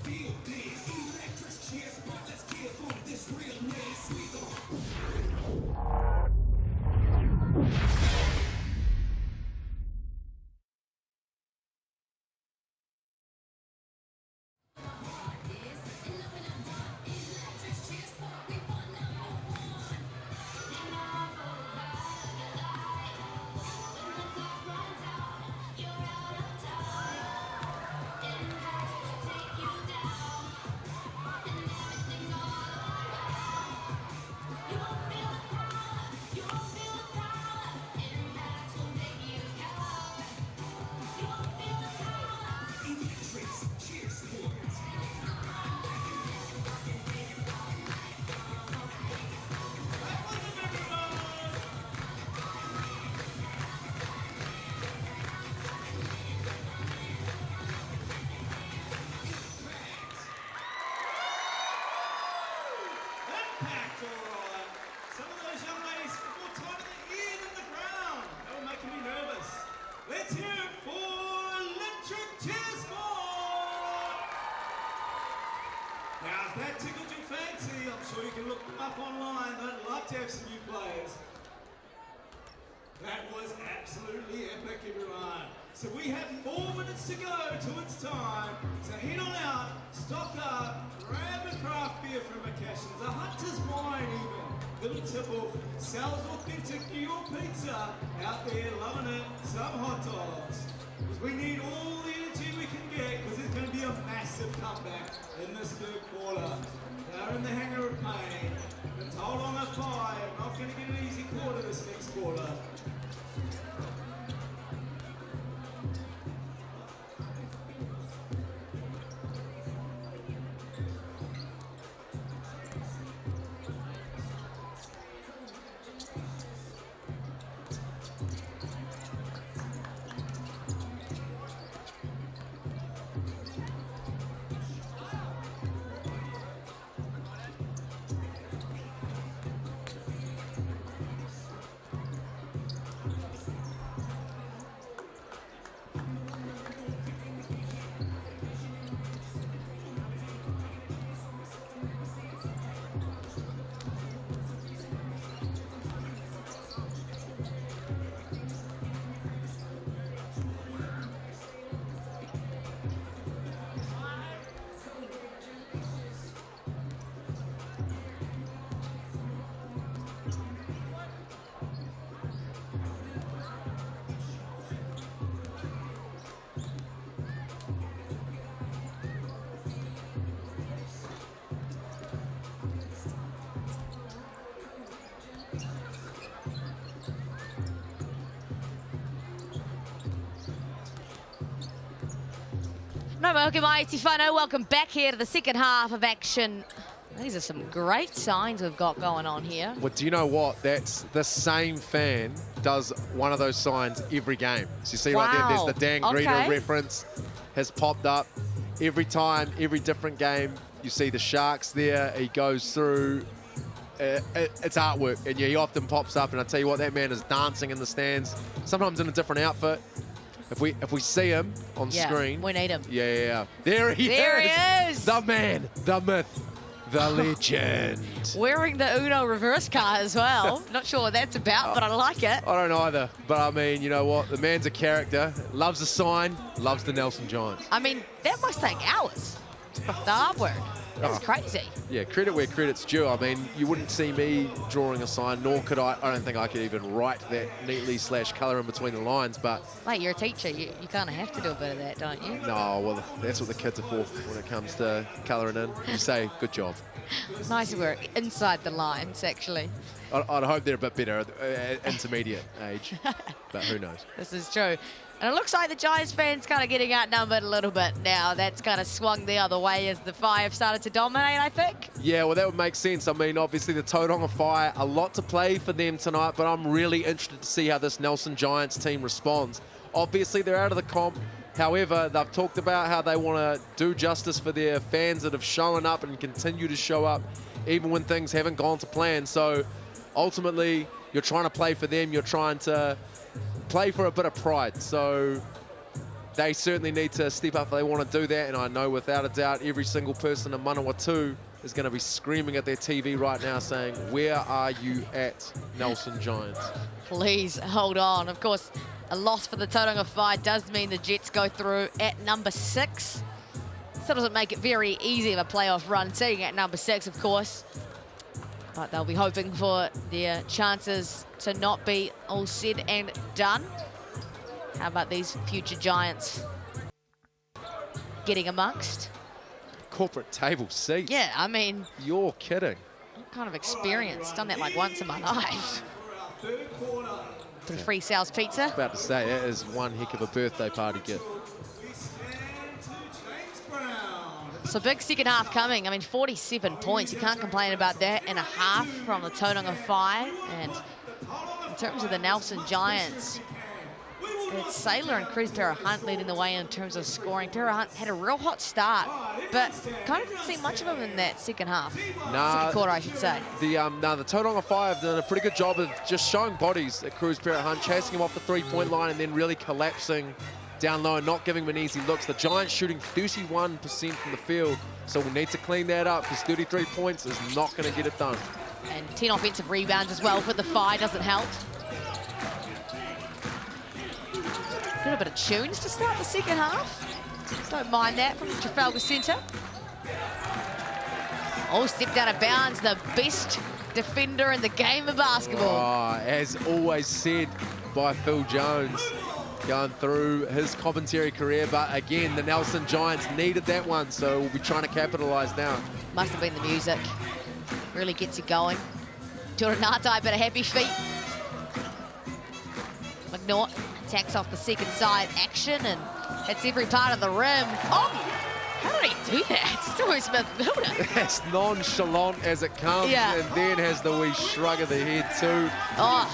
C: Impact, all right. Some of those young ladies got more time in the ear than the ground. That were making me nervous. Let's hear it for electric cheer squad. Now, if that tickled your fancy, I'm sure you can look them up online. They'd love to have some new players. That was absolutely epic, everyone. So we have 4 minutes to go till it's time. So head on out, stock up, grab a craft beer from McCashins, a Hunter's wine even. Little tipple, sells authentic New York pizza. Out there loving it, some hot dogs. Because we need all the energy we can get, because there's going to be a massive comeback in this third quarter. They're in the hangar of pain. The Tauranga Whai are not going to get an easy quarter this next quarter.
A: No, welcome, Aiti Whānau. Welcome back here to the second half of action. These are some great signs we've got going on here.
B: Well, do you know what? That's the same fan does one of those signs every game. So you see right there, there's the Dan Greeter reference has popped up. Every time, every different game, you see the Sharks there. He goes through. It's artwork, and yeah, he often pops up. And I tell you what, that man is dancing in the stands, sometimes in a different outfit. If we see him on screen,
A: we need him.
B: Yeah. There he is. The man, the myth, the legend.
A: Wearing the Uno reverse car as well. Not sure what that's about, but I like it.
B: I don't either. But I mean, you know what? The man's a character. Loves the sign. Loves the Nelson Giants.
A: I mean, that must take hours. The artwork. That's crazy.
B: Yeah, credit where credit's due. I mean, you wouldn't see me drawing a sign, nor could I. I don't think I could even write that neatly / colour in between the lines, but...
A: Mate, you're a teacher. You kind of have to do a bit of that, don't you?
B: No, well, that's what the kids are for when it comes to colouring in. You say, good job.
A: Nice work. Inside the lines, actually.
B: I'd hope they're a bit better at intermediate age, but who knows.
A: This is true. And it looks like the Giants fans kind of getting outnumbered a little bit now. That's kind of swung the other way as the Whai have started to dominate, I think.
B: Yeah, well, that would make sense. I mean, obviously, the Tauranga Whai, a lot to play for them tonight, but I'm really interested to see how this Nelson Giants team responds. Obviously, they're out of the comp. However, they've talked about how they want to do justice for their fans that have shown up and continue to show up, even when things haven't gone to plan. So, ultimately, you're trying to play for them. You're trying to play for a bit of pride, so they certainly need to step up if they want to do that, and I know without a doubt every single person in Manawatu is going to be screaming at their TV right now saying, where are you at, Nelson Giants?
A: Please hold on. Of course, a loss for the Tauranga Whai does mean the Jets go through at number 6. Still doesn't make it very easy of a playoff run, sitting at number 6, of course. But they'll be hoping for their chances to not be all said and done. How about these future Giants getting amongst?
B: Corporate table seats?
A: Yeah, I mean...
B: You're kidding.
A: What kind of experience? Done that like once in my life. Some free Sal's pizza.
B: About to say, that is one heck of a birthday party gift.
A: So big second half coming. I mean, 47 points. You can't complain about that. And a half from the Tauranga Whai. And in terms of the Nelson Giants, it's Saylor and Cruz Hunt leading the way in terms of scoring. Hunt had a real hot start, but kind of didn't see much of him in that second half. Second quarter, I should say.
B: The Tauranga Whai have done a pretty good job of just showing bodies at Cruz Hunt, chasing him off the three-point line and then really collapsing down low and not giving him an easy looks. The Giants shooting 31% from the field, so we'll need to clean that up because 33 points is not going to get it done.
A: And 10 offensive rebounds as well for the Whai, doesn't help. A little bit of tunes to start the second half. Don't mind that from the Trafalgar Centre. Oh, stepped out of bounds, the best defender in the game of basketball.
B: Oh, as always said by Phil Jones, going through his commentary career, but again, the Nelson Giants needed that one, so we'll be trying to capitalise now.
A: Must have been the music. Really gets you going. Turangatai, but a happy feet. McNaught attacks off the second side action and hits every part of the rim. Oh, how did he do that? Troy Smith-Milner.
B: As nonchalant as it comes,
A: Yeah.
B: and then has the wee shrug of the head too.
A: Oh,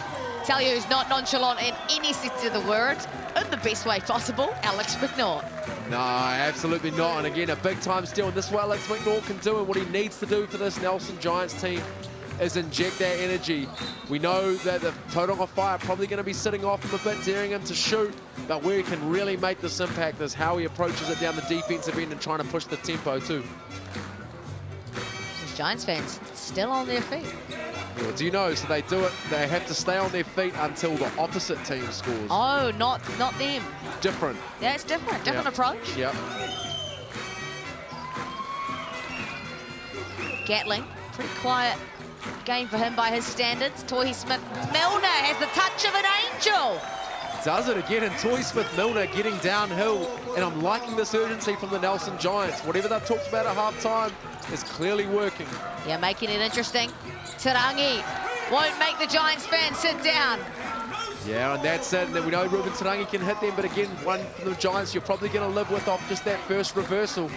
A: tell you who's not nonchalant in any sense of the word, in the best way possible, Alex McNaught.
B: No, absolutely not. And again, a big time steal. And this is what Alex McNaught can do, and what he needs to do for this Nelson Giants team is inject that energy. We know that the Tauranga Whai are probably going to be sitting off him a bit, daring him to shoot, but where he can really make this impact is how he approaches it down the defensive end and trying to push the tempo too.
A: These Giants fans still on their feet.
B: Well, do you know, so they do it, they have to stay on their feet until the opposite team scores.
A: Oh, not them.
B: Different.
A: Yeah, it's different. Different
B: Yep.
A: approach.
B: Yep.
A: Gatling, pretty quiet game for him by his standards. Toy Smith-Milner has the touch of an angel.
B: Does it again, and Toy Smith-Milner getting downhill, and I'm liking this urgency from the Nelson Giants. Whatever they've talked about at halftime is clearly working.
A: Yeah, making it interesting. Tarangi won't make the Giants fans sit down.
B: Yeah, and that's it. And then we know Ruben Tarangi can hit them, but again, one from the Giants you're probably going to live with off just that first reversal.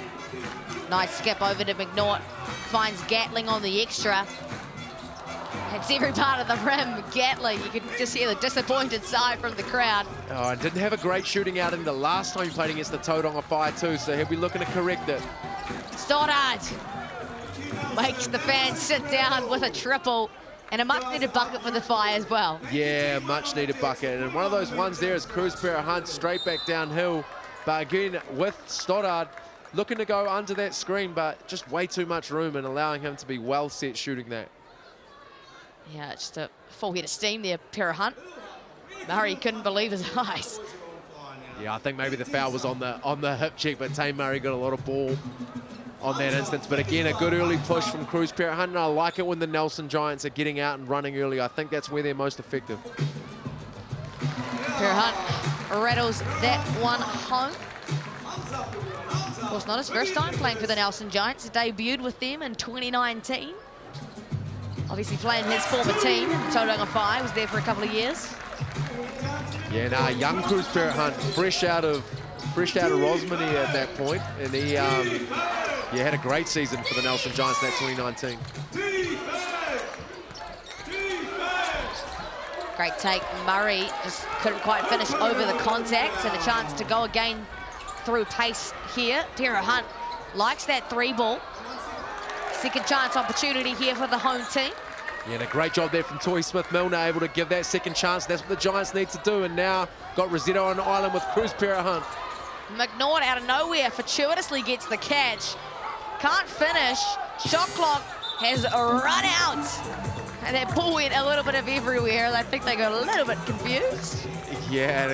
A: Nice skip over to McNaught. Finds Gatling on the extra. Hits every part of the rim. Gatling, you can just hear the disappointed sigh from the crowd.
B: Oh, and didn't have a great shooting out in the last time he played against the Tauranga Whai too, so he'll be looking to correct it.
A: Stoddard makes the fans sit down with a triple and a much-needed bucket for the Whai as well.
B: Yeah, much needed bucket. And one of those ones there is Cruz Hunt straight back downhill. But again, with Stoddard looking to go under that screen, but just way too much room and allowing him to be well set shooting that.
A: Yeah, just a full head of steam there, Hunt. Murray couldn't believe his eyes.
B: Yeah, I think maybe the foul was on the hip check, but Tane Murray got a lot of ball on that instance. But again, a good early push from Cruz Parrott Hunt. And I like it when the Nelson Giants are getting out and running early. I think that's where they're most effective.
A: Parrott Hunt rattles that one home. Of course, not his first time playing for the Nelson Giants. He debuted with them in 2019. Obviously playing his former team, Tauranga Whai, was there for a couple of years.
B: Yeah, nah, young Cruz Parrott Hunt, fresh out of Rosmini at that point, and he had a great season for the Nelson Giants in that 2019.
A: Great take. Murray just couldn't quite finish over the contact, and a chance to go again through pace here. Parrott Hunt likes that 3 ball. Second chance opportunity here for the home team.
B: Yeah, and a great job there from Toy Smith-Milner, able to give that second chance. That's what the Giants need to do, and now got Rossetto on the island with Cruz Parrott Hunt.
A: McNaught out of nowhere fortuitously gets the catch. Can't finish. Shot clock has run out. And that ball went a little bit of everywhere. I think they got a little bit confused.
B: Yeah, and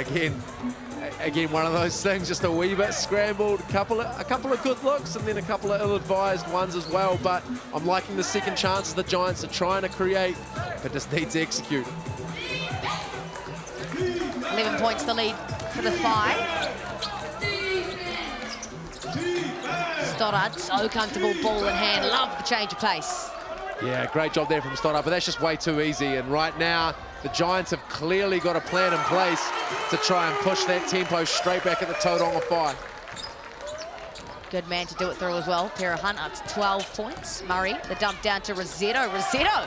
B: again, one of those things, just a wee bit scrambled. A couple of good looks, and then a couple of ill-advised ones as well. But I'm liking the second chances the Giants are trying to create, but just need to execute.
A: 11 points the lead for the Whai. Stoddard, so comfortable, ball in hand. Love the change of pace.
B: Yeah, great job there from Stoddard, but that's just way too easy. And right now, the Giants have clearly got a plan in place to try and push that tempo straight back at the Tauranga Whai.
A: Good man to do it through as well. Parrott Hunt up to 12 points. Murray, the dump down to Rossetto. Rossetto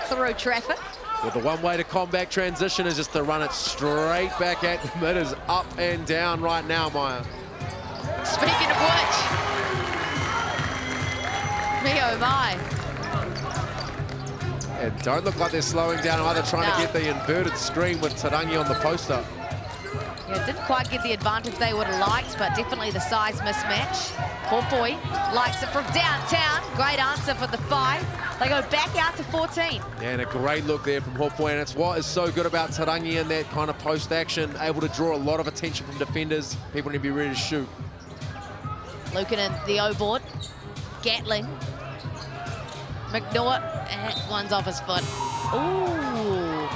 A: through traffic.
B: Well, the one way to combat transition is just to run it straight back at the mid. Is up and down right now, Maya.
A: Speaking of which, me oh my.
B: It don't look like they're slowing down either, trying to get the inverted screen with Tarangi on the post-up.
A: Yeah, didn't quite get the advantage they would have liked, but definitely the size mismatch. Hopoi likes it from downtown. Great answer for the Whai. They go back out to 14.
B: Yeah, and a great look there from Hopoi, and it's what is so good about Tarangi in that kind of post-action, able to draw a lot of attention from defenders. People need to be ready to shoot.
A: Lukanen, the O-board. Gatling. McNaught, and one's off his foot. Ooh.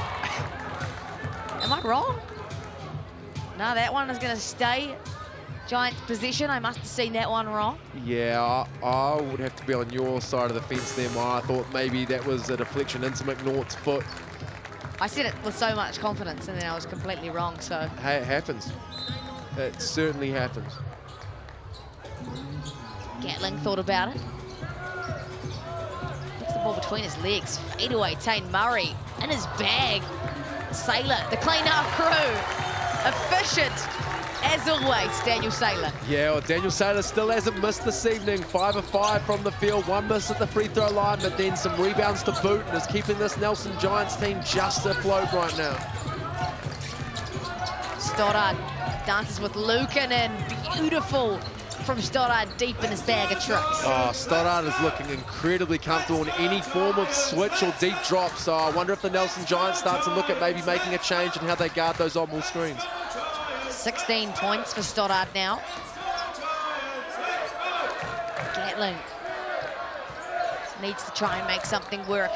A: Am I wrong? No, that one is going to stay Giants' position. I must have seen that one wrong.
B: Yeah, I would have to be on your side of the fence there, Maya. I thought maybe that was a deflection into McNaught's foot.
A: I said it with so much confidence, and then I was completely wrong, so.
B: Hey, it happens. It certainly happens.
A: Gatling thought about it. Puts the ball between his legs. Fade away, Tane Murray in his bag. Saylor, the clean-up crew. Efficient, as always, Daniel Saylor.
B: Yeah, well, Daniel Saylor still hasn't missed this evening. 5 of 5 from the field, 1 miss at the free throw line, but then some rebounds to boot, and is keeping this Nelson Giants team just afloat right now.
A: Stoddard dances with Lukanen. Beautiful from Stoddard, deep in his bag of tricks.
B: Oh, Stoddard is looking incredibly comfortable in any form of switch or deep drop, so I wonder if the Nelson Giants start to look at maybe making a change in how they guard those on-ball screens.
A: 16 points for Stoddard now. Gatling needs to try and make something work.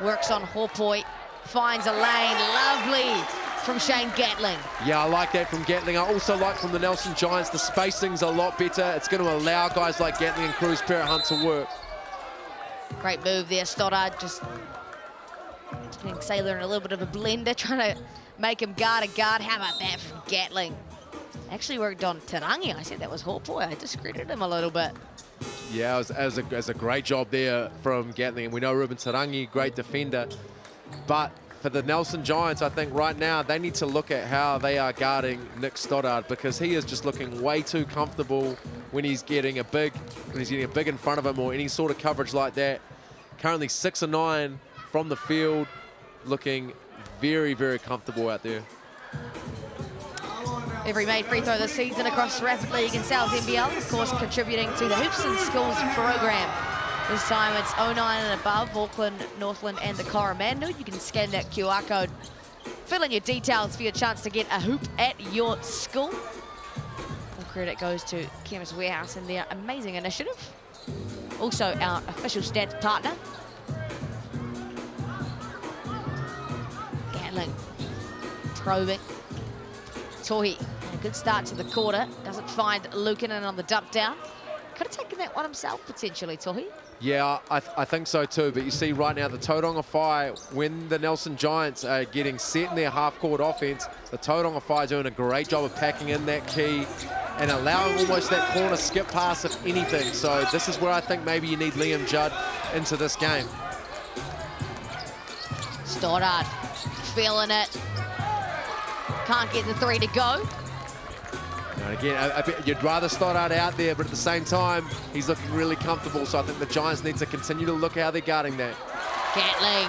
A: Works on Hopoi, finds a lane, lovely from Shane Gatling.
B: Yeah, I like that from Gatling. I also like from the Nelson Giants, the spacing's a lot better. It's going to allow guys like Gatling and Cruz Parrott Hunt to work.
A: Great move there, Stoddard just putting Saylor in a little bit of a blender, trying to make him guard a guard. How about that from Gatling? Actually worked on Tarangi. I said that was Hopoi. I discredited him a little bit.
B: Yeah, it was a great job there from Gatling. And we know Ruben Tarangi, great defender. But for the Nelson Giants, I think right now they need to look at how they are guarding Nick Stoddard, because he is just looking way too comfortable when he's getting a big in front of him or any sort of coverage like that. Currently 6 of 9 from the field, looking very, very comfortable out there.
A: Every made free throw this season across Rapid League and South NBL, of course, contributing to the Hoops and Schools program. This time it's 09 and above, Auckland, Northland and the Coromandel. You can scan that QR code fill in your details for your chance to get a hoop at your school. All credit goes to Chemist Warehouse and their amazing initiative. Also our official stats partner. Gatling probing. Tohi, a good start to the quarter. Doesn't find Lukanen on the dump down. Could have taken that one himself, potentially, Tohi.
B: Yeah, I think so too. But you see right now, the Tauranga Whai, when the Nelson Giants are getting set in their half-court offense, the Tauranga Whai doing a great job of packing in that key and allowing almost that corner skip pass, if anything. So this is where I think maybe you need Liam Judd into this game.
A: Stoddard feeling it. Can't get the three to go.
B: And again, you'd rather Stoddard out there, but at the same time, he's looking really comfortable. So I think the Giants need to continue to look how they're guarding that.
A: Gatling,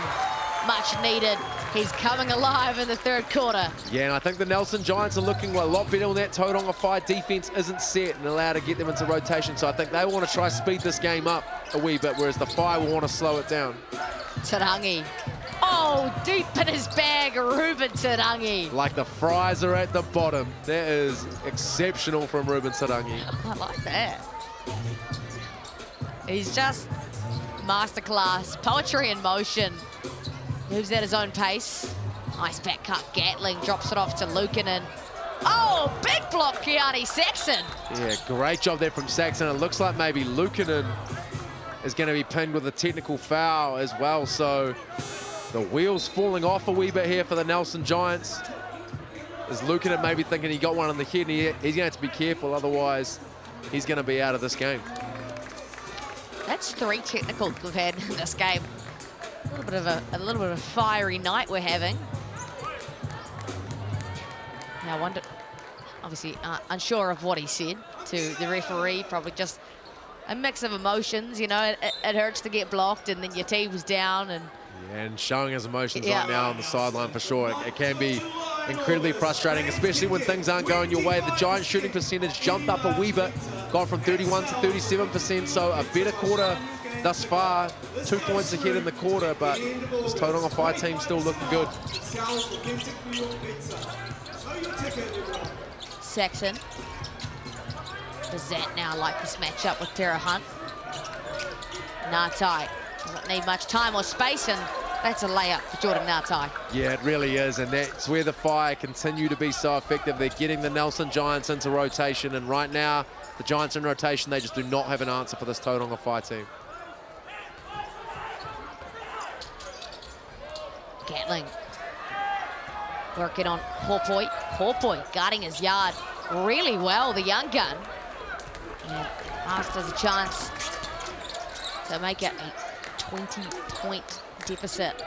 A: much needed. He's coming alive in the third quarter.
B: Yeah, and I think the Nelson Giants are looking a lot better when that Tauranga Whai defense isn't set and allowed to get them into rotation. So I think they want to try speed this game up a wee bit, whereas the Whai will want to slow it down.
A: Tarangi. Oh, deep in his bag, Ruben Tarangi.
B: Like the fries are at the bottom. That is exceptional from Ruben Tarangi.
A: I like that. He's just masterclass. Poetry in motion. Moves at his own pace. Nice back cut. Gatling drops it off to Lukanen. Oh, big block, Keani Saxon.
B: Yeah, great job there from Saxon. It looks like maybe Lukanen is going to be pinned with a technical foul as well. So the wheels falling off a wee bit here for the Nelson Giants. Is Lukanen maybe thinking he got one on the head, and he's going to have to be careful, otherwise he's going to be out of this game.
A: That's 3 technicals we've had in this game. A little bit of a fiery night we're having. Now I wonder, obviously unsure of what he said to the referee, probably just a mix of emotions, you know, it hurts to get blocked and then your team's down
B: and showing his emotions right now on the sideline for sure. It can be incredibly frustrating, especially when things aren't going your way. The Giants shooting percentage jumped up a wee bit, gone from 31 to 37%, so a better quarter thus far. 2 points ahead in the quarter, but this Tauranga Whai team still looking good.
A: Saxon. Does that now like this matchup with Tara Hunt? Ngatai doesn't need much time or space, and that's a layup for Jordan Ngatai.
B: Yeah, it really is, and that's where the Whai continue to be so effective. They're getting the Nelson Giants into rotation, and right now, the Giants in rotation, they just do not have an answer for this Tauranga Whai team.
A: Gatling working on Horpoi. Horpoi guarding his yard really well, the young gun. And Masters a chance to make it a 20-point deficit.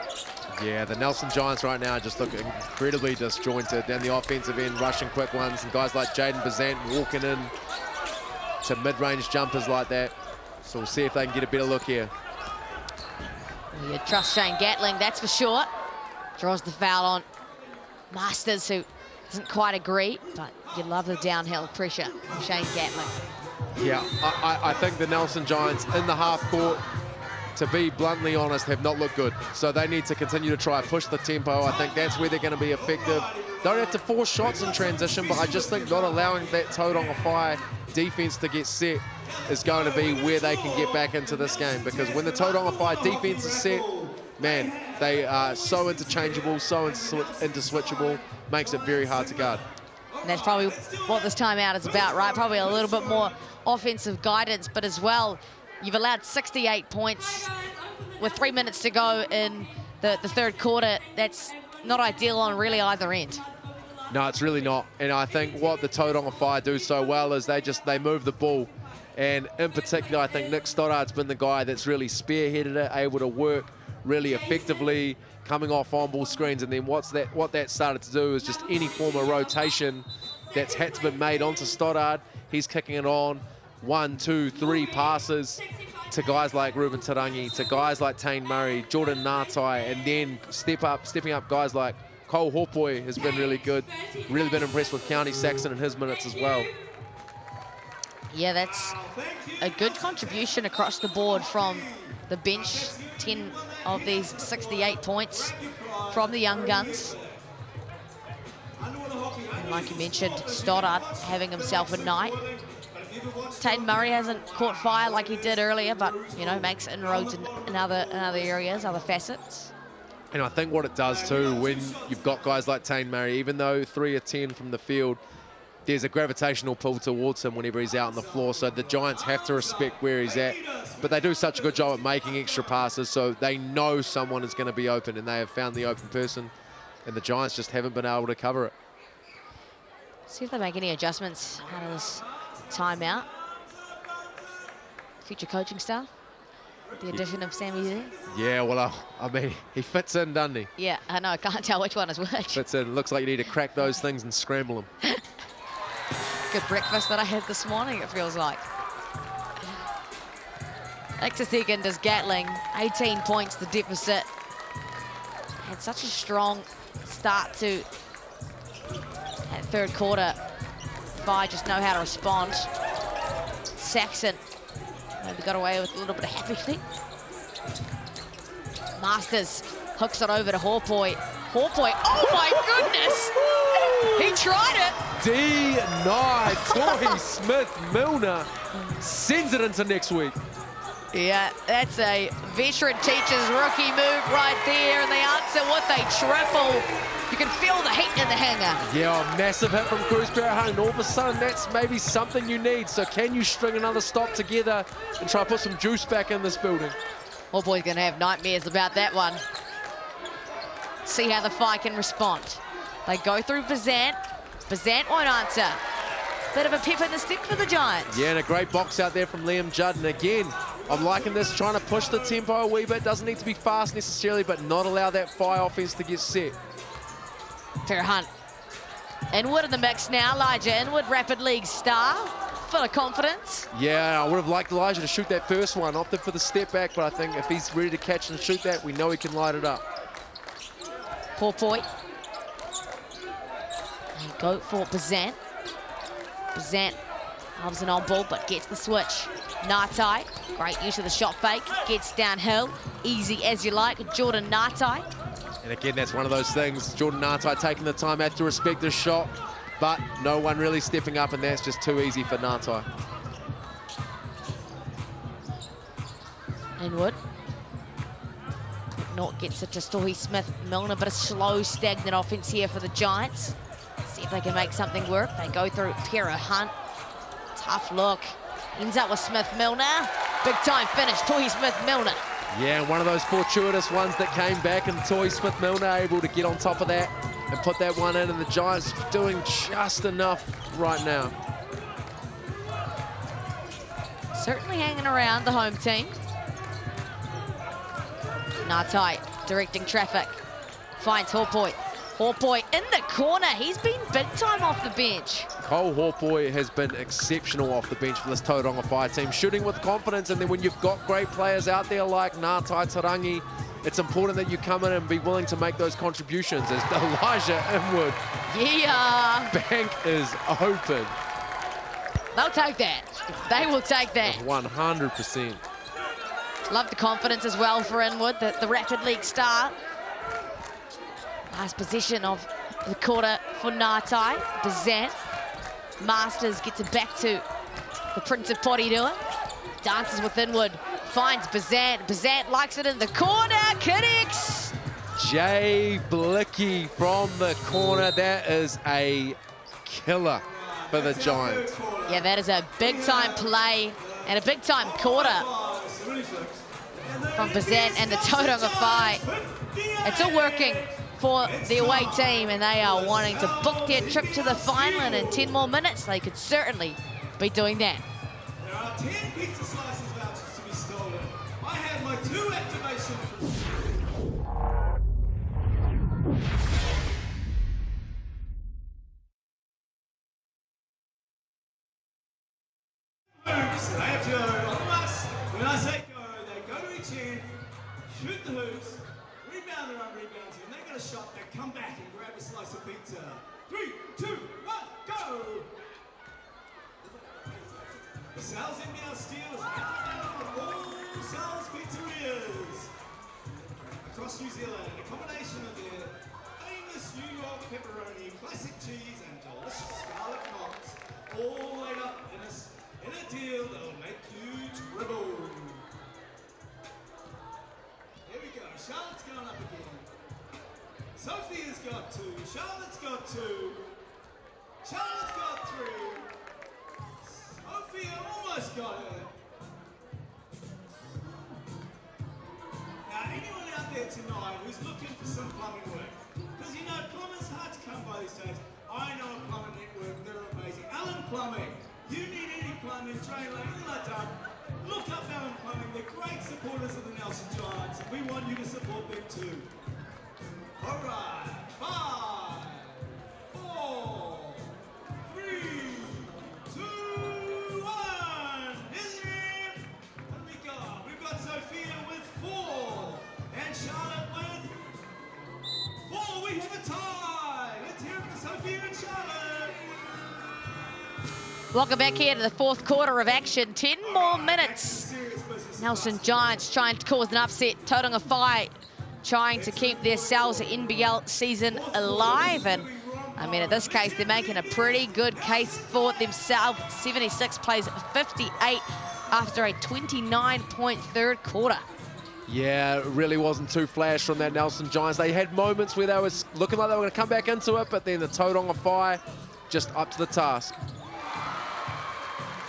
B: Yeah, the Nelson Giants right now just look incredibly disjointed down the offensive end, rushing quick ones, and guys like Jaden Bazant walking in to mid-range jumpers like that. So we'll see if they can get a better look here.
A: Well, you trust Shane Gatling, that's for sure. Draws the foul on Masters, who doesn't quite agree, but you love the downhill pressure from Shane Gatling.
B: Yeah, I think the Nelson Giants in the half court, to be bluntly honest, have not looked good. So they need to continue to try and push the tempo. I think that's where they're going to be effective. Don't have to force shots in transition, but I just think not allowing that Tauranga Whai defense to get set is going to be where they can get back into this game. Because when the Tauranga Whai defense is set, man, they are so interchangeable, so interswitchable, makes it very hard to guard.
A: And that's probably what this timeout is about, right? Probably a little bit more offensive guidance, but as well, you've allowed 68 points with 3 minutes to go in the third quarter. That's not ideal on really either end.
B: No, it's really not. And I think what the Tauranga Whai do so well is they move the ball. And in particular, I think Nick Stoddard's been the guy that's really spearheaded it, able to work really effectively, coming off on-ball screens. And then what that started to do is just any form of rotation that's had to be made onto Stoddard, he's kicking it on. 1, 2, 3 passes to guys like Ruben Tarangi, to guys like Tane Murray, Jordan Ngatai, and then stepping up guys like Cole Horpoi has been really good. Really been impressed with Keani Saxon and his minutes as well.
A: Yeah, that's a good contribution across the board from the bench. 10 of these 68 points from the young guns. like you mentioned, Stoddard having himself a night. Taine Murray hasn't caught fire like he did earlier, but, you know, makes inroads in other areas, other facets.
B: And I think what it does too, when you've got guys like Taine Murray, even though 3 of 10 from the field, there's a gravitational pull towards him whenever he's out on the floor. So the Giants have to respect where he's at. But they do such a good job at making extra passes, so they know someone is going to be open, and they have found the open person. And the Giants just haven't been able to cover it.
A: See if they make any adjustments out of this timeout. Future coaching staff. The addition of Sammy there.
B: Yeah, well, I mean, he fits in, doesn't he?
A: Yeah, I know. I can't tell which one is which.
B: Fits in. Looks like you need to crack those things and scramble them.
A: Good breakfast that I had this morning, it feels like. Next second is Gatling. 18 points, the deficit. Had such a strong start to that third quarter. Fi just know how to respond. Saxon maybe got away with a little bit of happy feet. Masters hooks it over to Haupoy. Haupoy, oh my goodness! He tried it.
B: Denied. Tory Smith-Milner sends it into next week.
A: Yeah, that's a veteran teacher's rookie move right there, and they answer what they triple. You can feel the heat in the hanger.
B: Yeah, a massive hit from Cruz Perahun, and all of a sudden that's maybe something you need. So can you string another stop together and try to put some juice back in this building?
A: Oh boy's gonna have nightmares about that one. See how the Fi can respond. They go through Bazant. Bazant won't answer. Bit of a pep in the step for the Giants.
B: Yeah, and a great box out there from Liam Judd. And again, I'm liking this, trying to push the tempo a wee bit. Doesn't need to be fast necessarily, but not allow that Fi offense to get set.
A: Perahun. Inwood in the mix now. Elijah Inwood, Rapid League star. Full of confidence.
B: Yeah, I would have liked Elijah to shoot that first one. Opted for the step back, but I think if he's ready to catch and shoot that, we know he can light it up.
A: Haupoy. Go for Bazant. Bazant loves an on ball, but gets the switch. Ngatai, great use of the shot fake. Gets downhill, easy as you like. Jordan Ngatai.
B: And again, that's one of those things. Jordan Ngatai taking the time out to respect the shot, but no one really stepping up, and that's just too easy for Ngatai.
A: Inwood. Not gets it to Story Smith-Milner, but a slow, stagnant offense here for the Giants. See if they can make something work. They go through Perahun. Tough look. Ends up with Smith-Milner. Big time finish, Toy Smith-Milner.
B: Yeah, and one of those fortuitous ones that came back, and Toy Smith-Milner able to get on top of that and put that one in, and the Giants doing just enough right now.
A: Certainly hanging around the home team. Ngatai directing traffic. Finds Haupoy. Haupoy in the corner. He's been big time off the bench.
B: Cole Haupoy has been exceptional off the bench for this Tauranga Whai team, shooting with confidence, and then when you've got great players out there like Ngatai Tarangi, it's important that you come in and be willing to make those contributions. As Elijah Inwood,
A: Yeah.
B: bank is open.
A: They'll take that. They will take that.
B: 100%.
A: Love the confidence as well for Inwood, the Rapid League star. Last possession of the quarter for Ngatai. Bazant. Masters gets it back to the Prince of Porirua. Dances with Inwood. Finds Bazant. Bazant likes it in the corner. Connects.
B: Jay Blicky from the corner. That is a killer for the Giants.
A: Yeah, that is a big-time play and a big-time quarter from Bazant and the Tauranga Whai. It's all working for the away team, and they are wanting to book their trip to the final, and in 10 more minutes, they could certainly be doing that.
C: There are 10 pizza slices vouchers to be stolen. I have my 2 activation. Hoops, they have to go on the bus. When I say go, they go to each end, shoot the hoops, rebound the rebound team. They get a shot, they come back and grab a slice of pizza. 3, 2, 1, go! Sal's NBL Steel is now for all Sal's pizzerias across New Zealand. A combination of their famous bonus New York pepperoni, classic cheese, and delicious scarlet knots, all laid up in a deal that'll make you dribble. Here we go. Charlotte's going up again. Sophia's got 2. Charlotte's got 2. Charlotte's got 3. Sophia almost got it. Now, anyone out there tonight who's looking for some plumbing work, because you know, plumbing's hard to come by these days. I know a plumbing network, they're amazing. Allen Plumbing. You need any plumbing, drain, anything like that. Look up Allen Plumbing. They're great supporters of the Nelson Giants, and we want you to support them too. All right. 5, 4, 3, 2, 1. Here's the end. What do we got? We've got Sophia with 4 and Charlotte with 4. We have a tie. Let's hear it for Sophia and Charlotte.
A: Welcome back here to the 4th quarter of action. 10 more minutes. Nelson Giants trying to cause an upset. Tauranga Whai trying to keep their Salsa NBL season alive. And I mean, in this case, they're making a pretty good case for themselves. 76 plays 58 after a 29-point 3rd quarter.
B: Yeah, it really wasn't too flash from that Nelson Giants. They had moments where they were looking like they were going to come back into it, but then the Tauranga Whai just up to the task.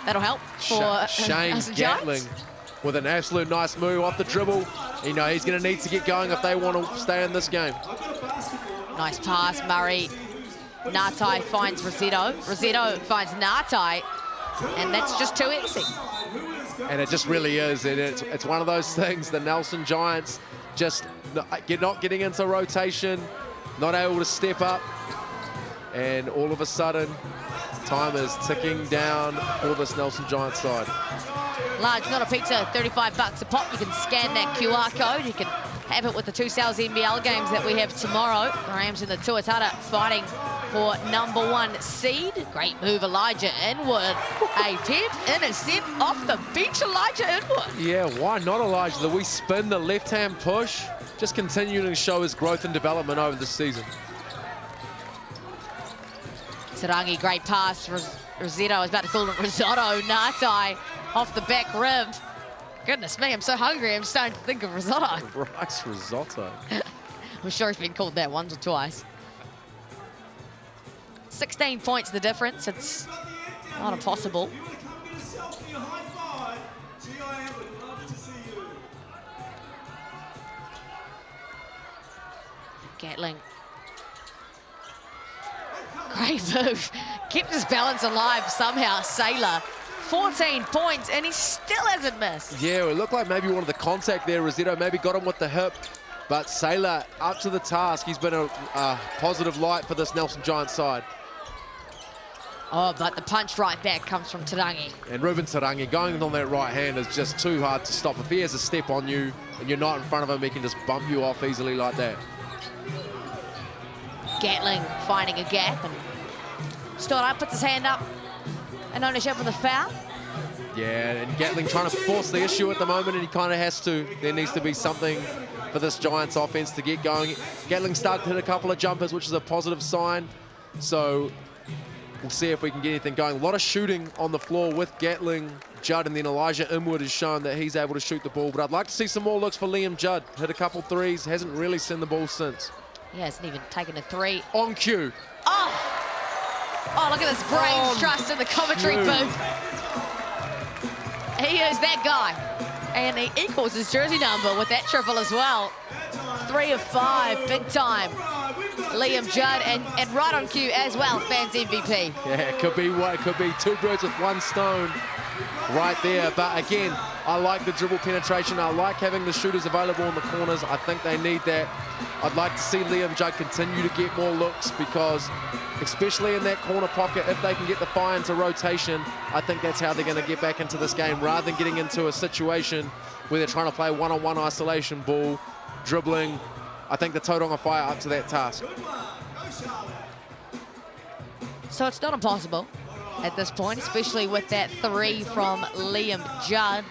A: That'll help for
B: Shane
A: Nelson
B: Gatling
A: Giants.
B: with an absolute nice move off the dribble. You know, he's going to need to get going if they want to stay in this game.
A: Nice pass, Murray. Ngatai finds Rosetto. Rosetto finds Ngatai, and that's just too easy.
B: And it just really is. And it's one of those things, the Nelson Giants just not getting into rotation, not able to step up, and all of a sudden, time is ticking down for this Nelson Giants side.
A: Large, not a pizza, $35 a pop. You can scan that QR code. You can have it with the 2 Sal's NBL games that we have tomorrow. Rams in the Tuatara fighting for #1 seed. Great move, Elijah Inwood. A tip, intercept off the bench, Elijah Inwood.
B: Yeah, why not Elijah? The wee spin, the left-hand push, just continuing to show his growth and development over the season.
A: Tarangi, great pass. Rosetto, I was about to call it risotto. Ngatai off the back rim. Goodness me, I'm so hungry, I'm starting to think of risotto.
B: Rice risotto.
A: I'm sure he's been called that once or twice. 16 points the difference. It's not impossible.
C: You want to come get a selfie, a high five? GIM would love to see you.
A: Gatling. Great move. Kept his balance alive somehow. Sailor, 14 points, and he still hasn't missed.
B: Yeah, it looked like maybe one of the contact there, Rosetto maybe got him with the hip, but Sailor up to the task. He's been a positive light for this Nelson Giants side.
A: Oh, but the punch right back comes from Tarangi.
B: And Ruben Tarangi going on that right hand is just too hard to stop. If he has a step on you and you're not in front of him, he can just bump you off easily like that.
A: Gatling finding a gap and Stoddart puts his hand up and ownership with a foul.
B: Yeah, and Gatling trying to force the issue at the moment, and he kind of has to. There needs to be something for this Giants offense to get going. Gatling started to hit a couple of jumpers, which is a positive sign. So we'll see if we can get anything going. A lot of shooting on the floor with Gatling, Judd, and then Elijah Inwood has shown that he's able to shoot the ball. But I'd like to see some more looks for Liam Judd. Hit a couple threes, hasn't really seen the ball since.
A: He hasn't even taken a 3.
B: On cue.
A: Oh! Oh, look at this brains trust in the commentary booth. He is that guy. And he equals his jersey number with that triple as well. 3 of 5, big time. Liam Judd, and right on cue as well, fans MVP.
B: Yeah, it could be 2 birds with 1 stone right there. But again, I like the dribble penetration. I like having the shooters available in the corners. I think they need that. I'd like to see Liam Judd continue to get more looks, because especially in that corner pocket, if they can get the fire into rotation, I think that's how they're going to get back into this game, rather than getting into a situation where they're trying to play one-on-one isolation ball, dribbling. I think the Tauranga Whai are up to that task.
A: So it's not impossible at this point, especially with that 3 from Liam Judd.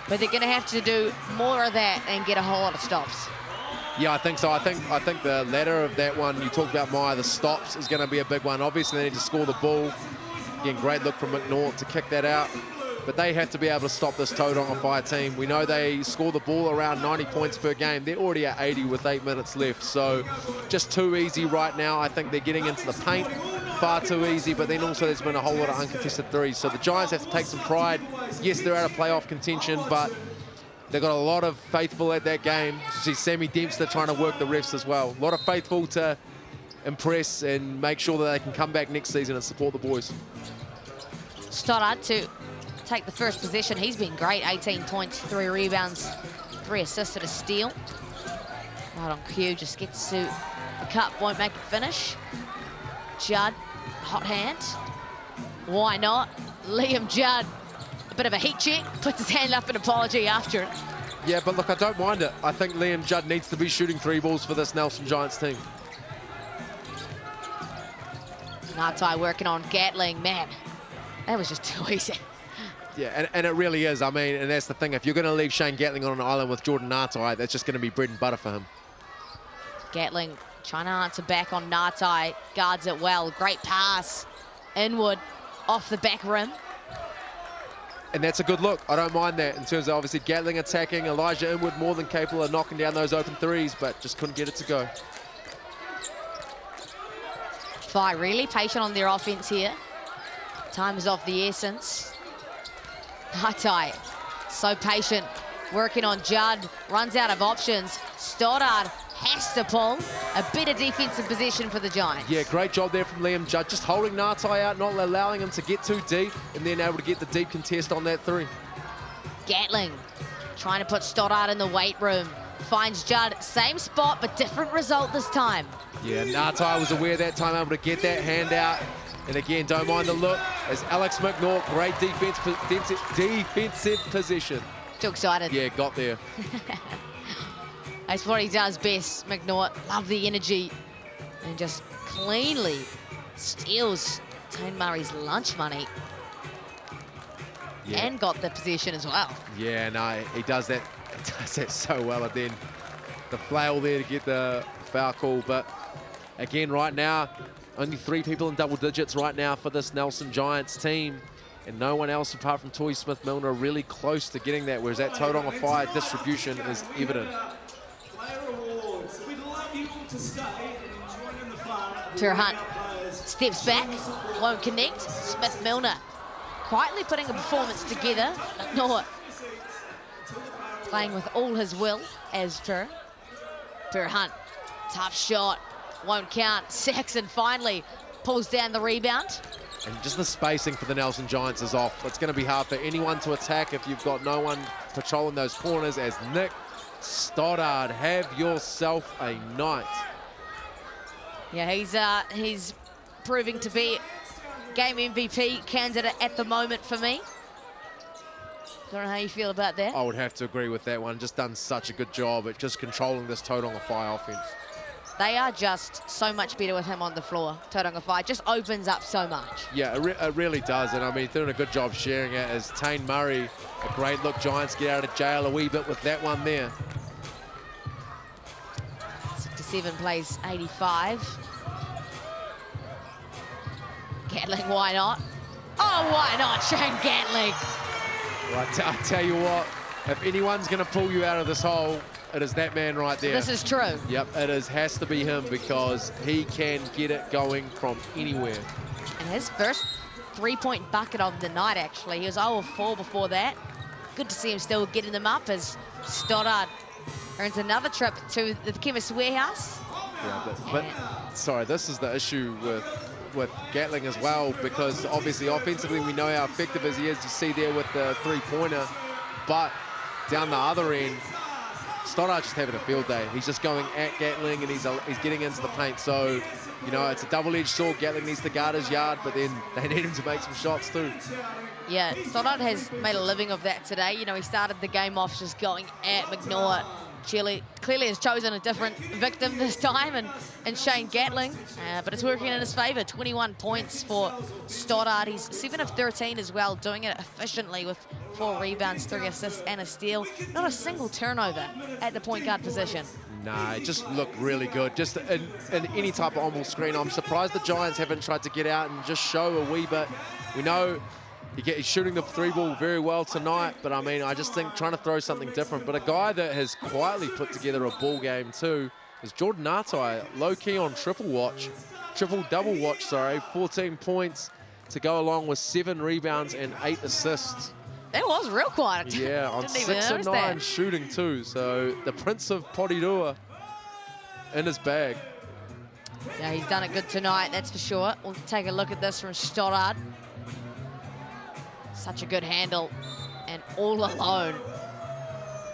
A: But they're going to have to do more of that and get a whole lot of stops.
B: Yeah, I think so. I think the latter of that one, you talked about Maya, the stops is going to be a big one. Obviously, they need to score the ball. Again, great look from McNaught to kick that out. But they have to be able to stop this Tauranga Whai team. We know they score the ball around 90 points per game. They're already at 80 with 8 minutes left. So just too easy right now. I think they're getting into the paint far too easy, but then also there's been a whole lot of uncontested threes. So the Giants have to take some pride. Yes, they're out of playoff contention, but they've got a lot of faithful at that game. You see Sammy Dempster trying to work the refs as well. A lot of faithful to impress and make sure that they can come back next season and support the boys.
A: Stoddard to take the first possession. He's been great. 18 points, 3 rebounds, 3 assists and a steal. Right on cue, just gets to the cup, won't make it finish. Judd, hot hand. Why not? Liam Judd, a bit of a heat check, puts his hand up in apology after it.
B: Yeah, but look, I don't mind it. I think Liam Judd needs to be shooting 3 balls for this Nelson Giants team.
A: Ngatai working on Gatling. Man, that was just too easy.
B: Yeah, and it really is. I mean, and that's the thing. If you're going to leave Shane Gatling on an island with Jordan Ngatai, that's just going to be bread and butter for him.
A: Gatling trying to answer back on Ngatai. Guards it well. Great pass. Inwood off the back rim.
B: And that's a good look. I don't mind that in terms of obviously Gatling attacking. Elijah Inwood more than capable of knocking down those open threes, but just couldn't get it to go.
A: Whai really patient on their offense here. Time is of the essence. Ngatai, so patient, working on Judd, runs out of options. Stoddard has to pull. A better defensive position for the Giants.
B: Yeah, great job there from Liam Judd, just holding Ngatai out, not allowing him to get too deep, and then able to get the deep contest on that 3.
A: Gatling trying to put Stoddard in the weight room. Finds Judd, same spot, but different result this time.
B: Yeah, Ngatai was aware that time, able to get that hand out. And again, don't mind the look as Alex McNaught, great defensive position.
A: Too excited.
B: Yeah, got there.
A: That's what he does best, McNaught. Love the energy. And just cleanly steals Tane Murray's lunch money.
B: Yeah.
A: And got the position as well.
B: Yeah, no, he does that. He does that so well. And then the flail there to get the foul call. But again, right now, only 3 people in double digits right now for this Nelson Giants team. And no one else apart from Toy Smith-Milner really close to getting that, whereas that Tauranga Whai distribution is evident.
A: Per Hunt steps back, won't connect. Smith-Milner quietly putting a performance together. McNaught playing with all his will as Per Hunt. Tough shot. Won't count. Saxon finally pulls down the rebound.
B: And just the spacing for the Nelson Giants is off. It's going to be hard for anyone to attack if you've got no one patrolling those corners as Nick Stoddard, have yourself a night.
A: Yeah, he's proving to be game MVP candidate at the moment for me. Don't know how you feel about that.
B: I would have to agree with that one. Just done such a good job at just controlling this Tauranga Whai offense.
A: They are just so much better with him on the floor. Tauranga Whai just opens up so much.
B: Yeah, it really does. And I mean, doing a good job sharing it as Tane Murray. A great look. Giants get out of jail a wee bit with that one there.
A: 67 plays 85. Gatling, why not? Oh, why not, Shane Gatling?
B: Right, I tell you what, if anyone's going to pull you out of this hole, it is that man right there.
A: This is true.
B: Yep, has to be him because he can get it going from anywhere.
A: And his first 3-point bucket of the night, actually. He was 0 of 4 before that. Good to see him still getting them up as Stoddard earns another trip to the Chemist Warehouse.
B: Yeah, but sorry, this is the issue with Gatling as well, because obviously offensively we know how effective he is. You see there with the 3-pointer, but down the other end, Stoddard's just having a field day. He's just going at Gatling and he's getting into the paint. So, you know, it's a double-edged sword. Gatling needs to guard his yard, but then they need him to make some shots too.
A: Yeah, Stoddard has made a living of that today. You know, he started the game off just going at McNaught. Clearly has chosen a different victim this time, and Shane Gatling, but it's working in his favor. 21 points for Stoddard. He's 7 of 13 as well, doing it efficiently with 4 rebounds, 3 assists and a steal. Not a single turnover at the point guard position.
B: Nah, it just looked really good. Just in any type of on-ball screen, I'm surprised the Giants haven't tried to get out and just show a wee bit. We know he's shooting the three ball very well tonight, but I mean, I just think trying to throw something different. But a guy that has quietly put together a ball game too is Jordan Atai, low-key on triple-double watch, sorry, 14 points to go along with 7 rebounds and 8 assists.
A: That was real quiet.
B: Yeah, on 6 of 9 shooting too. So the Prince of Porirua in his bag.
A: Yeah, he's done it good tonight, that's for sure. We'll take a look at this from Stoddard. Such a good handle, and all alone.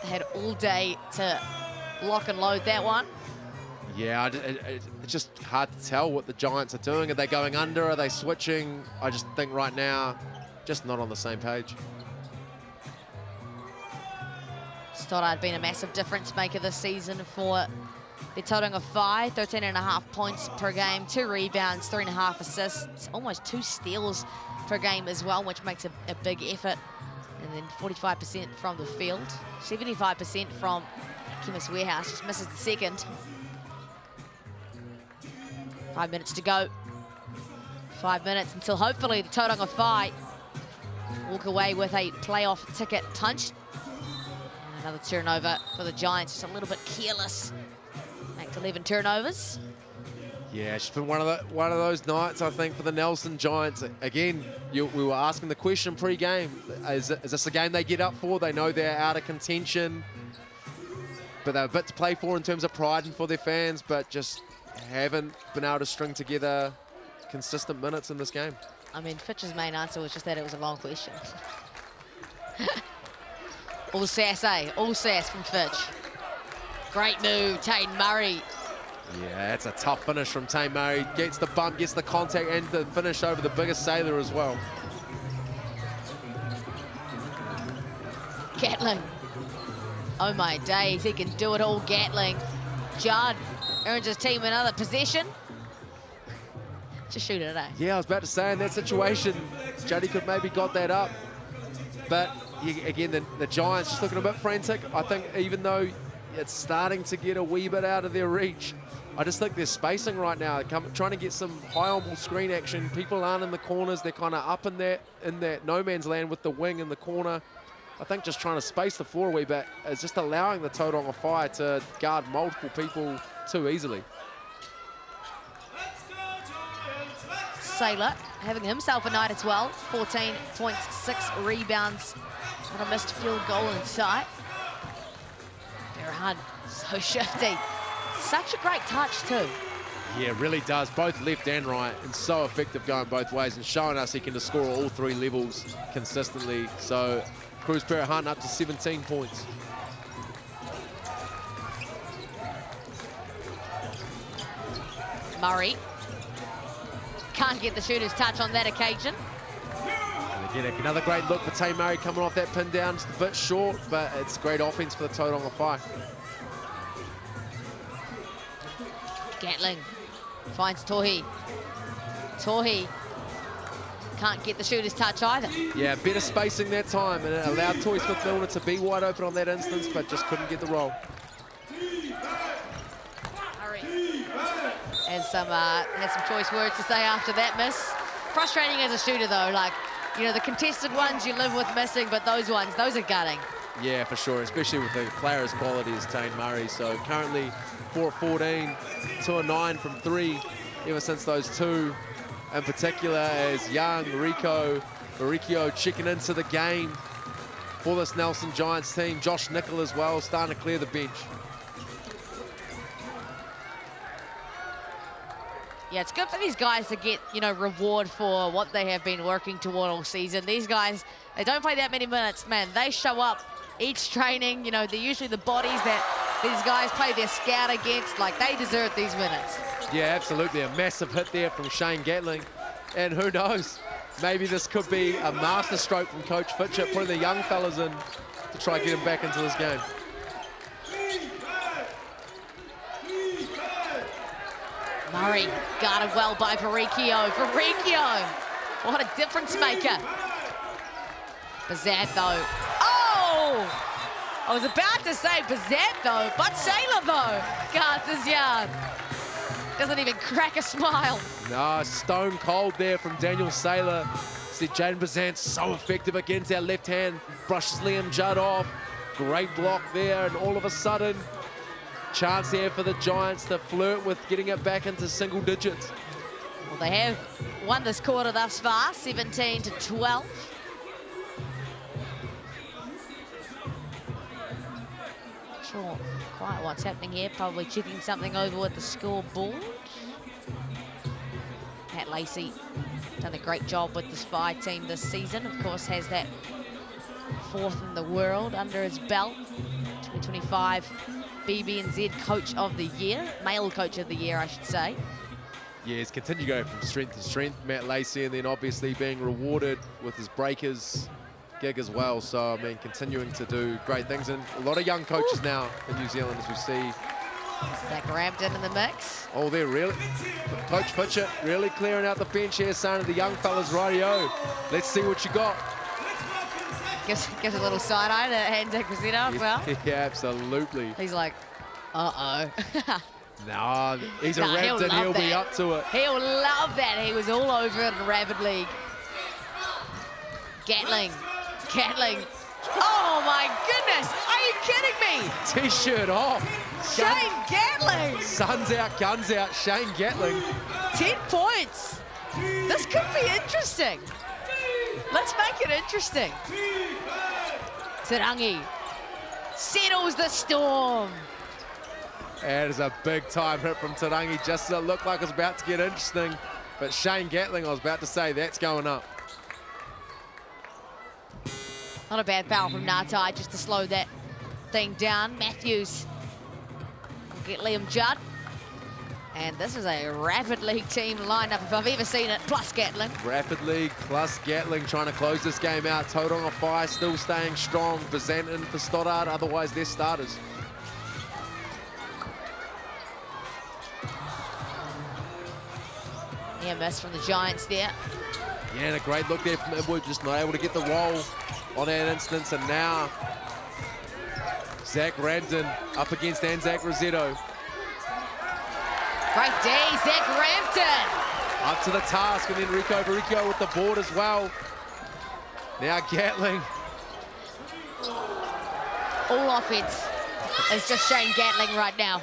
A: Had all day to lock and load that one.
B: Yeah, it's just hard to tell what the Giants are doing. Are they going under? Are they switching? I just think right now, just not on the same page.
A: Stoddard been a massive difference maker this season for the Tauranga Whai. 13.5 points per game, 2 rebounds, 3.5 assists, almost 2 steals per game as well, which makes a big effort. And then 45% from the field, 75% from Chemist Warehouse, just misses the second. 5 minutes to go. 5 minutes until hopefully the Tauranga Whai walk away with a playoff ticket punched. And another turnover for the Giants, just a little bit careless. Makes 11 turnovers.
B: Yeah, it's been one of those nights, I think, for the Nelson Giants. Again, we were asking the question pre-game, is this a game they get up for? They know they're out of contention, but they're a bit to play for in terms of pride and for their fans, but just haven't been able to string together consistent minutes in this game.
A: I mean, Fitch's main answer was just that it was a long question. All sass, eh? All sass from Fitch. Great move, Taine Murray.
B: Yeah, it's a tough finish from Taine Murray. Gets the bump, gets the contact, and the finish over the biggest sailor as well.
A: Gatling. Oh my days, he can do it all, Gatling. Judd earns his team another possession. Just shoot it, eh?
B: Yeah, I was about to say, in that situation, Juddy could maybe got that up. But again, the Giants just looking a bit frantic. I think even though it's starting to get a wee bit out of their reach, I just think their spacing right now, trying to get some high on-ball screen action. People aren't in the corners. They're kind of up in that no man's land with the wing in the corner. I think just trying to space the floor a wee bit is just allowing the Tauranga Whai to guard multiple people too easily.
A: Sailor having himself a night as well. 14 points, 6 rebounds. Not a missed field goal in sight. Berhan, so shifty. Such a great touch too.
B: Yeah, really does, both left and right, and so effective going both ways and showing us he can just score all 3 levels consistently. So Cruz Berhan up to 17 points.
A: Murray can't get the shooter's touch on that occasion.
B: And again, another great look for Taine Murray coming off that pin down, just a bit short, but it's great offense for the Tauranga Whai.
A: Gatling finds Tohi. Tohi can't get the shooter's touch either.
B: Yeah, better spacing that time, and it allowed Toy Smith-Milner to be wide open on that instance, but just couldn't get the roll.
A: Has some choice words to say after that miss. Frustrating as a shooter though, like, you know, the contested ones you live with missing, but those ones, those are gutting.
B: Yeah, for sure, especially with the player as quality as Taine Murray. So currently 4 of 14, 2 of 9 from 3, ever since those 2 in particular, as Young, Marikio checking into the game for this Nelson Giants team. Josh Nickel as well, starting to clear the bench.
A: Yeah, it's good for these guys to get, you know, reward for what they have been working toward all season. These guys, they don't play that many minutes, man. They show up each training, you know, they're usually the bodies that these guys play their scout against. Like, they deserve these minutes.
B: Yeah, absolutely. A massive hit there from Shane Gatling. And who knows, maybe this could be a master stroke from Coach Fitchett, putting the young fellas in to try and get him back into this game.
A: Murray guarded well by Parikio. Parikio, what a difference maker. Bazad though. Oh! I was about to say Bazette though, but Sailor though guards his yard. Doesn't even crack a smile.
B: No, stone cold there from Daniel Saylor. See, Jaden Bazant so effective against our left hand. Brushes Liam Judd off. Great block there, and all of a sudden, chance here for the Giants to flirt with getting it back into single digits.
A: Well, they have won this quarter thus far, 17-12. Not sure quite what's happening here. Probably checking something over with the scoreboard. Pat Lacey done a great job with the Spy team this season. Of course, has that 4th in the world under his belt. 2025 BBNZ Coach of the Year, male Coach of the Year, I should say.
B: Yeah, he's continued to go from strength to strength, Matt Lacey, and then obviously being rewarded with his breakers gig as well. So, I mean, continuing to do great things. And a lot of young coaches now in New Zealand, as we see.
A: Zach Rampton in the mix.
B: Oh, they're really, Coach Fitchett really clearing out the bench here, saying to the young fellas, rightio, let's see what you got.
A: Gives a little side eye to Zach Rossetto as well.
B: Yeah, absolutely.
A: He's like, uh-oh.
B: No, he's a Rampton, he'll be up to it.
A: He'll love that. He was all over it in Rapid League. Gatling. Oh my goodness, are you kidding me?
B: T-shirt off.
A: Shane Gatling.
B: Sun's out, guns out, Shane Gatling.
A: 10 points. This could be interesting. Let's make it interesting. Tarangi settles the storm.
B: That is a big time hit from Tarangi, just so it looked like it was about to get interesting. But Shane Gatling, I was about to say, that's going up.
A: Not a bad foul from Ngatai just to slow that thing down. Matthews will get Liam Judd. And this is a Rapid League team lineup if I've ever seen it, plus Gatling.
B: Rapid League plus Gatling trying to close this game out. Tauranga Whai still staying strong. Bazant in for Stoddard, otherwise they're starters.
A: Yeah, miss from the Giants there.
B: Yeah, and a great look there from Edward, just not able to get the roll on that instance. And now, Zach Rampton up against Anzac Rossetto.
A: Great D, Zach Rampton.
B: Up to the task, and then Rico Vericchio with the board as well. Now Gatling.
A: All offense is just Shane Gatling right now.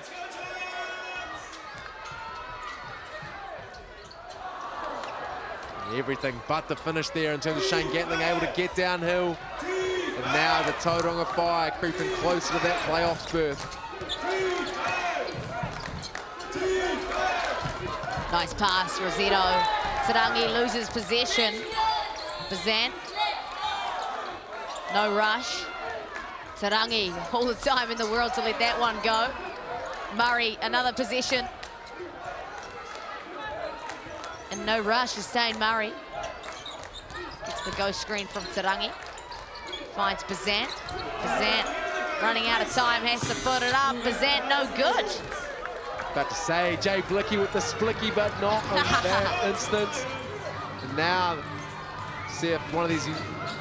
B: Everything but the finish there in terms of Shane Gatling able to get downhill. And now the Tauranga Whai creeping closer to that playoffs berth.
A: Nice pass, Rossetto. Tarangi loses possession. Bazant. No rush. Tarangi, all the time in the world to let that one go. Murray, another possession. And no rush is Stain Murray. Gets the ghost screen from Tarangi. Finds Bazant. Bazant running out of time, has to put it up. Bazant no good.
B: About to say, Jay Blicky with the splicky, but not on that instance. And now, see if one of these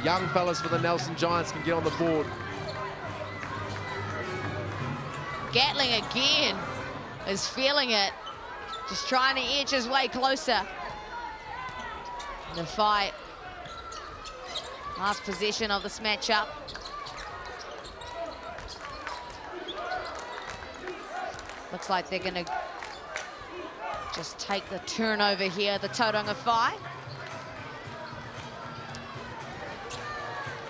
B: young fellas for the Nelson Giants can get on the board.
A: Gatling again is feeling it. Just trying to edge his way closer. The fight. Last possession of this matchup. Looks like they're gonna just take the turnover here, the Tauranga Whai.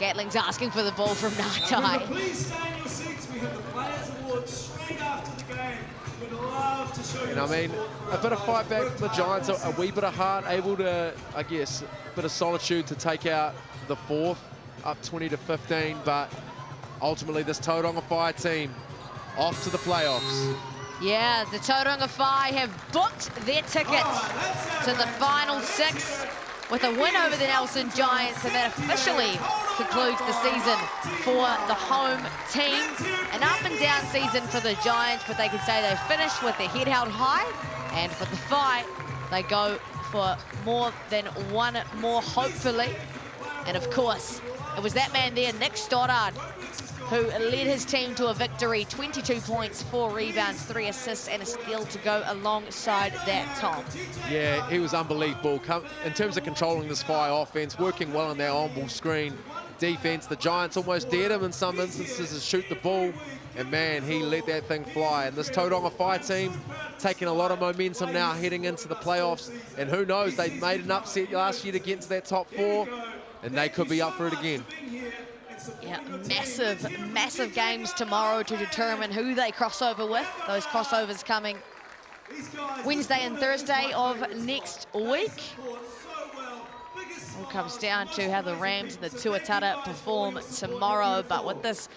A: Gatling's asking for the ball from Ngatai.
C: Please stay in your seats. We have the Players Award straight after the game. We'd love to show you.
B: And I mean, a bit of fight back from the Giants, a wee bit of heart, able to, I guess, a bit of solitude to take out the fourth, up 20-15, but ultimately this Tauranga Whai team off to the playoffs.
A: Yeah, the Tauranga Whai have booked their ticket to the final six with a win over the Nelson Giants, and that officially concludes the season for the home team. An up and down season for the Giants, but they can say they finished with their head held high, and for the Whai, they go for more than one more, hopefully. And of course, it was that man there, Nick Stoddard, who led his team to a victory. 22 points, 4 rebounds, 3 assists, and a steal to go alongside that, Tom.
B: Yeah, he was unbelievable. In terms of controlling this Phi offense, working well on their on-ball screen defense. The Giants almost dared him in some instances to shoot the ball, and man, he let that thing fly. And this Tauranga Whai team taking a lot of momentum now heading into the playoffs, and who knows, they made an upset last year to get into that top 4, and they could be up for it again.
A: Yeah, massive games tomorrow to determine who they cross over with. Those crossovers coming Wednesday and Thursday of next week. All comes down to how the Rams and the Tuatara perform tomorrow, but with this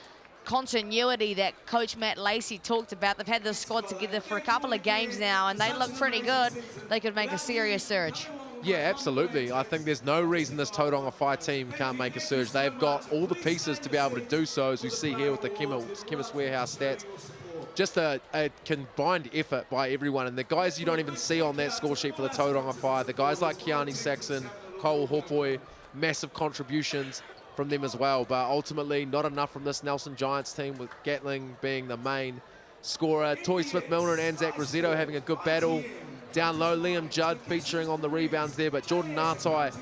A: continuity that Coach Matt Lacey talked about, they've had this squad together for a couple of games now, and they look pretty good. They could make a serious surge.
B: Yeah, absolutely. I think there's no reason this Tauranga Whai team can't make a surge. They've got all the pieces to be able to do so, as we see here with the Chemist Warehouse stats. Just a combined effort by everyone, and the guys you don't even see on that score sheet for the Tauranga Whai, the guys like Keani Saxon, Cole Hopoi, massive contributions from them as well, but ultimately not enough from this Nelson Giants team, with Gatling being the main scorer. Toy Smith-Milner and Anzac Rosetto having a good battle. Down low, Liam Judd featuring on the rebounds there, but Jordan Ngatai,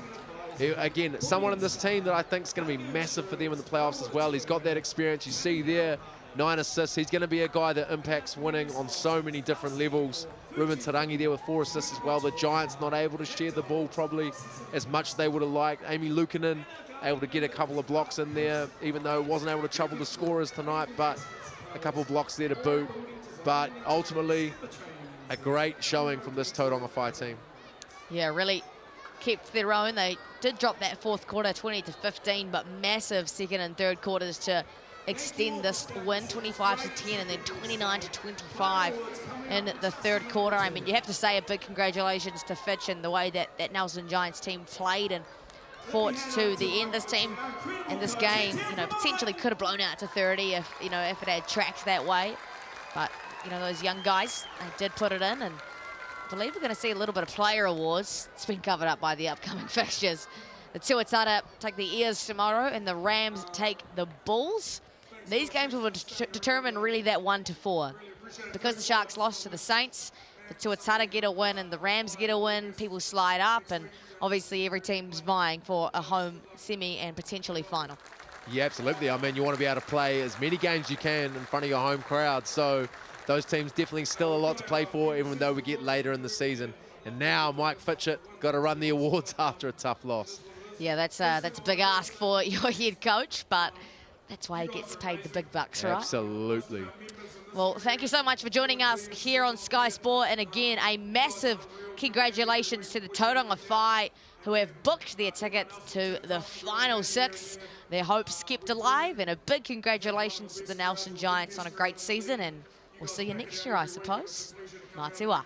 B: again, someone in this team that I think is going to be massive for them in the playoffs as well. He's got that experience. You see there, 9 assists. He's going to be a guy that impacts winning on so many different levels. Ruben Tarangi there with 4 assists as well. The Giants not able to share the ball probably as much as they would have liked. Amy Luukkonen able to get a couple of blocks in there, even though wasn't able to trouble the scorers tonight, but a couple of blocks there to boot. But ultimately, a great showing from this Tauranga Whai team. Yeah,
A: really kept their own. They did drop that fourth quarter 20-15, but massive second and third quarters to extend this win, 25-10 and then 29-25 in the third quarter. I mean, you have to say a big congratulations to Fitch and the way that Nelson Giants team played and fought to the end. This team and this game, potentially could have blown out to 30 if it had tracked that way. But those young guys, they did put it in, and I believe we're going to see a little bit of player awards. It's been covered up by the upcoming fixtures. The Tuatara take the Ears tomorrow, and the Rams take the Bulls. These games will determine really that 1-4. Because the Sharks lost to the Saints, the Tuatara get a win and the Rams get a win, people slide up, and obviously every team's vying for a home semi and potentially final.
B: Yeah, absolutely. I mean, you want to be able to play as many games as you can in front of your home crowd, so those teams definitely still a lot to play for, even though we get later in the season. And now Mike Fitchett got to run the awards after a tough loss.
A: Yeah, that's a big ask for your head coach, but that's why he gets paid the big bucks, right?
B: Absolutely.
A: Well, thank you so much for joining us here on Sky Sport. And again, a massive congratulations to the Tauranga Whai, who have booked their tickets to the Final 6. Their hopes kept alive, and a big congratulations to the Nelson Giants on a great season. And we'll see you next year, I suppose. Mā te wā.